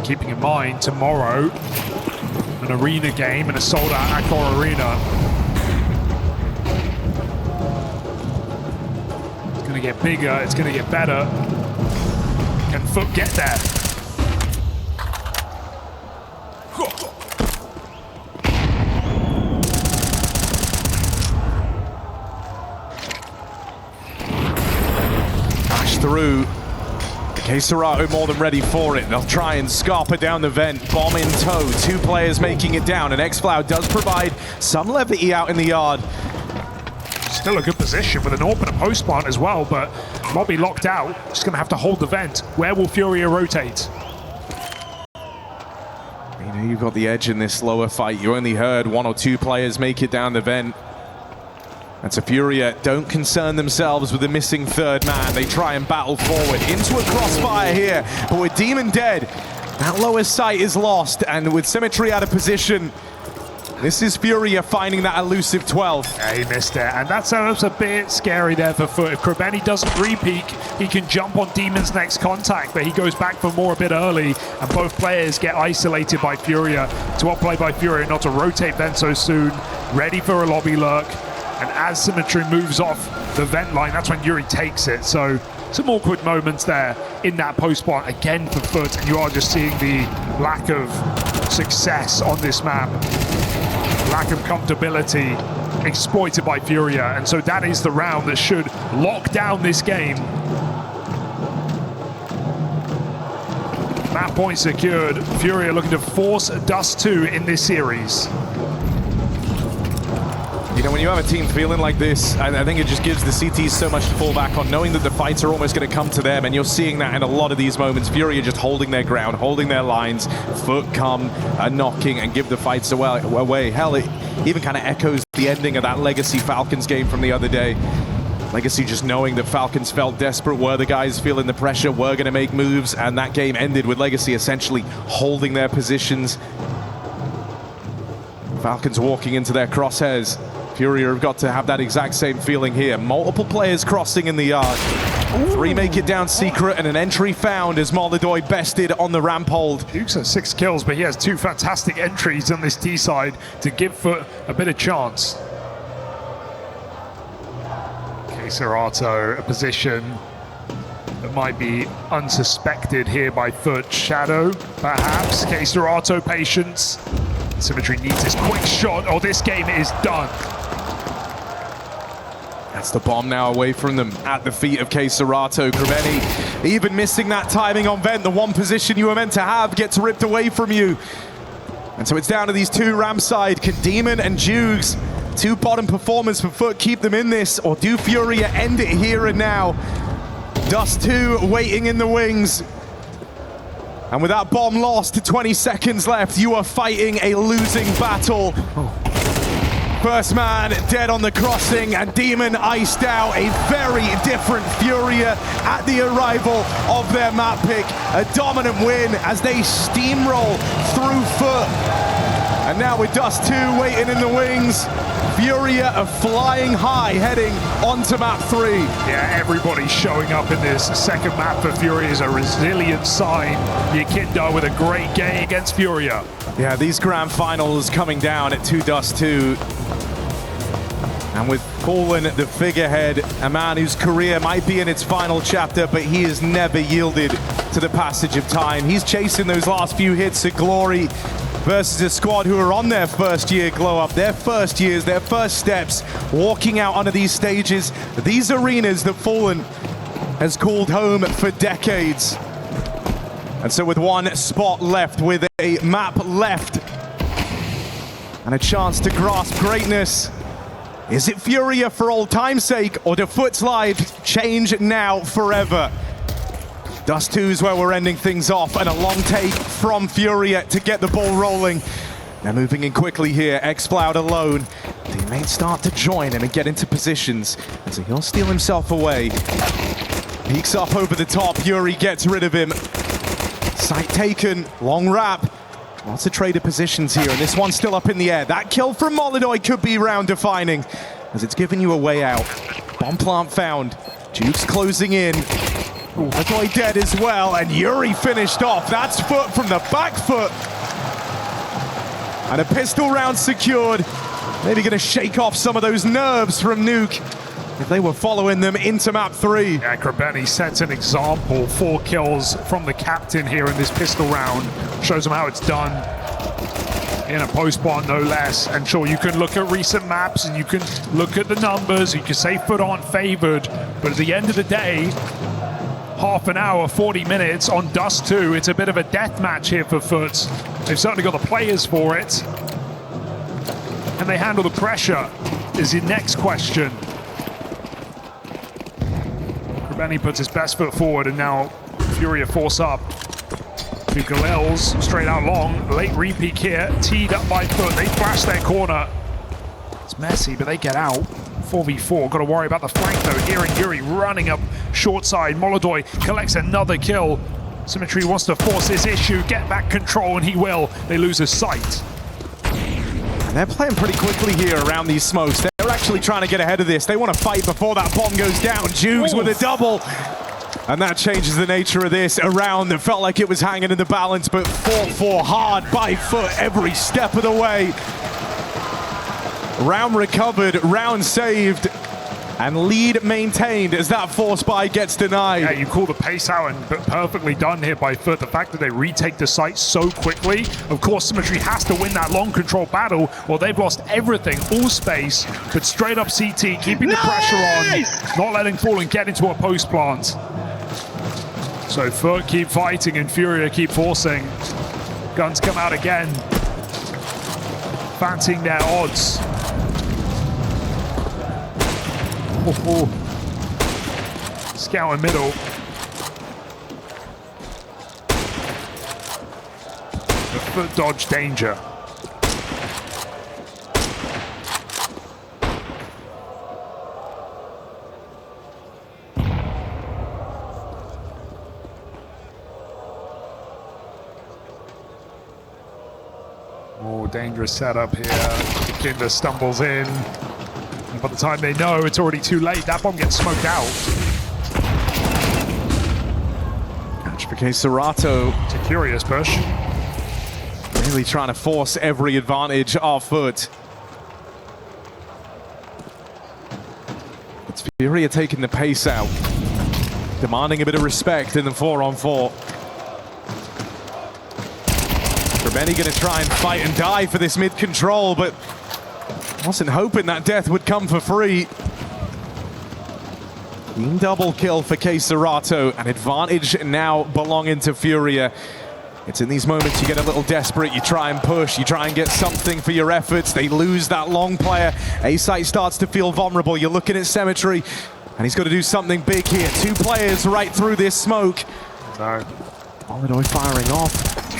Keeping in mind, tomorrow, an arena game and a sold-out Accor Arena. It's going to get bigger, it's going to get better. Can FUT get there? Dash through. KScerato more than ready for it. They'll try and scarper down the vent. Bomb in tow. 2 players making it down. And xFlow does provide some levity out in the yard. Still a good position with an AWP and a post plant as well, but Lobby locked out. Just going to have to hold the vent. Where will FURIA rotate? You know, you've got the edge in this lower fight. You only heard 1 or 2 players make it down the vent. And so FURIA don't concern themselves with the missing 3rd man. They try and battle forward into a crossfire here. But with Demon dead, that lower sight is lost. And with Symmetry out of position, this is FURIA finding that elusive 12. Yeah, he missed it, and that's a bit scary there for FUT. If Krabeni doesn't re-peek, he can jump on Demon's next contact, but he goes back for more a bit early, and both players get isolated by FURIA. To well play by FURIA not to rotate vent so soon, ready for a lobby lurk, and as Symmetry moves off the vent line, that's when Yuri takes it. So some awkward moments there in that post plant again for FUT, and you are just seeing the lack of success on this map. Lack of comfortability exploited by FURIA, and so that is the round that should lock down this game. Map point secured. FURIA looking to force Dust2 in this series. You know, when you have a team feeling like this, I think it just gives the CTs so much to fall back on, knowing that the fights are almost going to come to them, and you're seeing that in a lot of these moments. FURIA just holding their ground, holding their lines. FUT come knocking and give the fights away. Hell, it even kind of echoes the ending of that Legacy Falcons game from the other day. Legacy just knowing that Falcons felt desperate, were the guys feeling the pressure, were going to make moves, and that game ended with Legacy essentially holding their positions. Falcons walking into their crosshairs. FURIA have got to have that exact same feeling here. Multiple players crossing in the yard. 3 make it down secret, and an entry found as Molidoy bested on the ramp hold. Duke's has 6 kills, but he has 2 fantastic entries on this T side to give FUT a bit of chance. KScerato, a position that might be unsuspected here by FUT. Shadow, perhaps. KScerato, patience. Symmetry needs this quick shot, or this game is done. That's the bomb now away from them at the feet of KScerato. Krabeni even missing that timing on vent. The one position you were meant to have gets ripped away from you. And so it's down to these 2 ramp side. Can Demon and Jugs, 2 bottom performers for FUT, keep them in this, or do FURIA end it here and now? Dust2 waiting in the wings. And with that bomb lost, 20 seconds left, you are fighting a losing battle. First man dead on the crossing, and Demon iced out. A very different FURIA at the arrival of their map pick. A dominant win as they steamroll through FUT. And now with Dust2 waiting in the wings, FURIA are flying high, heading onto map 3. Yeah, everybody showing up in this second map for FURIA is a resilient sign. YEKINDAR with a great game against FURIA. Yeah, these grand finals coming down at 2 Dust2. And with Fallen, the figurehead, a man whose career might be in its final chapter, but he has never yielded to the passage of time. He's chasing those last few hits of glory versus a squad who are on their first year glow up, their first years, their first steps, walking out onto these stages, these arenas that Fallen has called home for decades. And so with one spot left, with a map left, and a chance to grasp greatness, is it FURIA for old time's sake, or do FUT's lives change now forever? Dust2 is where we're ending things off, and a long take from FURIA to get the ball rolling. They're moving in quickly here, Xploud alone. Teammates start to join him and get into positions, and so he'll steal himself away. Peeks up over the top, Yuri gets rid of him. Sight taken, long wrap. Lots of trader positions here, and this one's still up in the air. That kill from Molodoi could be round defining, as it's giving you a way out. Bomb plant found. Juke's closing in. Molodoi dead as well, and Yuri finished off. That's FUT from the back foot. And a pistol round secured. Maybe gonna shake off some of those nerves from Nuke if they were following them into map 3. Yeah, Krabeni sets an example. 4 kills from the captain here in this pistol round. Shows them how it's done in a post-spawn, no less. And sure, you can look at recent maps and you can look at the numbers. You can say FUT aren't favored, but at the end of the day, half an hour, 40 minutes on Dust2. It's a bit of a death match here for FUT. They've certainly got the players for it. Can they handle the pressure is the next question. Krabeni puts his best foot forward, and now FURIA force up. To Galil's straight out long, late repeat here, teed up by FUT. They flash their corner. It's messy, but they get out. 4v4, got to worry about the flank though. Here and Yuri running up short side. Molodoi collects another kill. Symmetry wants to force this issue, get back control, and he will. They lose his sight. And they're playing pretty quickly here around these smokes. They're actually trying to get ahead of this. They want to fight before that bomb goes down. Jukes with a double. And that changes the nature of this. A round that felt like it was hanging in the balance, but fought for hard by FUT every step of the way. Round recovered, round saved, and lead maintained as that force buy gets denied. Yeah, you call the pace out, and perfectly done here by FUT. The fact that they retake the site so quickly. Of course, Symmetry has to win that long control battle, or they've lost everything, all space, but straight up CT, keeping the pressure on, not letting Fallen get into a post plant. So FUT keep fighting and FURIA keep forcing. Guns come out again. Fancying their odds. Scout in middle. The FUT dodge danger. Oh, dangerous setup here. YEKINDAR stumbles in. And by the time they know, it's already too late. That bomb gets smoked out. Catch for Serato. It's a curious push. Really trying to force every advantage of FUT. It's FURIA taking the pace out. Demanding a bit of respect in the 4-on-4. Krabeni going to try and fight and die for this mid-control, but wasn't hoping that death would come for free. Clean double kill for Serato. An advantage now belonging to FURIA. It's in these moments you get a little desperate, you try and push, you try and get something for your efforts. They lose that long player. A-site starts to feel vulnerable. You're looking at Symmetry, and he's got to do something big here. 2 players right through this smoke. No. Molodoi firing off.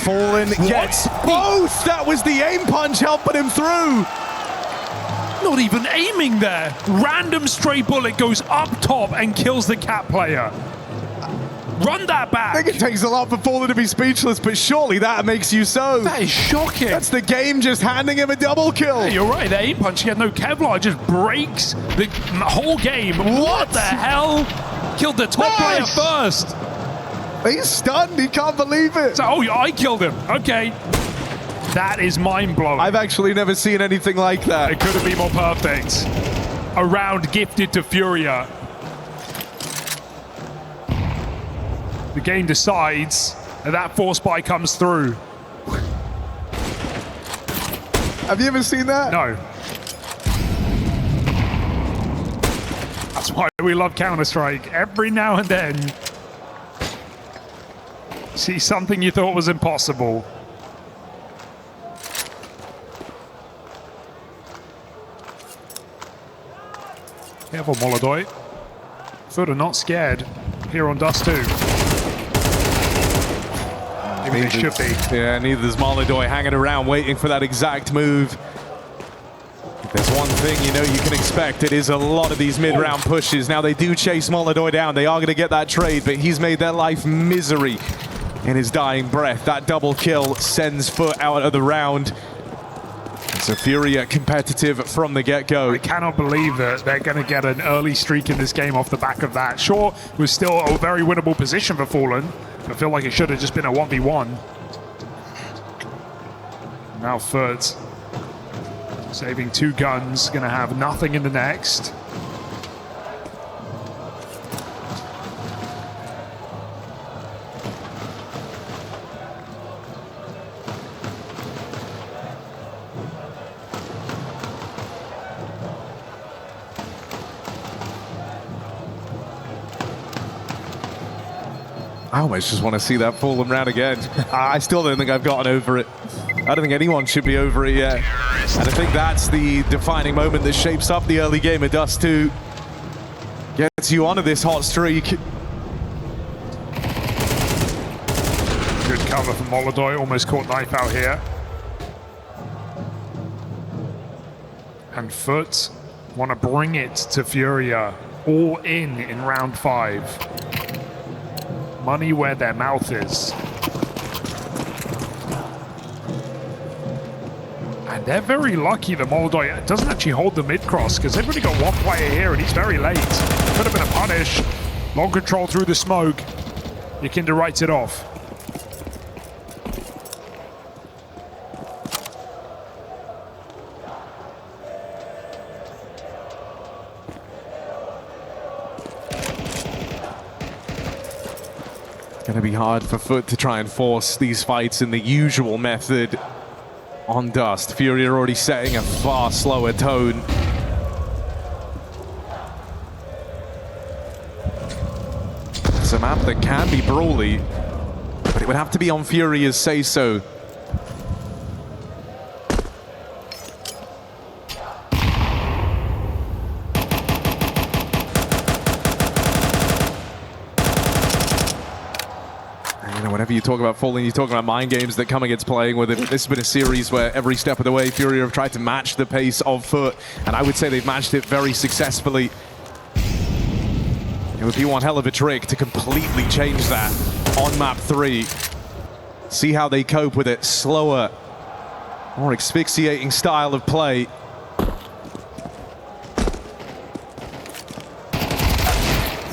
Fallen gets both! That was the aim punch helping him through! Not even aiming there. Random stray bullet goes up top and kills the cat player. Run that back. I think it takes a lot for Fallen to be speechless, but surely that makes you so. That is shocking. That's the game just handing him a double kill. Yeah, you're right, the aim punch, he had no Kevlar, just breaks the whole game. What the hell? Killed the top player first. He's stunned, he can't believe it. So, oh, yeah, I killed him. Okay. That is mind-blowing. I've actually never seen anything like that. It couldn't be more perfect. a round gifted to FURIA. The game decides, and that force buy comes through. Have you ever seen that? No. That's why we love Counter-Strike. Every now and then, see something you thought was impossible. Careful, Molodoi. FUT are not scared here on Dust2. Maybe they should be. Yeah, neither's Molodoi hanging around waiting for that exact move. If there's one thing you know you can expect, it is a lot of these mid-round pushes. Now they do chase Molodoi down. They are going to get that trade, but he's made their life misery in his dying breath. That double kill sends FUT out of the round. So FURIA competitive from the get-go. I cannot believe that they're going to get an early streak in this game off the back of that. Sure, it was still a very winnable position for Fallen. I feel like it should have just been a 1v1. Now FUT saving 2 guns, going to have nothing in the next. I almost just want to see that Fallen round again. I still don't think I've gotten over it. I don't think anyone should be over it yet. And I think that's the defining moment that shapes up the early game of Dust2. Gets you onto this hot streak. Good cover from Molodoi, almost caught knife out here. And FUT want to bring it to FURIA, all in round 5. Money where their mouth is. And they're very lucky that Molodoi doesn't actually hold the mid-cross, because they've only got one player here and he's very late. Could have been a punish. Long control through the smoke. YEKINDAR writes it off. Going to be hard for FUT to try and force these fights in the usual method on Dust. FURIA already setting a far slower tone. It's a map that can be brawly, but it would have to be on FURIA's say-so. Whenever you talk about Fallen, you talk about mind games that come against playing with it. This has been a series where every step of the way, FURIA have tried to match the pace of FUT, and I would say they've matched it very successfully. It would be one hell of a trick to completely change that on map 3. See how they cope with it. Slower, more asphyxiating style of play.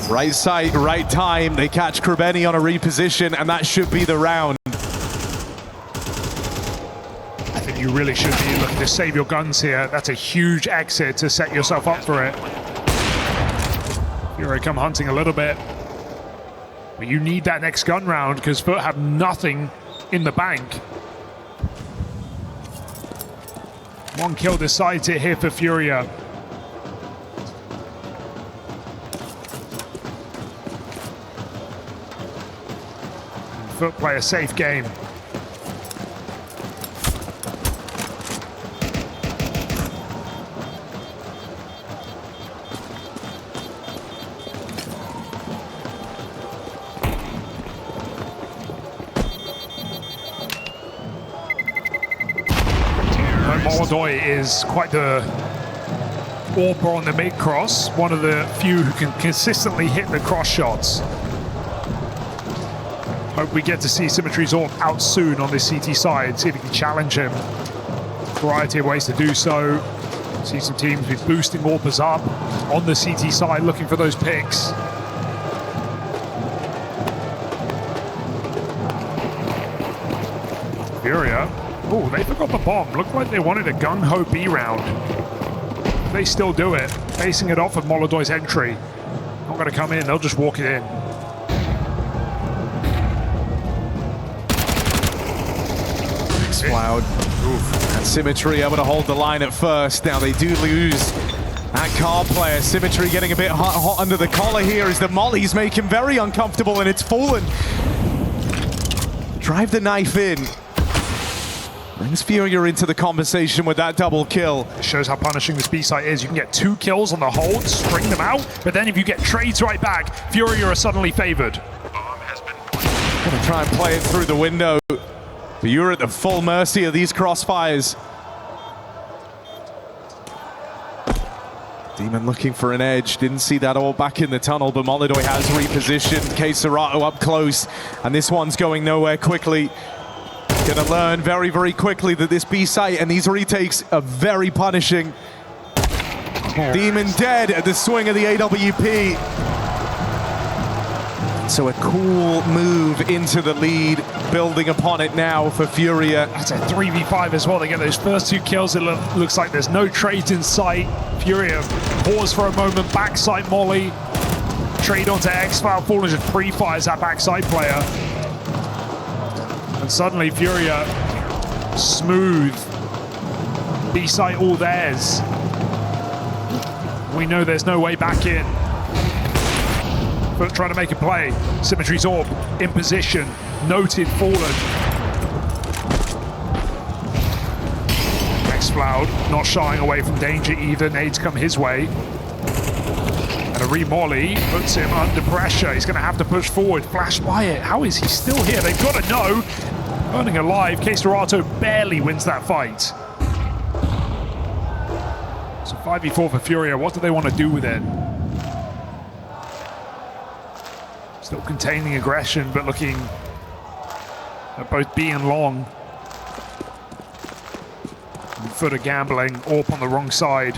Right site, right time. They catch Krabeni on a reposition, and that should be the round. I think you really should be looking to save your guns here. That's a huge exit to set yourself up for it. FURIA come hunting a little bit. But you need that next gun round because FUT have nothing in the bank. One kill decides it here for FURIA. FUT play a safe game. Molodoi is quite the AWP on the mid-cross, one of the few who can consistently hit the cross shots. Hope we get to see Symmetry's AWP out soon on this CT side, see if we can challenge him. Variety of ways to do so. See some teams with boosting AWPers up on the CT side looking for those picks. FURIA. Oh, they forgot the bomb. Looked like they wanted a gung-ho B round. They still do it, facing it off of Molodoy's entry. Not going to come in, they'll just walk it in. Cloud. And Symmetry able to hold the line at first. Now they do lose that car player. Symmetry getting a bit hot under the collar here as the mollies make him very uncomfortable, and it's fallen. Drive the knife in. Brings FURIA into the conversation with that double kill. It shows how punishing this B site is. You can get 2 kills on the hold, string them out, but then if you get trades right back, FURIA are suddenly favored. Bomb has been planted. Gonna try and play it through the window. But you're at the full mercy of these crossfires. Demon looking for an edge. Didn't see that all back in the tunnel, but Molodoy has repositioned. Keserato up close, and this one's going nowhere quickly. Gonna learn very, very quickly that this B site and these retakes are very punishing. Demon dead at the swing of the AWP. So a cool move into the lead, building upon it now for FURIA. That's a 3v5 as well. They get those first 2 kills. It looks like there's no trades in sight. FURIA pause for a moment, backside molly. Trade onto Expo. Fallen just pre-fires that backside player. And suddenly FURIA, smooth. B-site all theirs. We know there's no way back in. But trying to make a play. Symmetry's orb in position. Noted fallen. Xfloud not shying away from danger either. Nades come his way. And a re-molly puts him under pressure. He's going to have to push forward. Flash by it. How is he still here? They've got to know. Burning alive. Keserato barely wins that fight. So 5v4 for FURIA. What do they want to do with it? Still containing aggression, but looking at both B and long. FUT gambling, AWP on the wrong side.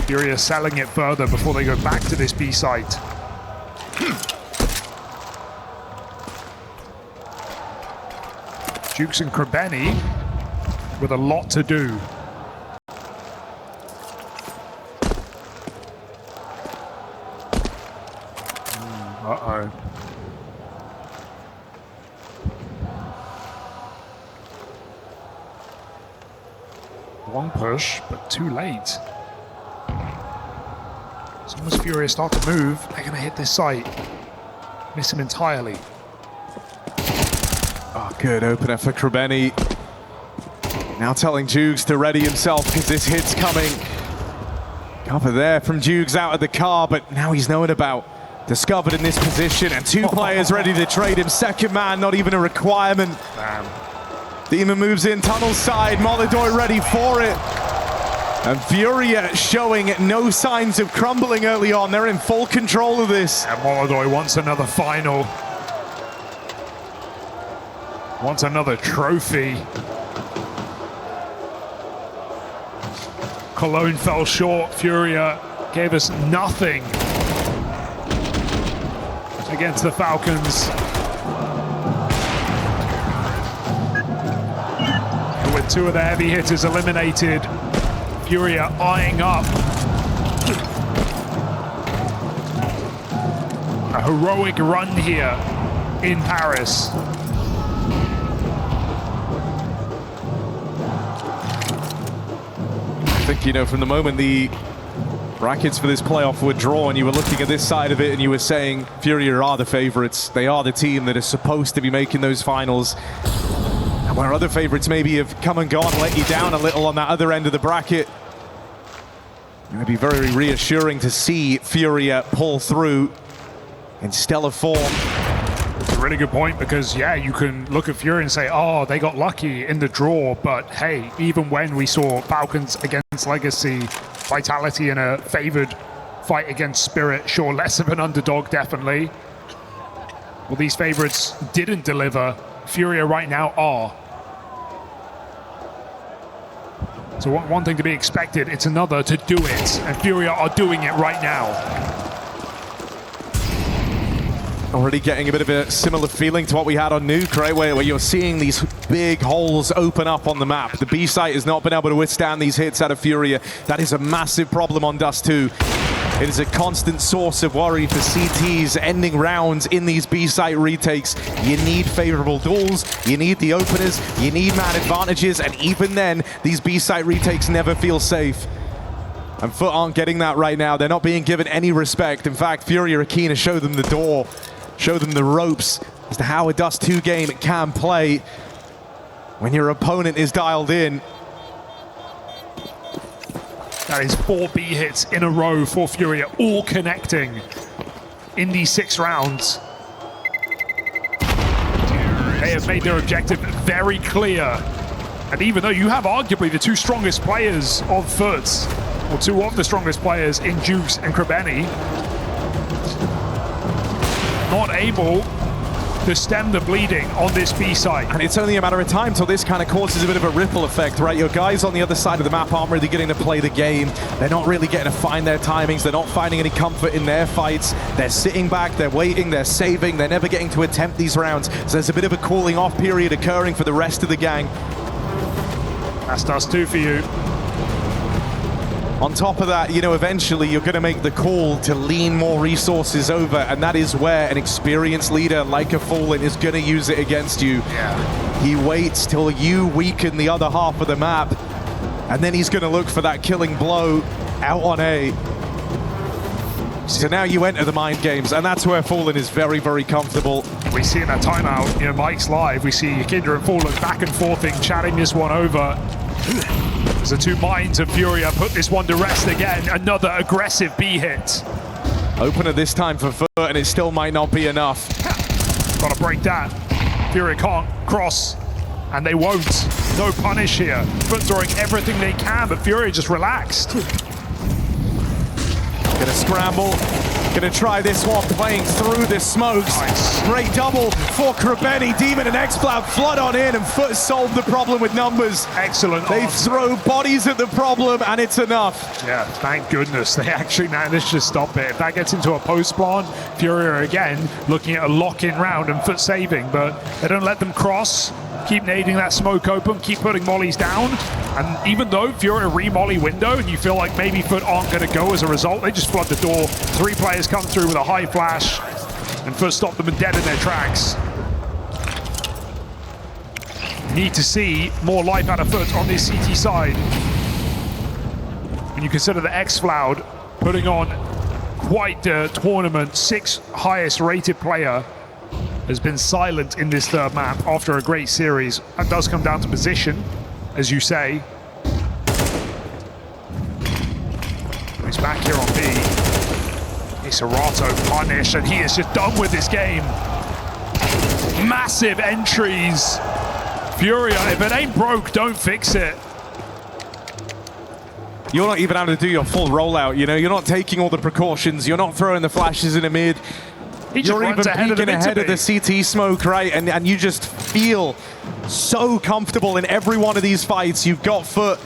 FURIA selling it further before they go back to this B site. Jukes and Krabeni with a lot to do. Uh-oh. Long push, but too late. As soon as FURIA start to move, they're going to hit this site. Miss him entirely. Oh, good opener for Krabeni. Now telling Jugs to ready himself because this hit's coming. Cover there from Jugs out of the car, but now he's known about. Discovered in this position, and 2 players ready to trade him. Second man, not even a requirement. Damn. Demon moves in, tunnel side, Molodoy ready for it. And FURIA showing no signs of crumbling early on. They're in full control of this. And Molodoy wants another final. Wants another trophy. Cologne fell short. FURIA gave us nothing against the Falcons. And with 2 of the heavy hitters eliminated, FURIA eyeing up a heroic run here in Paris. I think, you know, from the moment the brackets for this playoff were drawn, you were looking at this side of it and you were saying FURIA are the favorites. They are the team that is supposed to be making those finals. And where other favorites maybe have come and gone, let you down a little on that other end of the bracket. It would be very reassuring to see FURIA pull through in stellar form. It's a really good point because, yeah, you can look at FURIA and say, oh, they got lucky in the draw. But hey, even when we saw Falcons against Legacy, Vitality in a favored fight against Spirit, sure, less of an underdog, definitely. Well, these favorites didn't deliver. FURIA right now are. So one thing to be expected, it's another to do it. And FURIA are doing it right now. Already getting a bit of a similar feeling to what we had on Nuke, right? Where you're seeing these big holes open up on the map. The B site has not been able to withstand these hits out of FURIA. That is a massive problem on Dust2. It is a constant source of worry for CTs ending rounds in these B site retakes. You need favorable duels, you need the openers, you need man advantages, and even then, these B site retakes never feel safe. And FUT aren't getting that right now. They're not being given any respect. In fact, FURIA are keen to show them the door, show them the ropes as to how a Dust2 game can play when your opponent is dialed in. That is 4 B hits in a row for FURIA, all connecting in these 6 rounds. They have made their objective very clear. And even though you have arguably the 2 strongest players of FUT, or 2 of the strongest players in Jukes and Krabeni, not able to stem the bleeding on this B side. And it's only a matter of time till this kind of causes a bit of a ripple effect, right? Your guys on the other side of the map aren't really getting to play the game. They're not really getting to find their timings. They're not finding any comfort in their fights. They're sitting back, they're waiting, they're saving. They're never getting to attempt these rounds. So there's a bit of a cooling off period occurring for the rest of the gang. That's Dust2 for you. On top of that, you know, eventually you're going to make the call to lean more resources over, and that is where an experienced leader like a Fallen is going to use it against you. Yeah. He waits till you weaken the other half of the map, and then he's going to look for that killing blow out on A. So now you enter the mind games, and that's where Fallen is very, very comfortable. We see in that timeout, you know, Mike's live, we see YEKINDAR and Fallen back and forthing, chatting this one over. As the 2 minds of FURIA put this one to rest again. Another aggressive B hit. Opener this time for FUT, and it still might not be enough. Gotta break that. FURIA can't cross, and they won't. No punish here. FUT throwing everything they can, but FURIA just relaxed. Gonna scramble. Gonna try this one, playing through the smokes. Nice. Great double for Krabeni. Demon and Xploud flood on in, and FUT solved the problem with numbers. Excellent. They throw bodies at the problem, and it's enough. Yeah, thank goodness they actually managed to stop it. If that gets into a post plant, FURIA again looking at a lock-in round and FUT saving, but they don't let them cross. Keep nading that smoke open, keep putting mollies down. And even though FURIA re-molly window and you feel like maybe FUT aren't going to go as a result, they just flood the door. 3 players come through with a high flash, and FUT stop them dead in their tracks. Need to see more life out of FUT on this CT side. When you consider the Xploud putting on quite the tournament, 6th highest rated player has been silent in this 3rd map after a great series. That does come down to position, as you say. He's back here on B. Serato punished, and he is just done with this game. Massive entries. FURIA, if it ain't broke, don't fix it. You're not even able to do your full rollout, you know? You're not taking all the precautions. You're not throwing the flashes in the mid. You're even peeking ahead of the CT smoke, right? And you just feel so comfortable in every one of these fights. You've got FUT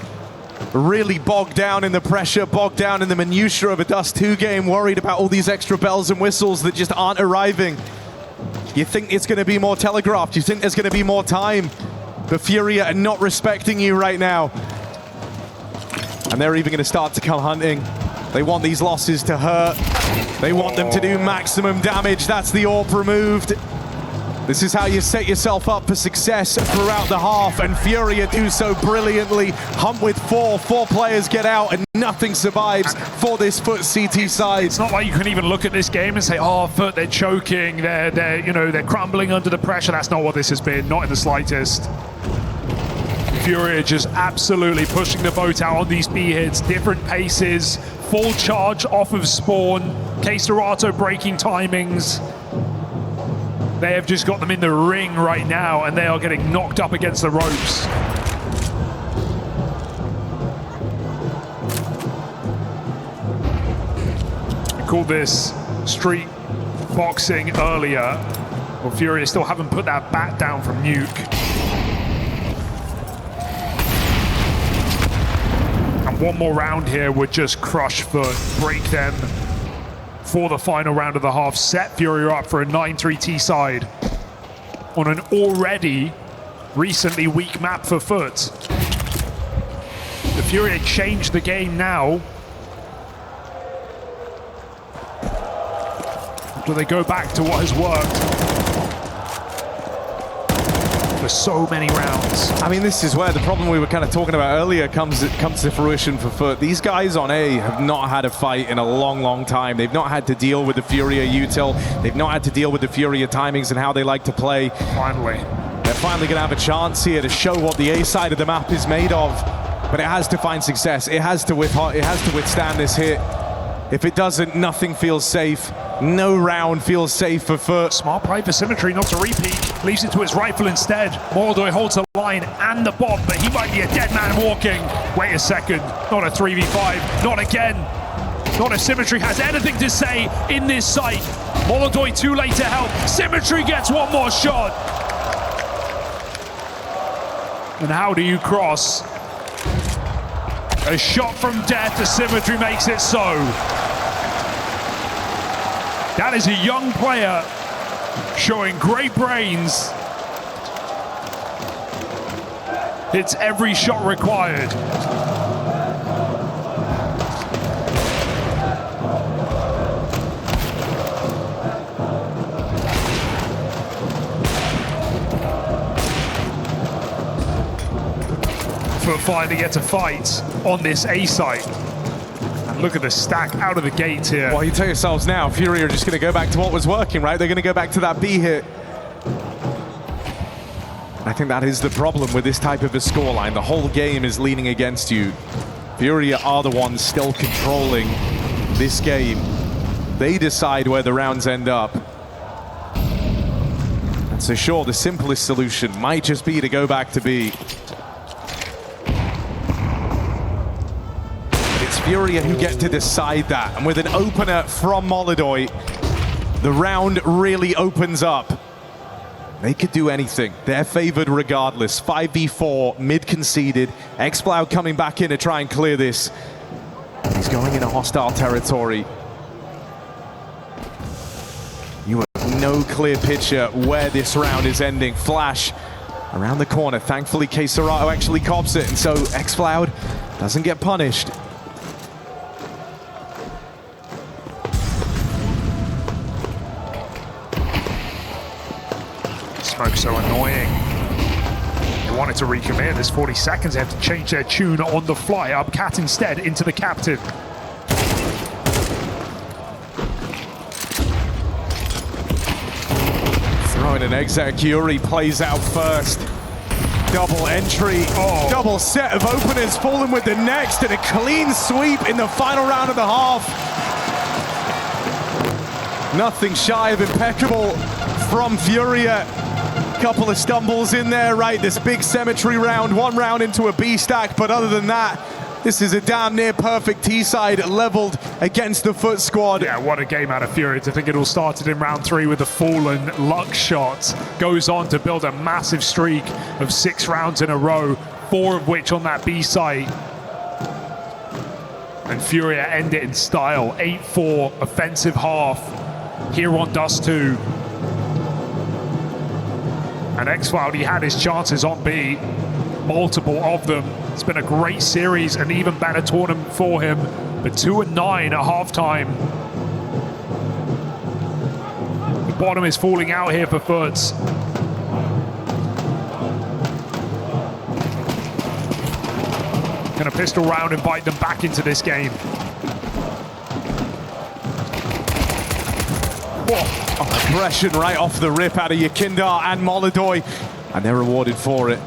really bogged down in the pressure, bogged down in the minutiae of a Dust2 game, worried about all these extra bells and whistles that just aren't arriving. You think it's going to be more telegraphed. You think there's going to be more time. But FURIA are not respecting you right now. And they're even going to start to come hunting. They want these losses to hurt. They want them to do maximum damage. That's the AWP removed. This is how you set yourself up for success throughout the half, and FURIA do so brilliantly. Hunt with 4 players get out, and nothing survives for this FUT CT side. It's not like you can even look at this game and say, oh, FUT, they're choking, they're crumbling under the pressure. That's not what this has been, not in the slightest. FURIA just absolutely pushing the boat out on these B hits, different paces, full charge off of spawn, Serato breaking timings. They have just got them in the ring right now, and they are getting knocked up against the ropes. We called this street boxing earlier. Well, FURIA still haven't put that bat down from Nuke. And one more round here would just crush FUT, break them for the final round of the half. Set FURIA up for a 9-3 T-side on an already recently weak map for FUT. The FURIA changed the game now. Do they go back to what has worked for so many rounds? I mean, this is where the problem we were kind of talking about earlier comes to fruition for FUT. These guys on A have not had a fight in a long, long time. They've not had to deal with the FURIA util. They've not had to deal with the FURIA timings and how they like to play. Finally. They're finally going to have a chance here to show what the A side of the map is made of. But it has to find success. It has to withstand this hit. If it doesn't, nothing feels safe. No round feels safe for FUT. Smart play for Symmetry not to repeat. Leaves it to his rifle instead. Molodoi holds a line and the bomb, but he might be a dead man walking. Wait a second. Not a 3v5. Not again. Not if Symmetry has anything to say in this site. Molodoi too late to help. Symmetry gets one more shot. And how do you cross? A shot from death to Symmetry makes it so. That is a young player showing great brains. It's every shot required. FUT finally gets a fight on this A site. And look at the stack out of the gate here. Well, you tell yourselves now, FURIA are just going to go back to what was working, right? They're going to go back to that B hit. I think that is the problem with this type of a scoreline. The whole game is leaning against you. FURIA are the ones still controlling this game. They decide where the rounds end up. And so sure, the simplest solution might just be to go back to B. FURIA who get to decide that, and with an opener from Molodoi, the round really opens up. They could do anything. They're favored regardless. 5v4, mid-conceded. Xploud coming back in to try and clear this. He's going into hostile territory. You have no clear picture where this round is ending. Flash around the corner. Thankfully, Keserato actually cops it, and so Xploud doesn't get punished. Smoke's so annoying. They wanted to recommit. There's 40 seconds. They have to change their tune on the fly. Up Cat instead into the captain. Throwing an exec. Yuri plays out first. Double entry. Oh. Double set of openers. Falling with the next, and a clean sweep in the final round of the half. Nothing shy of impeccable from FURIA. Couple of stumbles in there, right? This big Symmetry round, one round into a B stack, but other than that, this is a damn near perfect T-side leveled against the FUT squad. Yeah, what a game out of FURIA. To think it all started in round 3 with the fallen luck shot. Goes on to build a massive streak of 6 rounds in a row, 4 of which on that B site. And FURIA end it in style. 8-4 offensive half here on Dust2. And Xploud, he had his chances on B, multiple of them. It's been a great series, an even better tournament for him, but 2-9 at halftime. The bottom is falling out here for FUT. Can a pistol round invite them back into this game? Whoa. Aggression right off the rip out of YEKINDAR and Molodoi, and they're rewarded for it.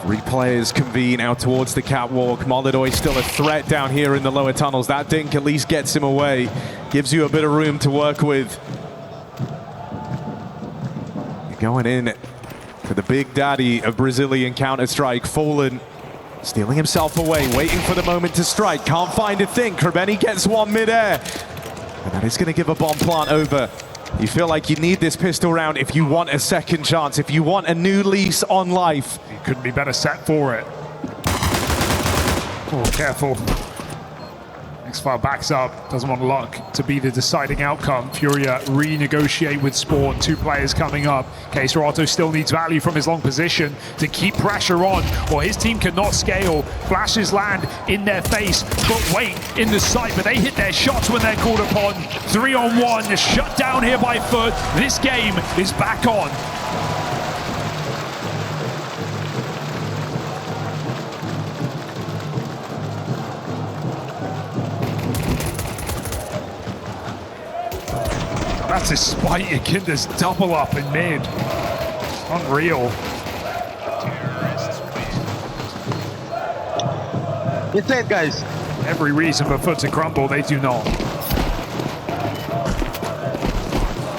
3 players convene out towards the catwalk. Molodoi still a threat down here in the lower tunnels. That dink at least gets him away, gives you a bit of room to work with. You're going in for the big daddy of Brazilian Counter-Strike, Fallen, stealing himself away, waiting for the moment to strike. Can't find a thing. Krabeni gets one mid-air. And that is going to give a bomb plant over. You feel like you need this pistol round if you want a second chance, if you want a new lease on life. He couldn't be better set for it. Oh, careful. X-File backs up, doesn't want luck to be the deciding outcome. FURIA renegotiate with Sport, 2 players coming up. Serato still needs value from his long position to keep pressure on, or his team cannot scale. Flashes land in their face, but wait, in the sight, but they hit their shots when they're called upon. 3-on-1, shut down here by FUT. This game is back on. That's despite YEKINDAR's double up in mid. Unreal. It's it, guys. Every reason for FUT to crumble, they do not.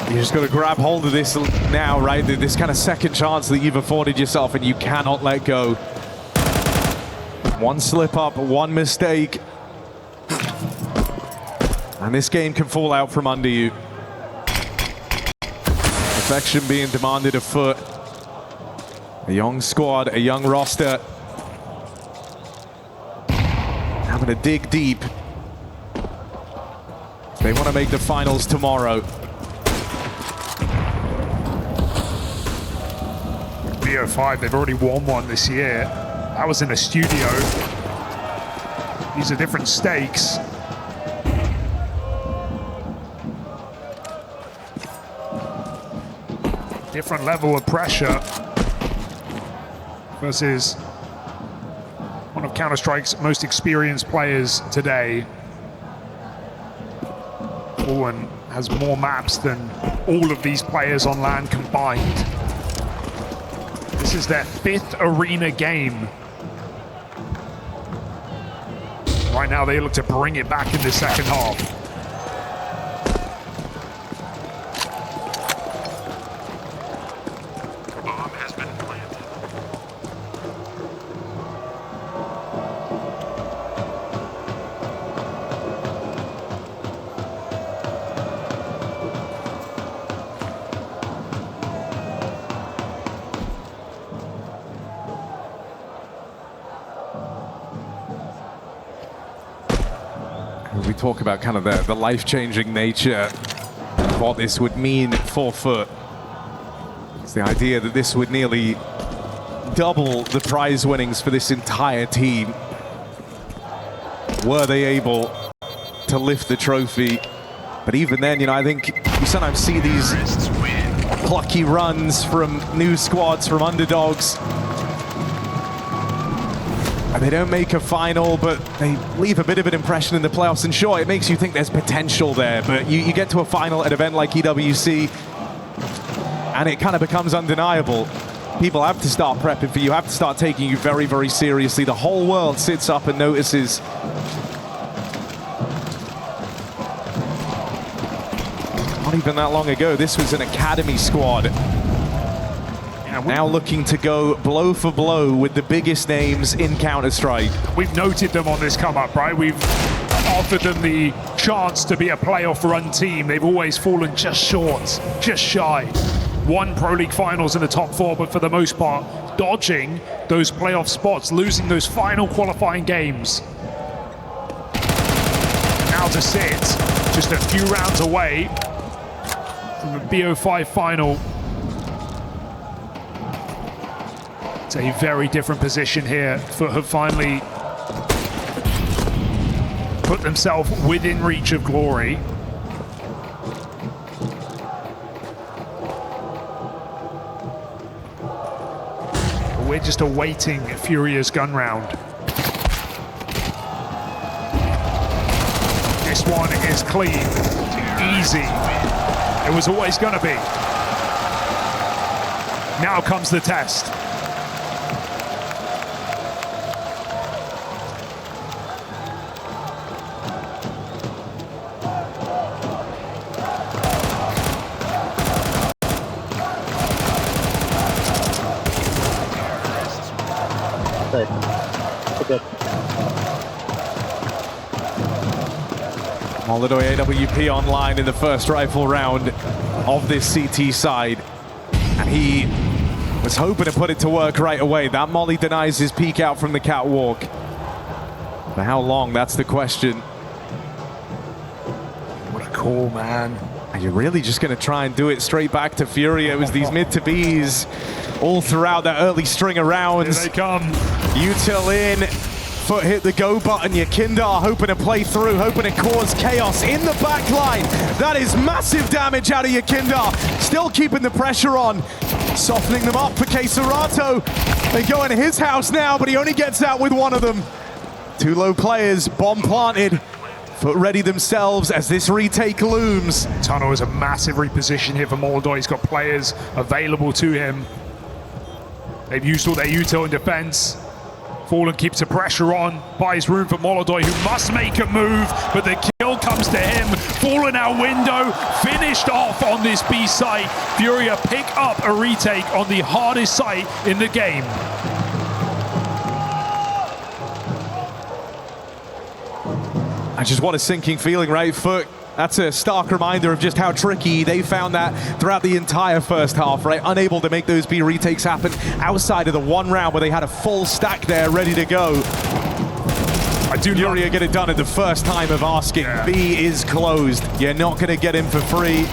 You just got to grab hold of this now, right? This kind of second chance that you've afforded yourself, and you cannot let go. One slip up, one mistake, and this game can fall out from under you. Perfection being demanded of FUT. A young squad, a young roster. Having to dig deep. They want to make the finals tomorrow. VO5, they've already won one this year. That was in a studio. These are different stakes. Different level of pressure versus one of Counter-Strike's most experienced players today. Owen has more maps than all of these players on LAN combined. This is their 5th arena game. Right now they look to bring it back in the second half. We talk about kind of the life-changing nature of what this would mean for FUT. It's the idea that this would nearly double the prize winnings for this entire team. Were they able to lift the trophy? But even then, you know, I think you sometimes see these plucky runs from new squads, from underdogs. And they don't make a final, but they leave a bit of an impression in the playoffs. And sure, it makes you think there's potential there, but you get to a final at an event like EWC, and it kind of becomes undeniable. People have to start prepping for you, have to start taking you very, very seriously. The whole world sits up and notices. Not even that long ago, this was an academy squad. Now looking to go blow for blow with the biggest names in Counter-Strike. We've noted them on this come up, right? We've offered them the chance to be a playoff run team. They've always fallen just short, just shy. Won Pro League finals in the top 4, but for the most part, dodging those playoff spots, losing those final qualifying games. Now to sit just a few rounds away from the BO5 final. It's a very different position here. FUT have finally put themselves within reach of glory. We're just awaiting FURIA's gun round. This one is clean, easy. It was always gonna be. Now comes the test. Mollido AWP online in the first rifle round of this CT side. And he was hoping to put it to work right away. That molly denies his peek out from the catwalk. For how long, that's the question. call, man. Are you really just going to try and do it straight back to FURIA? It was these mid to Bs all throughout that early string of rounds. Here they come. Util in, FUT hit the go button. YEKINDAR hoping to play through, hoping to cause chaos in the back line. That is massive damage out of YEKINDAR. Still keeping the pressure on, softening them up for KScirato. They go in his house now, but he only gets out with one of them. Two low players, bomb planted. FUT ready themselves as this retake looms. Tunnel is a massive reposition here for Molodoi. He's got players available to him. They've used all their util in defense. Fallen keeps the pressure on, buys room for Molodoi, who must make a move, but the kill comes to him. Fallen out window, finished off on this B site. FURIA pick up a retake on the hardest site in the game. I just want a sinking feeling, right? FUT, that's a stark reminder of just how tricky they found that throughout the entire first half, right? Unable to make those B retakes happen outside of the one round where they had a full stack there ready to go. FURIA get it done at the first time of asking. Yeah. B is closed. You're not going to get him for free.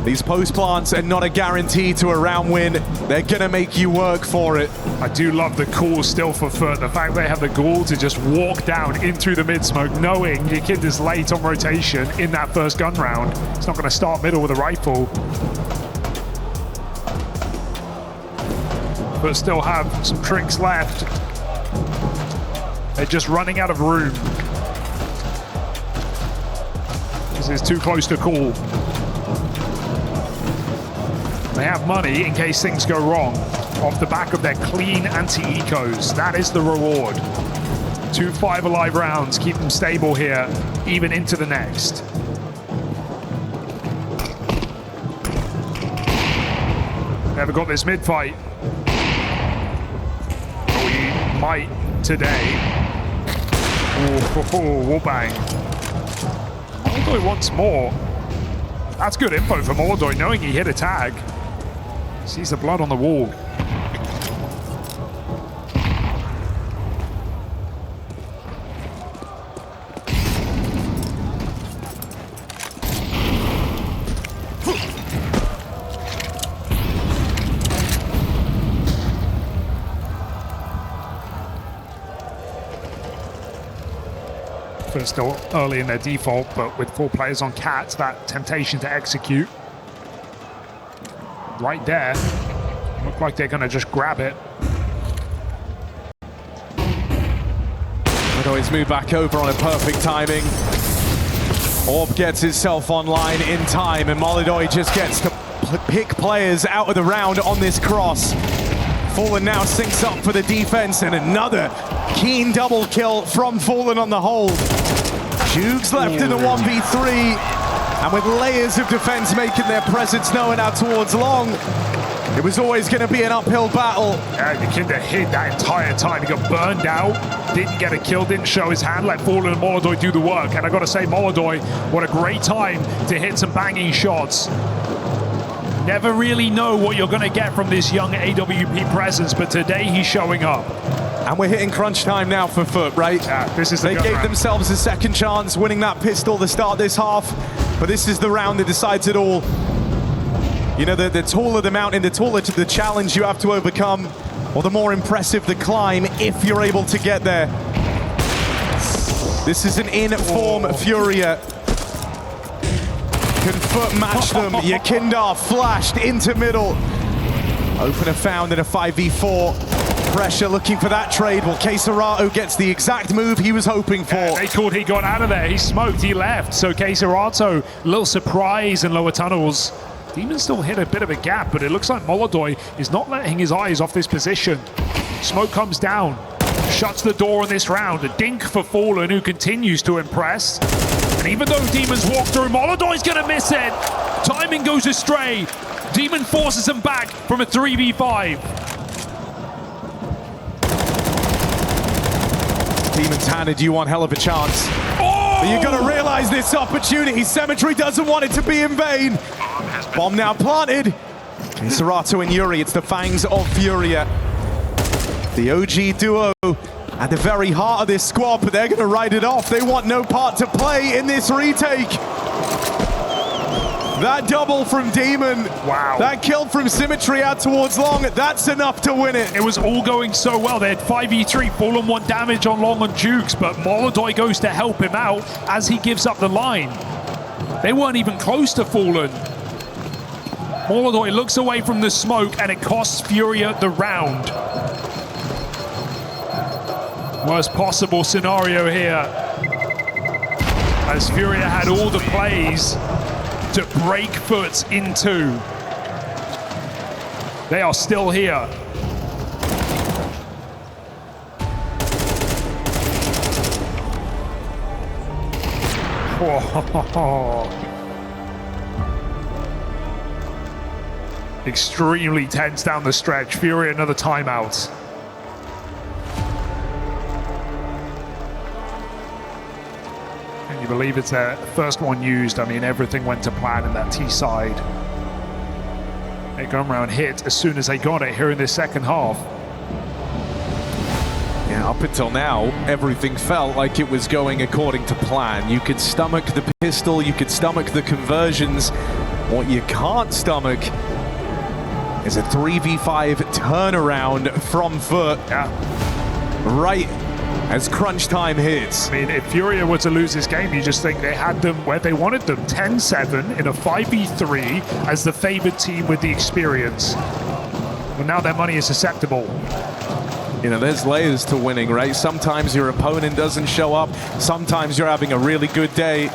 These post plants are not a guarantee to a round win. They're going to make you work for it. I do love the call still for FUT. The fact they have the gall to just walk down into the mid-smoke, knowing YEKINDAR's late on rotation in that first gun round. It's not going to start middle with a rifle. But still have some tricks left. They're just running out of room. This is too close to call. They have money in case things go wrong off the back of their clean anti-ecos. That is the reward. 2 5 alive rounds, keep them stable here, even into the next. Never got this mid-fight. We might today. Wall bang. Molodoi wants more. That's good info for Molodoi, knowing he hit a tag. Sees the blood on the wall. First, still early in their default, but with 4 players on Cat, that temptation to execute. Right there. Look like they're going to just grab it. Molodoi moved back over on a perfect timing. Orb gets himself online in time, and Molodoi just gets to pick players out of the round on this cross. Fallen now syncs up for the defense, and another keen double kill from Fallen on the hold. Jugs left in the 1v3, and with layers of defense making their presence known out towards long, it was always going to be an uphill battle. Yeah, YEKINDAR hid that entire time. He got burned out, didn't get a kill, didn't show his hand, let Fallen and Molodoi do the work. And I got to say, Molodoi, what a great time to hit some banging shots. Never really know what you're going to get from this young AWP presence, but today he's showing up. And we're hitting crunch time now for FUT, right? Yeah, this is the They gun gave round. themselves a second chance, winning that pistol to start this half. But this is the round that decides it all. You know, the taller the mountain, the taller the challenge you have to overcome, or the more impressive the climb if you're able to get there. This is an in-form FURIA. Can FUT match them? YEKINDAR flashed into middle. Opener found in a 5v4. Pressure looking for that trade. Well, KScirato gets the exact move he was hoping for. Yeah, they called he got out of there. He smoked, he left. So KScirato, a little surprise in lower tunnels. Demon still hit a bit of a gap, but it looks like Molodoi is not letting his eyes off this position. Smoke comes down, shuts the door on this round. A dink for Fallen, who continues to impress. And even though Demon's walked through, Molodoi's gonna miss it. Timing goes astray. Demon forces him back from a 3v5. Demon's handed you one hell of a chance. But you got to realize this opportunity. Cemetery doesn't want it to be in vain. Bomb now planted. KScirato and Yuri, it's the fangs of FURIA. The OG duo at the very heart of this squad, but they're going to ride it off. They want no part to play in this retake. That double from Demon. Wow. That kill from Symmetry out towards Long. That's enough to win it. It was all going so well. They had 5v3, Fallen 1 damage on Long on Jukes, but Molodoi goes to help him out as he gives up the line. They weren't even close to Fallen. Molodoi looks away from the smoke, and it costs FURIA the round. Worst possible scenario here, as FURIA had all the plays to break FUT in two. They are still here. Extremely tense down the stretch. FURIA another timeout. Can you believe it's their first one used? I mean, everything went to plan in that T side. They gun round hit as soon as they got it here in this second half. Yeah, up until now, everything felt like it was going according to plan. You could stomach the pistol, you could stomach the conversions. What you can't stomach is a 3v5 turnaround from FUT. Yeah. Right as crunch time hits. I mean, if FURIA were to lose this game, you just think they had them where they wanted them. 10-7 in a 5v3 as the favored team with the experience. Well, now their money is susceptible. You know, there's layers to winning, right? Sometimes your opponent doesn't show up. Sometimes you're having a really good day.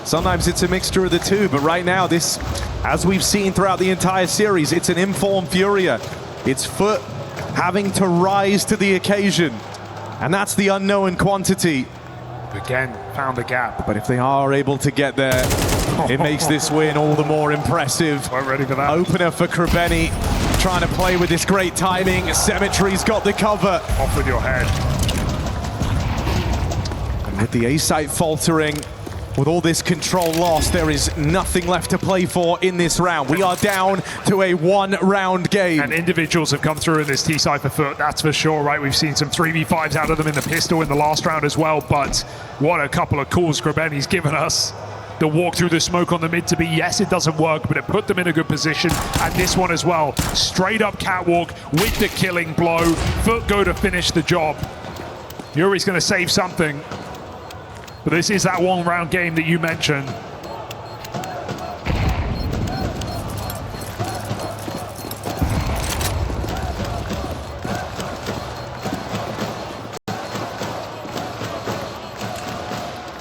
Sometimes it's a mixture of the two. But right now, this, as we've seen throughout the entire series, it's an informed FURIA. It's FUT having to rise to the occasion. And that's the unknown quantity. Again, found the gap. But if they are able to get there, it makes this win all the more impressive. We're ready for that. Opener for Krabeni, trying to play with this great timing. Symmetry's got the cover. Off with your head. And with the A-site faltering, with all this control lost, there is nothing left to play for in this round. We are down to a one-round game. And individuals have come through in this T-side for FUT, that's for sure, right? We've seen some 3v5s out of them in the pistol in the last round as well, but what a couple of calls Krabeni's given us. The walk through the smoke on the mid to be, yes, it doesn't work, but it put them in a good position. And this one as well, straight up catwalk with the killing blow. FUT go to finish the job. Yuri's going to save something. But this is that one-round game that you mentioned.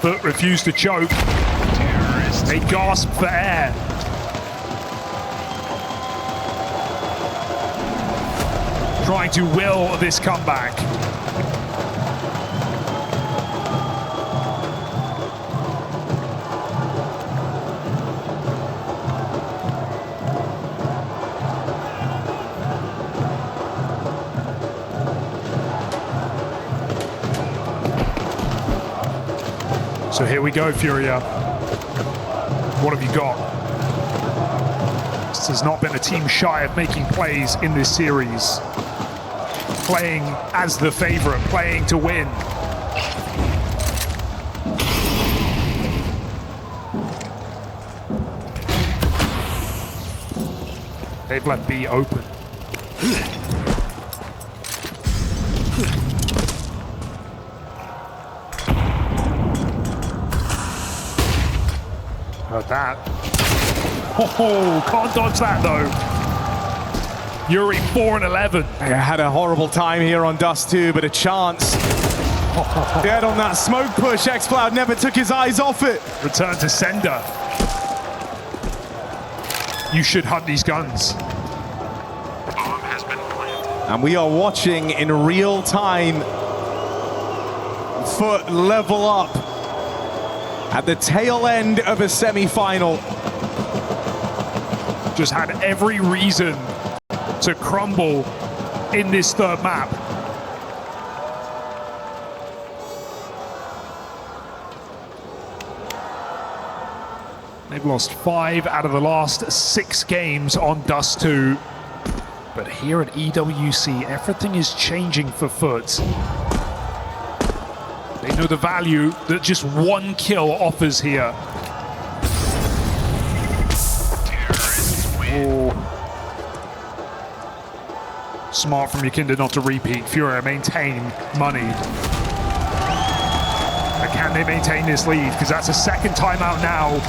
FUT refused to choke. They gasp for air. Trying to will this comeback. So here we go, FURIA. What have you got? This has not been a team shy of making plays in this series. Playing as the favorite, playing to win. They've left B open. Heard that. Oh, can't dodge that though. Yuri 4-11. I had a horrible time here on Dust2, but a chance. Dead on that smoke push. Xcloud never took his eyes off it. Return to sender. You should hunt these guns. Bomb has been planted. And we are watching in real time FUT level up at the tail end of a semi-final. Just had every reason to crumble in this third map. They've lost 5 out of the last 6 games on Dust2. But here at EWC, everything is changing for FUT. They know the value that just one kill offers here. Smart from YEKINDAR not to repeat. FURIA maintain money. But can they maintain this lead? Because that's a second timeout now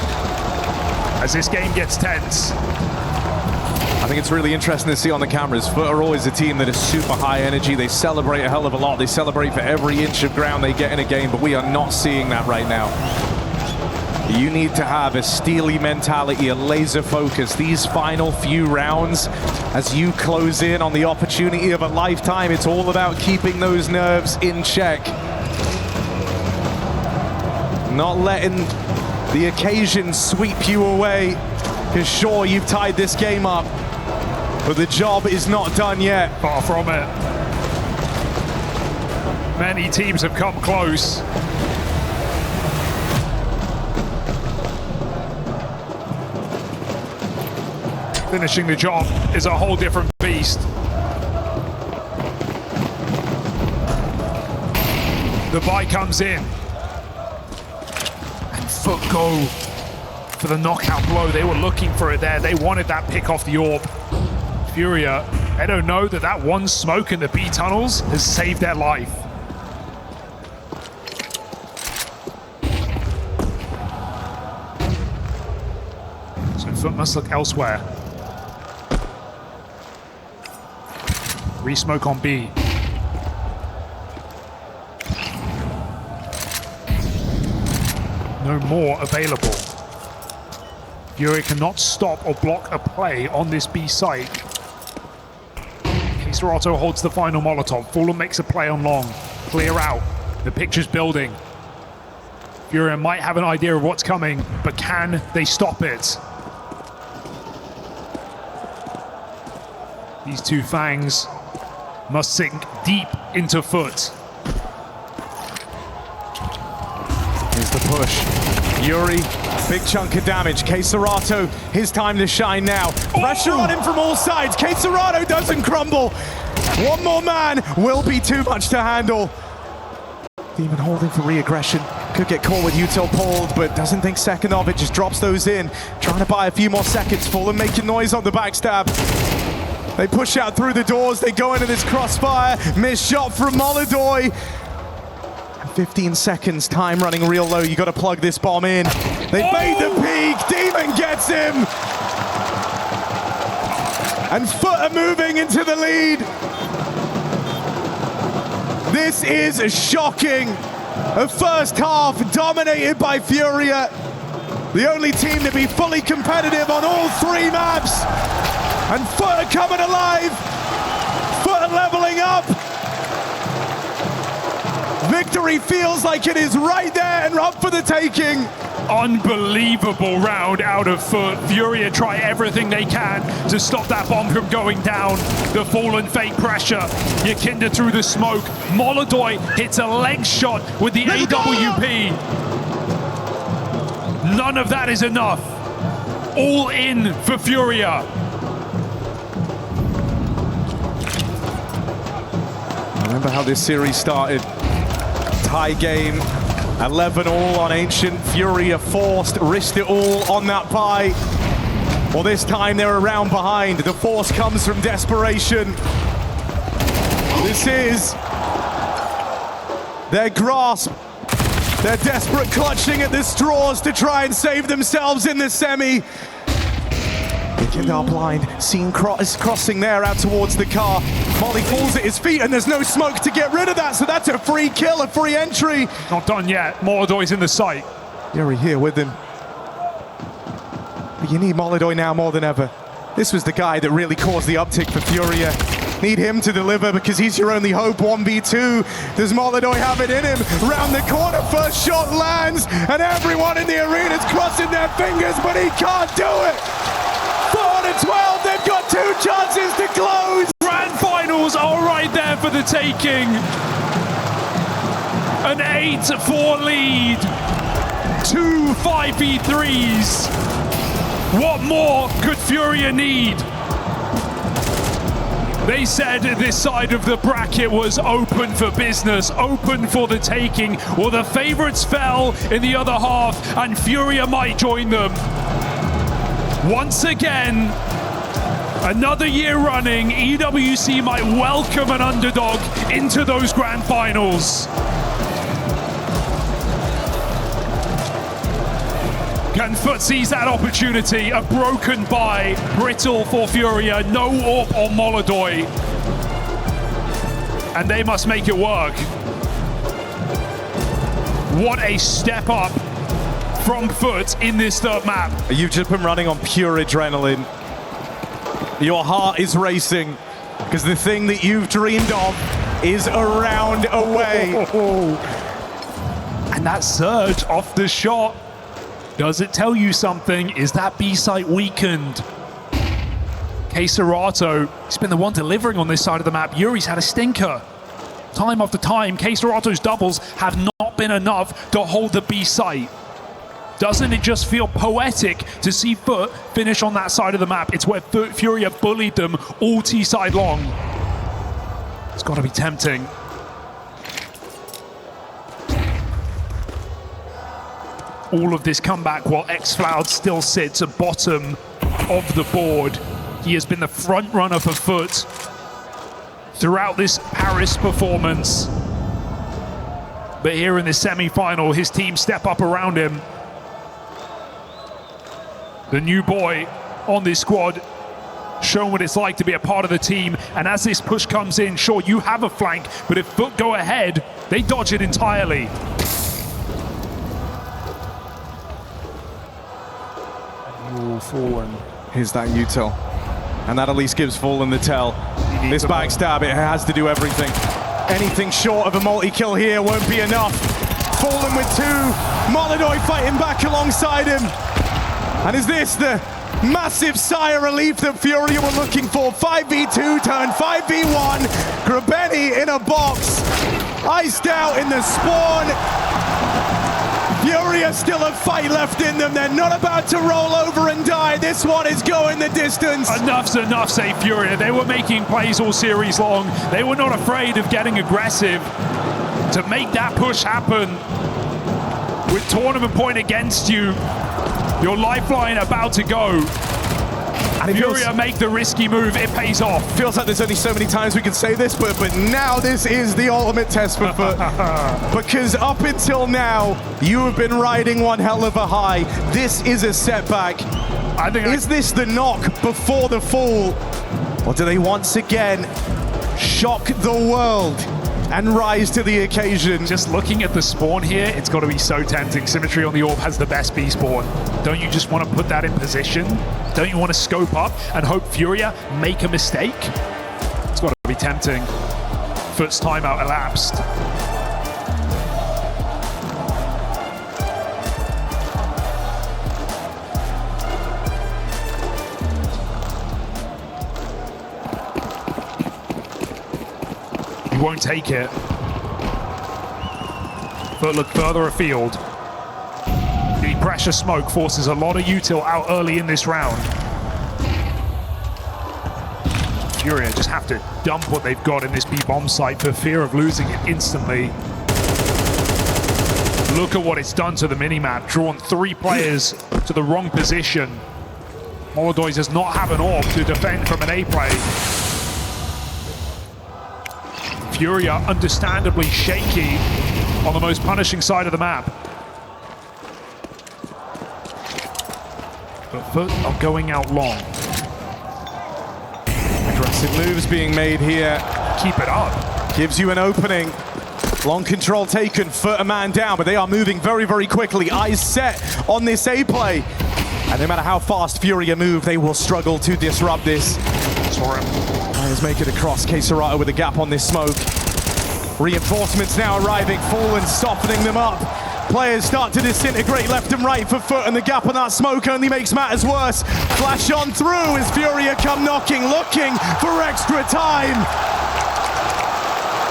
as this game gets tense. I think it's really interesting to see on the cameras. FUT are always a team that is super high energy. They celebrate a hell of a lot. They celebrate for every inch of ground they get in a game, but we are not seeing that right now. You need to have a steely mentality, a laser focus. These final few rounds, as you close in on the opportunity of a lifetime, it's all about keeping those nerves in check. Not letting the occasion sweep you away. Because sure, you've tied this game up, but the job is not done yet. Far from it. Many teams have come close. Finishing the job is a whole different beast. The buy comes in. And FUT go for the knockout blow. They were looking for it there. They wanted that pick off the orb. FURIA, they don't know that that one smoke in the B tunnels has saved their life. So FUT must look elsewhere. Re-smoke on B. No more available. FURIA cannot stop or block a play on this B site. Serato holds the final Molotov. Fallen makes a play on long. Clear out. The picture's building. FURIA might have an idea of what's coming, but can they stop it? These two fangs must sink deep into FUT. Here's the push. Yuri, big chunk of damage. Serato, his time to shine now. Pressure on him from all sides. Serato doesn't crumble. One more man will be too much to handle. Demon holding for re-aggression. Could get caught with util pulled, but doesn't think second of it. Just drops those in. Trying to buy a few more seconds. Fallen making noise on the backstab. They push out through the doors. They go into this crossfire. Missed shot from Molodoy. 15 seconds, time running real low. You got to plug this bomb in. They bait the peak. Demon gets him. And FUT are moving into the lead. This is shocking. A first half dominated by FURIA. The only team to be fully competitive on all three maps. And FUT are coming alive. FUT are leveling up. Victory feels like it is right there and up for the taking. Unbelievable round out of FUT. FURIA try everything they can to stop that bomb from going down. The Fallen fake pressure. YEKINDAR through the smoke. Molodoy hits a leg shot with the AWP. None of that is enough. All in for FURIA. Remember how this series started? Tie game, 11-all on Ancient. FURIA forced, risked it all on that buy. Well, this time they're around behind. The force comes from desperation. This is their grasp. They're desperate, clutching at the straws to try and save themselves in the semi. YEKINDAR blind, seen crossing there out towards the car. Molly falls at his feet and there's no smoke to get rid of that, so that's a free kill, a free entry. Not done yet. Molodoy's in the sight. Yuri here with him. But you need Molodoy now more than ever. This was the guy that really caused the uptick for FURIA. Need him to deliver because he's your only hope. 1v2. Does Molodoy have it in him? Round the corner, first shot lands, and everyone in the arena is crossing their fingers, but he can't do it. 4-12, they've got two chances to close. Grand finals are right there for the taking. An 8-4 lead. 2 5v3s. What more could FURIA need? They said this side of the bracket was open for business, open for the taking. Well, the favorites fell in the other half, and FURIA might join them. Once again, Another year running, EWC might welcome an underdog into those grand finals. Can FUT seize that opportunity? A broken buy, brittle for FURIA, no AWP or Molodoi. And they must make it work. What a step up from FUT in this third map. You've just been running on pure adrenaline. Your heart is racing because the thing that you've dreamed of is a round away. And that surge off the shot, does it tell you something? Is that B site weakened? K-Serato, he's been the one delivering on this side of the map. Yuri's had a stinker. Time after time, K-Serato's doubles have not been enough to hold the B site. Doesn't it just feel poetic to see FUT finish on that side of the map? It's where FURIA bullied them all T-side long. It's got to be tempting. All of this comeback while xFloud still sits at bottom of the board. He has been the front runner for FUT throughout this Paris performance. But here in the semi-final, his team step up around him. The new boy on this squad, showing what it's like to be a part of the team. And as this push comes in, sure, you have a flank, but if FUT go ahead, they dodge it entirely. Fallen. Here's that util. And that at least gives Fallen the tell. This backstab, it has to do everything. Anything short of a multi-kill here won't be enough. Fallen with two, Molodoi fighting back alongside him. And is this the massive sigh of relief that FURIA were looking for? 5v2 turn 5v1. Krabeni in a box. Iced out in the spawn. FURIA still have fight left in them. They're not about to roll over and die. This one is going the distance. Enough's enough, say FURIA. They were making plays all series long. They were not afraid of getting aggressive to make that push happen. With tournament point against you, your lifeline about to go. And FURIA make the risky move, it pays off. Feels like there's only so many times we can say this, but now this is the ultimate test for FUT. Because up until now, you have been riding one hell of a high. This is a setback. Is this the knock before the fall? Or do they once again shock the world and rise to the occasion? Just looking at the spawn here, it's got to be so tempting. Symmetry on the AWP has the best B spawn. Don't you just want to put that in position? Don't you want to scope up and hope FURIA make a mistake? It's got to be tempting. FUT's timeout elapsed. He won't take it. But look further afield. The pressure smoke forces a lot of util out early in this round. FURIA just have to dump what they've got in this B-bomb site for fear of losing it instantly. Look at what it's done to the minimap. Drawn 3 players to the wrong position. Molodoi does not have an AWP to defend from an A play. FURIA understandably shaky on the most punishing side of the map. But FUT are going out long. Aggressive moves being made here. Keep it up. Gives you an opening. Long control taken, FUT a man down, but they are moving very, very quickly. Eyes set on this A play. And no matter how fast FURIA move, they will struggle to disrupt this. Saw him. Players make it across. K-Serato with a gap on this smoke. Reinforcements now arriving, Fallen softening them up. Players start to disintegrate left and right for FUT, and the gap on that smoke only makes matters worse. Flash on through as FURIA come knocking, looking for extra time.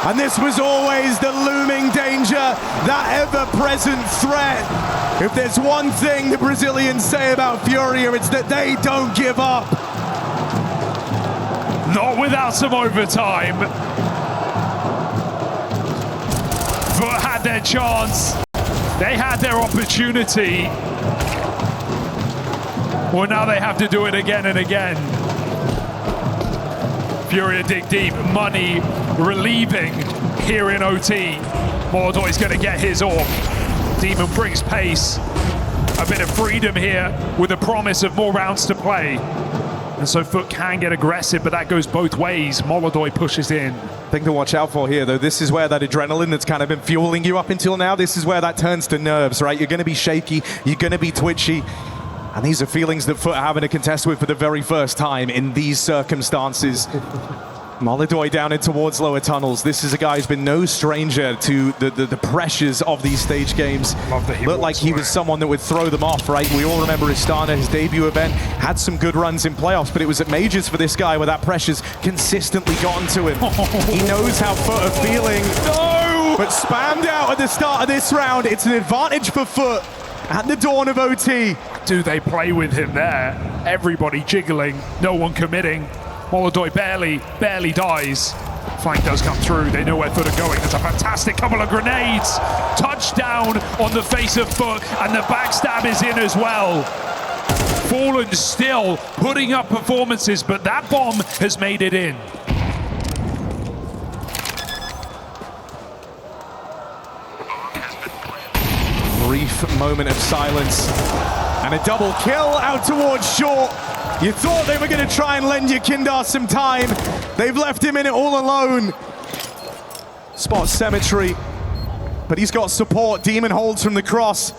And this was always the looming danger, that ever-present threat. If there's one thing the Brazilians say about FURIA, it's that they don't give up. Not without some overtime. FUT had their chance. They had their opportunity. Well, now they have to do it again and again. FURIA dig deep, money relieving here in OT. Molodoy's gonna get his orb. Demon brings pace, a bit of freedom here with the promise of more rounds to play. And so FUT can get aggressive, but that goes both ways. Molodoy pushes in. Thing to watch out for here, though, this is where that adrenaline that's kind of been fueling you up until now, this is where that turns to nerves, right? You're going to be shaky, you're going to be twitchy, and these are feelings that FUT are having to contest with for the very first time in these circumstances. Molodoy down in towards lower tunnels. This is a guy who's been no stranger to the pressures of these stage games. Looked like he was someone that would throw them off, right? We all remember Istana, his debut event, had some good runs in playoffs, but it was at majors for this guy where that pressure's consistently gotten to him. He knows how FUT are feeling. No! But spammed out at the start of this round. It's an advantage for FUT at the dawn of OT. Do they play with him there? Everybody jiggling, no one committing. Molodoy barely dies. Flank does come through. They know where FUT are going. There's a fantastic couple of grenades. Touchdown on the face of FUT, and the backstab is in as well. Fallen still putting up performances, but that bomb has made it in. Brief moment of silence, and a double kill out towards short. You thought they were going to try and lend YEKINDAR some time. They've left him in it all alone. Spot symmetry, but he's got support. Demon holds from the cross.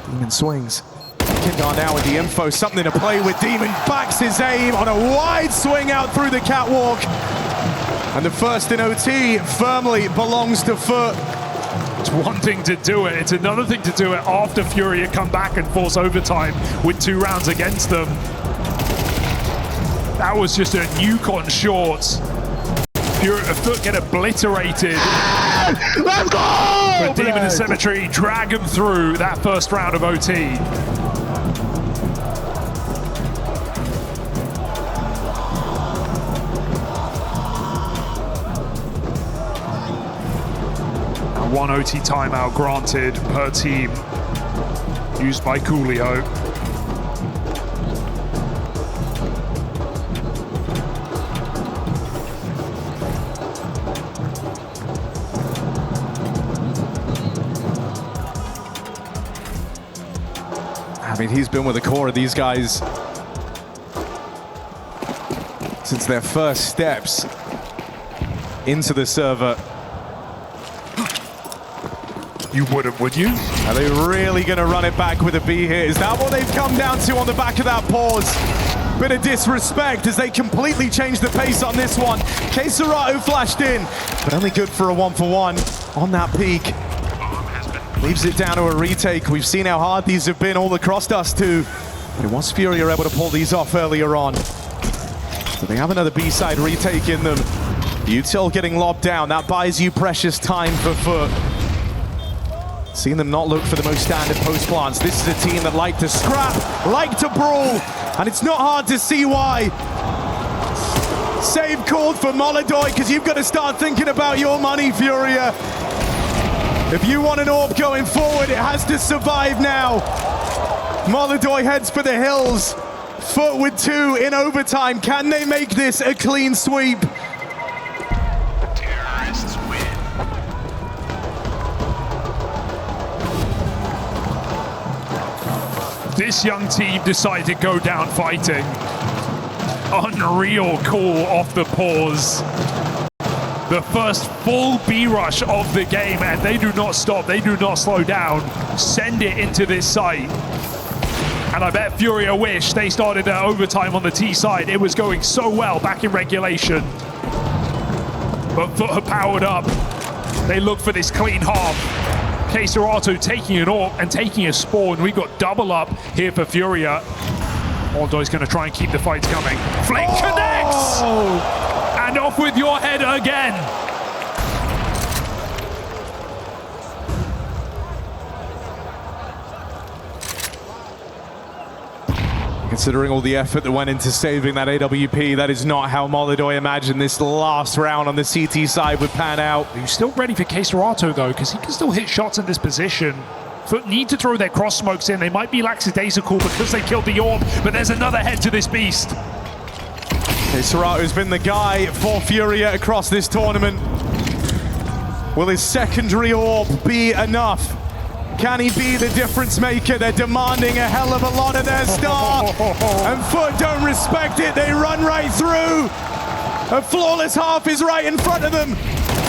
Demon swings. YEKINDAR now with the info, something to play with. Demon backs his aim on a wide swing out through the catwalk. And the first in OT firmly belongs to FUT. It's one thing to do it, it's another thing to do it after FURIA come back and force overtime with 2 rounds against them. That was just a nuke on shorts. FUT get obliterated. Let's go! But Demon and Symmetry drag them through that first round of OT. One OT timeout granted per team, used by Coolio. I mean, he's been with the core of these guys since their first steps into the server. You wouldn't, would you? Are they really going to run it back with a B here? Is that what they've come down to on the back of that pause? Bit of disrespect as they completely changed the pace on this one. Keserato flashed in, but only good for a 1-for-1 on that peak. Leaves it down to a retake. We've seen how hard these have been all across Dust2. But it was FURIA able to pull these off earlier on. So they have another B-side retake in them. Util getting lobbed down. That buys you precious time for FUT. Seeing them not look for the most standard post plants. This is a team that like to scrap, like to brawl, and it's not hard to see why. Save called for Molodoy, because you've got to start thinking about your money, FURIA. If you want an orb going forward, it has to survive now. Molodoy heads for the hills. FUT with 2 in overtime. Can they make this a clean sweep? Terrorists win. This young team decided to go down fighting. Unreal call off the pause. The first full B rush of the game, and they do not stop, they do not slow down. Send it into this site. And I bet FURIA wish they started their overtime on the T side. It was going so well back in regulation. But FUT have powered up. They look for this clean half. Keserato taking an AWP and taking a spawn. We got double up here for FURIA. Molodoy's going to try and keep the fights coming. Flame connects! And off with your head again. Considering all the effort that went into saving that AWP, that is not how Molodoy imagined this last round on the CT side would pan out. He's still ready for Keserato though, because he can still hit shots in this position. FUT need to throw their cross smokes in. They might be lackadaisical because they killed the orb, but there's another head to this beast. Serato's been the guy for FURIA across this tournament. Will his secondary orb be enough? Can he be the difference maker? They're demanding a hell of a lot of their star. And FUT don't respect it. They run right through. A flawless half is right in front of them.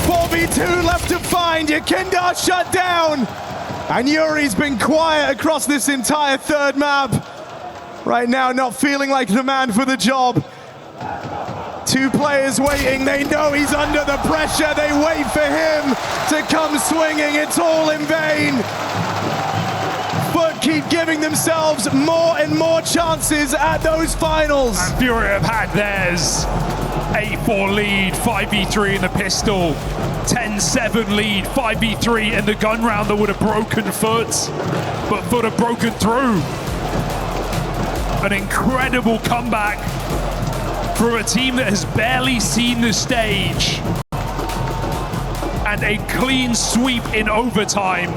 4v2 left to find. YEKINDAR shut down. And Yuri's been quiet across this entire third map. Right now, not feeling like the man for the job. Two players waiting. They know he's under the pressure. They wait for him to come swinging. It's all in vain. FUT keep giving themselves more and more chances at those finals. And FURIA have had theirs. 8-4 lead, 5v3 in the pistol. 10-7 lead, 5v3 in the gun round that would have broken FUT. But FUT have broken through. An incredible comeback for a team that has barely seen the stage. And a clean sweep in overtime.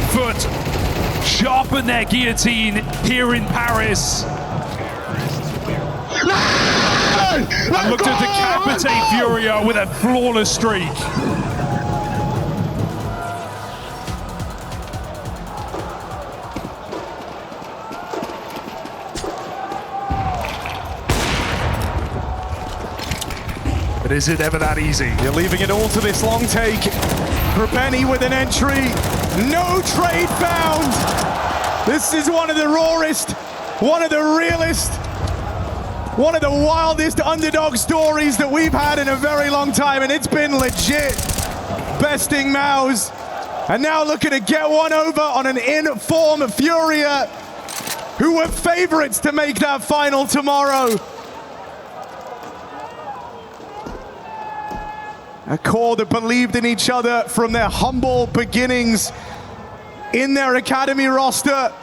FUT sharpen their guillotine here in Paris. And look to decapitate FURIA with a flawless streak. But is it ever that easy? You're leaving it all to this long take. Krabeni with an entry. No trade found. This is one of the rawest, one of the realest, one of the wildest underdog stories that we've had in a very long time, and it's been legit. Besting Mouse. And now looking to get one over on an in-form FURIA, who were favorites to make that final tomorrow. A core that believed in each other from their humble beginnings in their academy roster.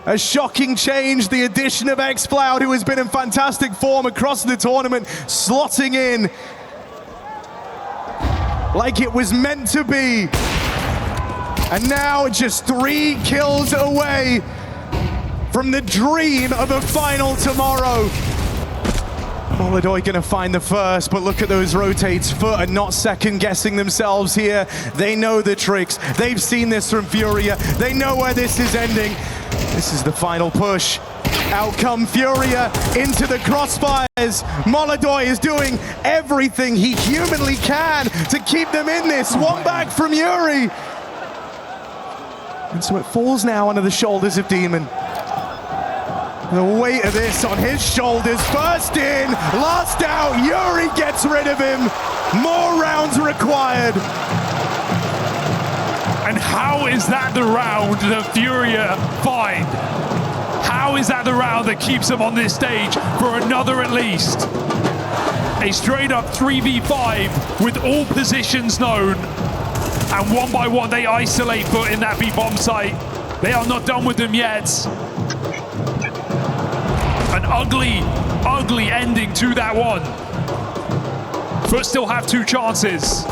A shocking change, the addition of Expo, who has been in fantastic form across the tournament, slotting in like it was meant to be. And now just 3 kills away from the dream of a final tomorrow. Molodoy gonna find the first, but look at those rotates. FUT are not second guessing themselves here. They know the tricks. They've seen this from FURIA. They know where this is ending. This is the final push. Out come FURIA into the crossfires. Molodoy is doing everything he humanly can to keep them in this. One back from Yuri. And so it falls now onto the shoulders of Demon. The weight of this on his shoulders. First in, last out. Yuri gets rid of him. More rounds required. And how is that the round that FURIA find? How is that the round that keeps them on this stage for another at least? A straight up 3v5 with all positions known. And one by one they isolate FUT in that B-bomb site. They are not done with them yet. An ugly, ugly ending to that one. FUT still have 2 chances.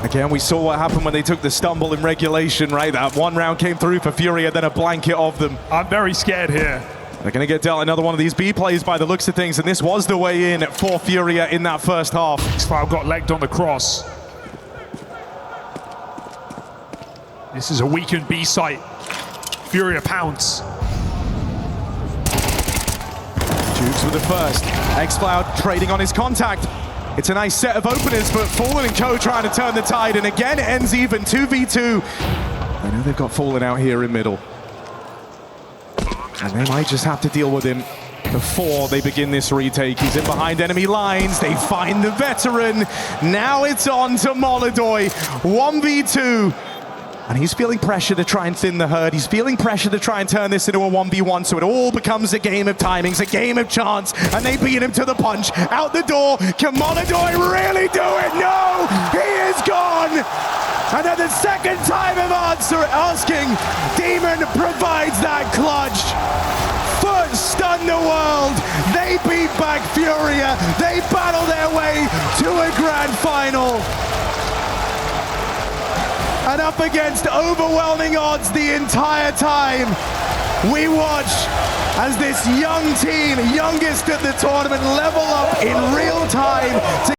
Again, we saw what happened when they took the stumble in regulation, right? That one round came through for FURIA, then a blanket of them. I'm very scared here. They're going to get dealt another one of these B plays by the looks of things, and this was the way in for FURIA in that first half. Expo got legged on the cross. This is a weakened B site. FURIA pounce. Jukes with the first. Expo trading on his contact. It's a nice set of openers, but Fallen and Co trying to turn the tide, and again it ends even 2v2. I know they've got Fallen out here in middle. And they might just have to deal with him before they begin this retake. He's in behind enemy lines. They find the veteran. Now it's on to Molodoy. 1v2. And he's feeling pressure to try and thin the herd. He's feeling pressure to try and turn this into a 1v1, so it all becomes a game of timings, a game of chance, and they beat him to the punch. Out the door, can Molodoy really do it? No, he is gone! And at the second time of asking, Demon provides that clutch. FUT stun the world. They beat back FURIA. They battle their way to a grand final. up against overwhelming odds the entire time. We watch as this young team, youngest at the tournament, level up in real time to